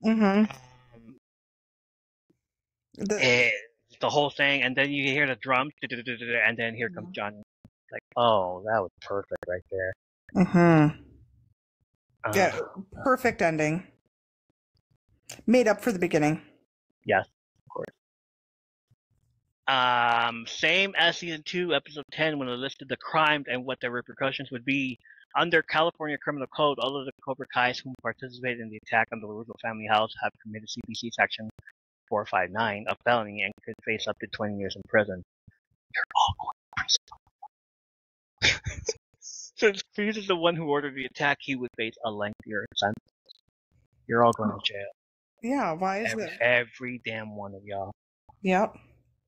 Mm-hmm. The whole thing, and then you hear the drums, and then here comes Johnny. Like, oh, that was perfect right there. Mm-hmm. Yeah, perfect ending. Made up for the beginning. Yes, of course. Same as season 2, episode 10, when it listed the crimes and what the repercussions would be. Under California Criminal Code, all of the Cobra Kais who participated in the attack on the LaRusso family house have committed CPC Section 459, a felony, and could face up to 20 years in prison. You're all going to prison. Since Cruz is the one who ordered the attack, he would face a lengthier sentence. You're all going to jail. Yeah, why is that? Every damn one of y'all. Yep.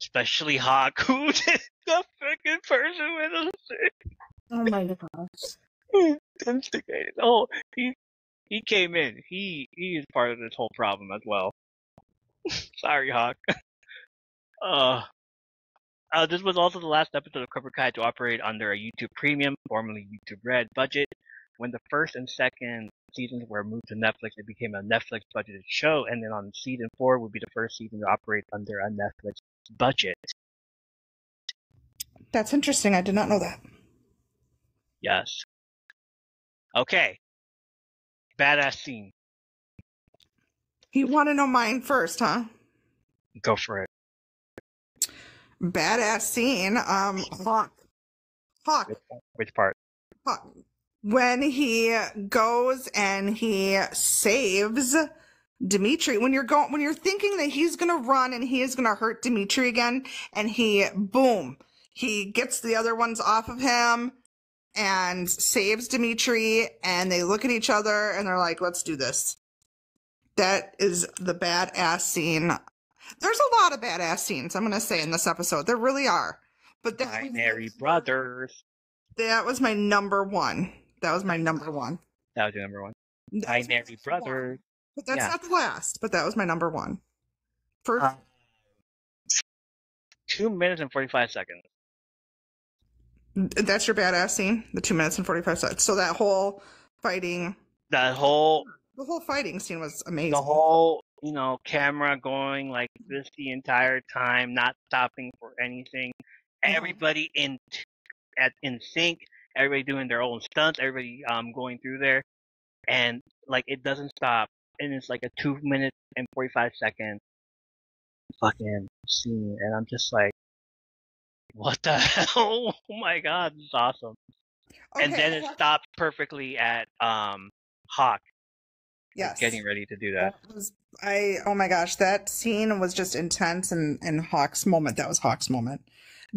Especially Hawk, who is the freaking person with a stick. Oh my gosh. Instigated. Oh, he came in. He is part of this whole problem as well. Sorry, Hawk. This was also the last episode of Cobra Kai to operate under a YouTube Premium, formerly YouTube Red, budget. When the first and second seasons were moved to Netflix, it became a Netflix budgeted show, and then on season 4 would be the first season to operate under a Netflix budget. That's interesting. I did not know that. Yes. Okay. Badass scene. You want to know mine first, huh? Go for it. Badass scene. Hawk. Which part? Hawk. When he goes and he saves Dimitri, when you're thinking that he's gonna run and he is gonna hurt Dimitri again, and he gets the other ones off of him and saves Dimitri, and they look at each other and they're like, let's do this. That is the badass scene. There's a lot of badass scenes, I'm gonna say, in this episode. There really are. But Binary Brothers. That was my number one. That was my number one. That was your number one. Binary Brothers. But that's not the last. But that was my number one. First, 2 minutes and 45 seconds. That's your badass scene. The 2 minutes and 45 seconds. So that whole fighting. The whole fighting scene was amazing. The whole, camera going like this the entire time, not stopping for anything. Everybody in sync. Everybody doing their own stunts. Everybody going through there, and like it doesn't stop. And it's like a 2 minute and 45 second fucking scene, and I'm just like, what the hell? Oh my god, this is awesome. Okay, and then it stops perfectly at Hawk. Yes. Getting ready to do that. Oh my gosh, that scene was just intense, and Hawk's moment. That was Hawk's moment.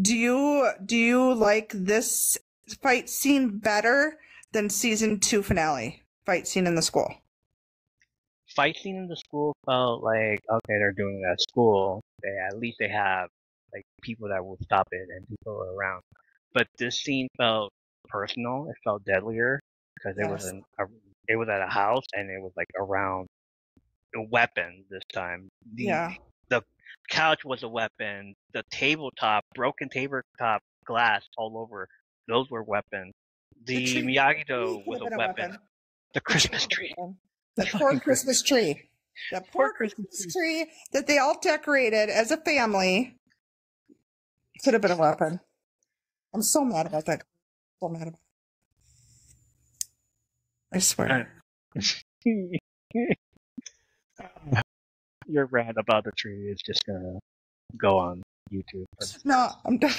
Do you like this fight scene better than season 2 finale fight scene in the school? Fight scene in the school felt like, okay, they're doing it at school. At least they have like people that will stop it and people are around. But this scene felt personal. It felt deadlier because it was at a house and it was like around a weapon this time. The couch was a weapon. The broken tabletop glass all over. Those were weapons. The Miyagi-Do was a weapon. The Christmas tree. The poor Christmas tree. The poor Christmas tree that they all decorated as a family could have been a weapon. I'm so mad about that. So mad about it. I swear. Your rant about the tree is just gonna go on YouTube. No, I'm done.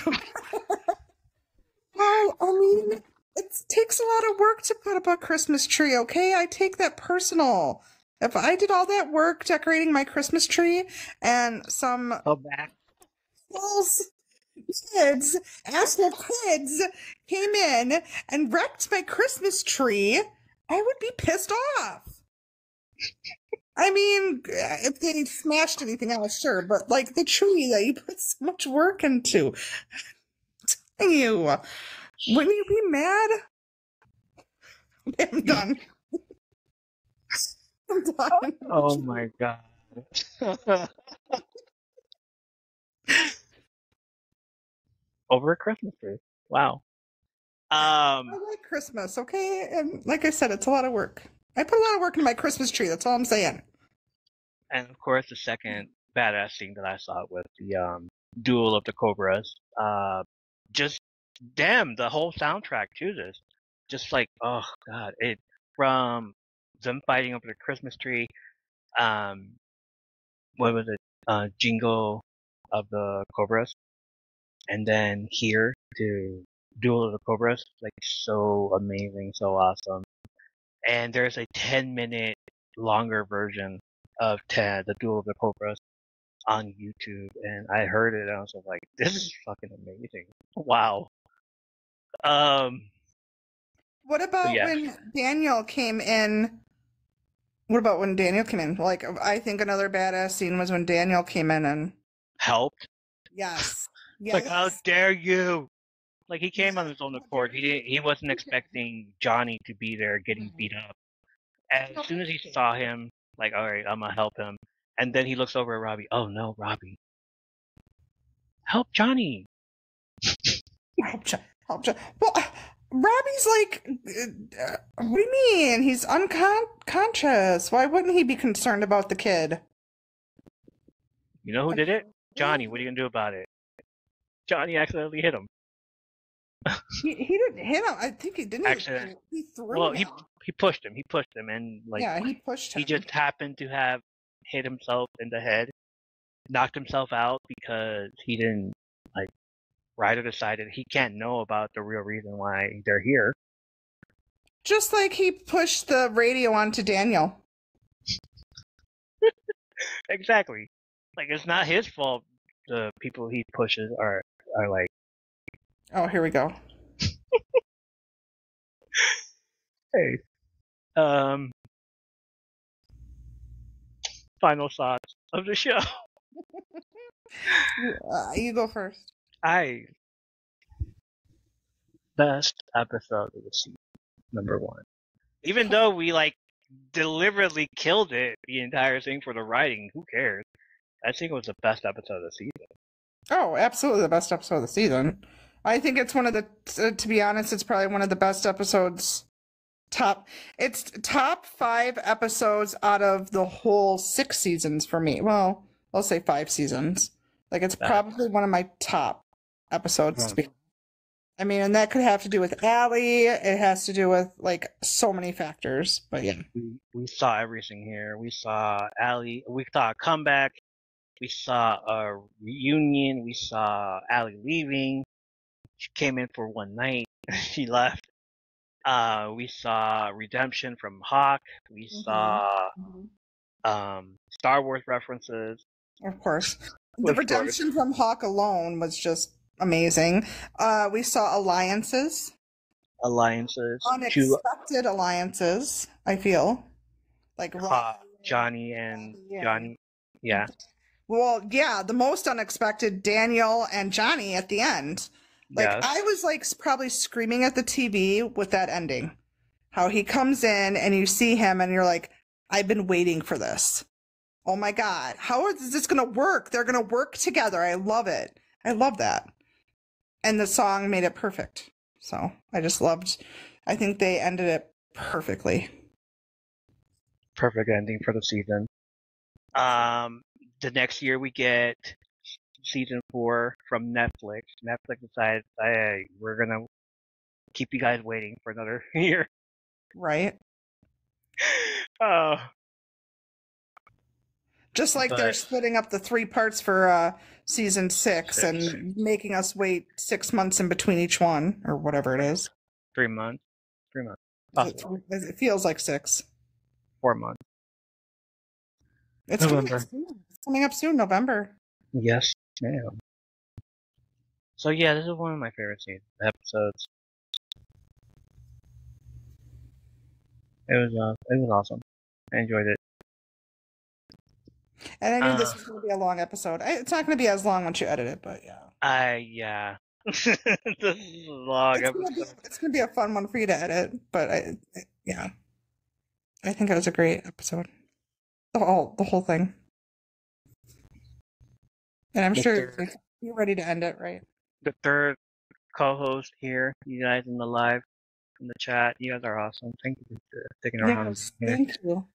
Well, I mean, it takes a lot of work to put up a Christmas tree, okay? I take that personal. If I did all that work decorating my Christmas tree and some asshole kids came in and wrecked my Christmas tree, I would be pissed off. I mean, if they smashed anything else, sure, but like the tree that you put so much work into. You wouldn't you be mad? I'm done. I'm done. Oh my god. Over a Christmas tree. Wow. I like Christmas, okay? And like I said, it's a lot of work. I put a lot of work in my Christmas tree, that's all I'm saying. And of course the second badass scene that I saw was the duel of the Cobras. The whole soundtrack to this. Just like, oh god, from them fighting over the Christmas tree, what was it? Jingle of the Cobras. And then here to Duel of the Cobras. Like, so amazing, so awesome. And there's a 10-minute longer version of the Duel of the Cobras on YouTube, and I heard it and I was like, this is fucking amazing. Wow. What about yeah. when Daniel came in? What about when Daniel came in? Like, I think another badass scene was when Daniel came in and Helped? yes, Like, how dare you? Like, he came on his own accord. He wasn't expecting Johnny to be there getting beat up. As soon as he saw him, like, all right, I'm gonna help him. And then he looks over at Robbie. Oh no, Robbie. Help Johnny. Help Well, Robbie's like, what do you mean? He's unconscious. Why wouldn't he be concerned about the kid? You know who did it? Johnny. What are you gonna do about it? Johnny accidentally hit him. He didn't hit him. I think he didn't. Accident. He threw Well, him. he pushed him. He pushed him, and like Yeah, he pushed him. he just happened to have hit himself in the head, knocked himself out because he didn't like. Ryder decided he can't know about the real reason why they're here. Just like he pushed the radio onto Daniel. Exactly. Like, it's not his fault the people he pushes are like... Oh, here we go. Hey. Final thoughts of the show. You go first. Best episode of the season, number 1. Even though we like deliberately killed it, the entire thing for the writing, who cares? I think it was the best episode of the season. Oh, absolutely the best episode of the season. I think it's one of the, to be honest, it's probably one of the best episodes. It's top 5 episodes out of the whole 6 seasons for me. Well, I'll say 5 seasons. Like, it's probably one of my top episodes to be. I mean, and that could have to do with Allie. It has to do with, like, so many factors. But yeah. We saw everything here. We saw Allie. We saw a comeback. We saw a reunion. We saw Allie leaving. She came in for one night. She left. We saw redemption from Hawk. We saw Star Wars references. Of course. The redemption from Hawk alone was just amazing. We saw alliances. Unexpected alliances, I feel. Like Johnny and Johnny. Yeah. Well, yeah, the most unexpected, Daniel and Johnny at the end. Like, yes. I was like probably screaming at the TV with that ending. How he comes in and you see him and you're like, I've been waiting for this. Oh my God. How is this going to work? They're going to work together. I love it. I love that. And the song made it perfect. So I think they ended it perfectly. Perfect ending for the season. The next year we get season 4 from Netflix. Netflix decided, hey, we're going to keep you guys waiting for another year. Right. Oh. Just like they're splitting up the 3 parts for season 6 and making us wait 6 months in between each one, or whatever it is. 3 months. It feels like 6. 4 months. It's coming up soon, November. Yes, ma'am. So yeah, this is one of my favorite episodes. It was awesome. I enjoyed it. And I knew this was going to be a long episode. It's not going to be as long once you edit it, but yeah. Yeah. This is a long episode. It's going to be a fun one for you to edit, but yeah. I think it was a great episode. The whole thing. And I'm sure you're ready to end it, right? The third co-host here, you guys in the chat, you guys are awesome. Thank you for sticking around. Yes, thank you.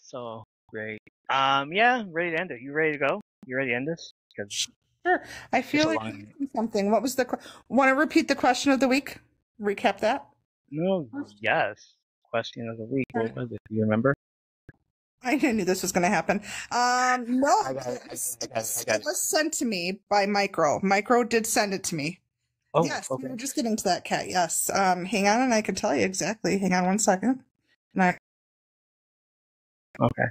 So great. Yeah, ready to end it. You ready to go? You ready to end this? Sure. I feel like something. What was want to repeat the question of the week? Recap that? No, yes. Question of the week. What was it? Do you remember? I knew this was going to happen. No, it was sent to me by Micro. Micro did send it to me. Oh, Yes, we okay. were just getting to that, Kat. Yes. Hang on, and I can tell you exactly. Hang on one second. And Okay.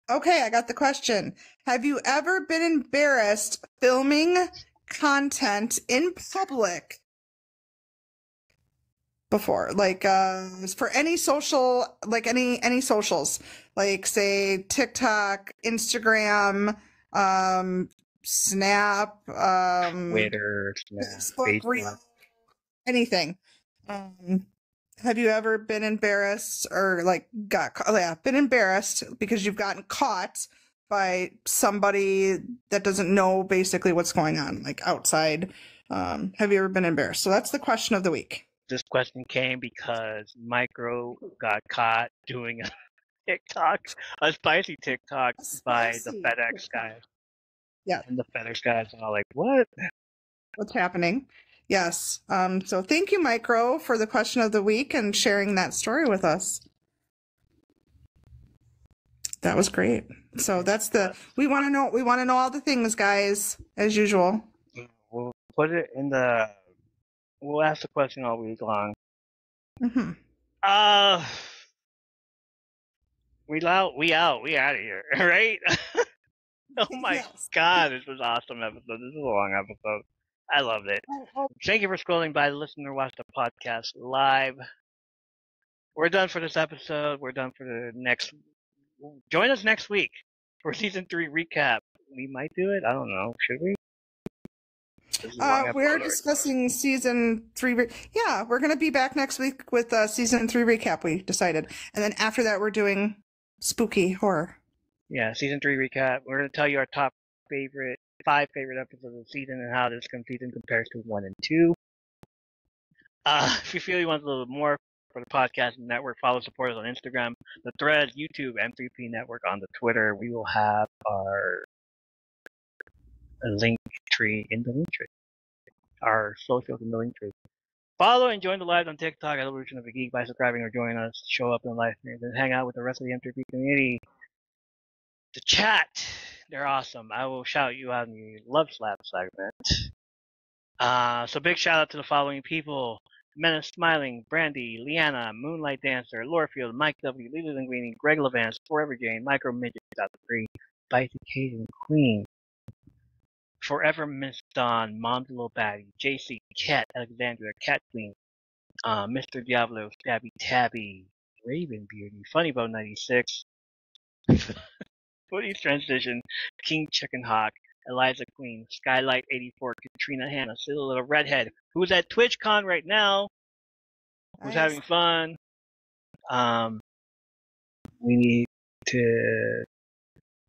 okay, I got the question. Have you ever been embarrassed filming content in public before? Like, for any social, like any socials, like say TikTok, Instagram, Snap, Twitter, Facebook, Facebook. anything. Have you ever been embarrassed or like been embarrassed because you've gotten caught by somebody that doesn't know basically what's going on, like outside? Have you ever been embarrassed? So that's the question of the week. This question came because Micro got caught doing a TikTok, a spicy TikTok by the Spicy. FedEx guys. Yeah. And the FedEx guys are all like, what? What's happening? Yes. So thank you, Micro, for the question of the week and sharing that story with us. That was great. So that's we want to know all the things, guys, as usual. We'll put it in we'll ask the question all week long. Mm-hmm. We out of here, right? Oh my Yes. God, this was an awesome episode. This is a long episode. I loved it. Thank you for scrolling by to listen or watch the podcast live. We're done for this episode. We're done for the next. Join us next week for season 3 recap. We might do it. I don't know. Should we? We're discussing season 3. Yeah, we're going to be back next week with season 3 recap, we decided. And then after that, we're doing spooky horror. Yeah, season 3 recap. We're going to tell you our top 5 favorite episodes of the season and how this season compares to 1 and 2. If you feel you want a little more for the podcast network, follow supporters on Instagram, the Threads, YouTube, M3P Network on the Twitter. We will have our link tree in the link tree. Our socials in the link tree. Follow and join the live on TikTok at Evolution of a Geek by subscribing or joining us. Show up in the live streams and hang out with the rest of the M3P community. The chat, they're awesome. I will shout you out in the Love Slap segment. So big shout out to the following people: Menace Smiling, Brandi, Leanna, Moonlight Dancer, Lorefield, Mike W, Lily Linguini, Greg Levance, Forever Jane, Micro Midget, Free, Bifurcation Queen, Forever Miss Dawn, Mom's Little Baddie, JC, Cat, Alexandria, Cat Queen, Mr. Diablo, Stabby Tabby, Raven Beauty, Funnybone 96, Footy's Transition, King Chicken Hawk, Eliza Queen, Skylight 84, Katrina Hannah, Silly Little Redhead, who's at TwitchCon right now, who's having fun. We need to.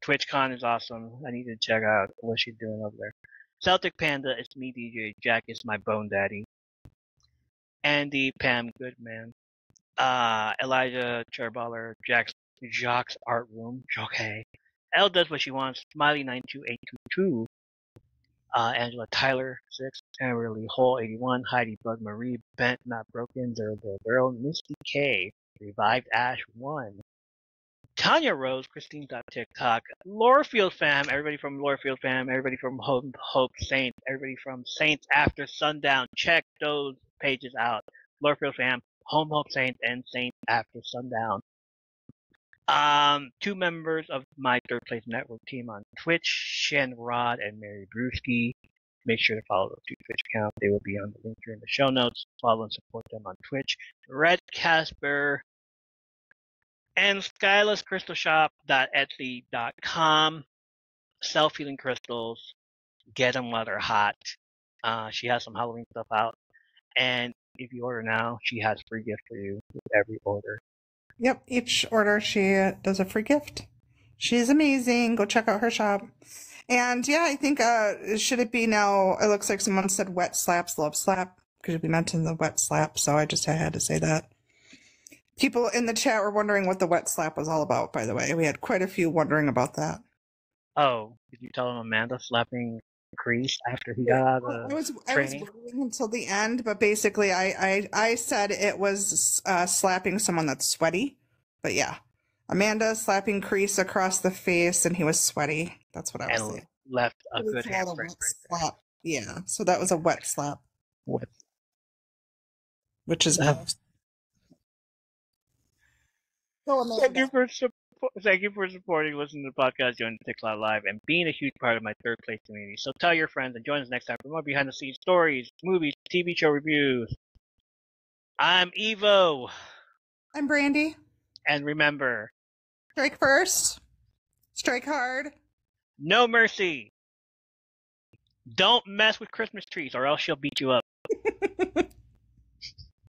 TwitchCon is awesome. I need to check out what she's doing over there. Celtic Panda, it's me, DJ. Jack is my bone daddy. Andy, Pam Goodman. Elijah Cherballer, Jacques Art Room. Okay. Elle does what she wants. Smiley 92822. Angela Tyler 6. Kimberly Hole 81. Heidi Bug Marie. Bent Not Broken. The Girl. Misty K. Revived Ash 1. Tanya Rose, Christine.TikTok, Lorefield fam, everybody from Lorefield fam, everybody from Hope Saints, everybody from Saints After Sundown. Check those pages out. Lorefield fam, Home Hope Saints, and Saints After Sundown. 2 members of my Third Place Network team on Twitch, Shen Rod and Mary Brewski. Make sure to follow those 2 Twitch accounts. They will be on the link here in the show notes. Follow and support them on Twitch. Red Casper and SkylassCrystalShop.etsy.com. Self-healing crystals. Get them while they're hot. She has some Halloween stuff out. And if you order now, she has free gift for you with every order. Yep, each order she does a free gift. She's amazing. Go check out her shop. And yeah, I think should it be now? It looks like someone said wet slaps, love slap, because we mentioned the wet slap, so I had to say that. People in the chat were wondering what the wet slap was all about, by the way. We had quite a few wondering about that. Oh, did you tell them Amanda slapping Kreese after he got out of training? I was waiting until the end, but basically I said it was slapping someone that's sweaty. But yeah, Amanda slapping Kreese across the face and he was sweaty. That's what I was saying. left a It was good called a handprint wet right there. slap. Yeah, so that was a wet slap, What? which is Uh, gross. So Thank you Amanda. for supporting, listening to the podcast, joining the Tick Cloud Live, and being a huge part of my third place community. So tell your friends and join us next time for more behind the scenes stories, movies, TV show reviews. I'm Evo, I'm Brandi. and remember, Strike first. Strike hard. no mercy. Don't mess with Christmas trees, or else she'll beat you up.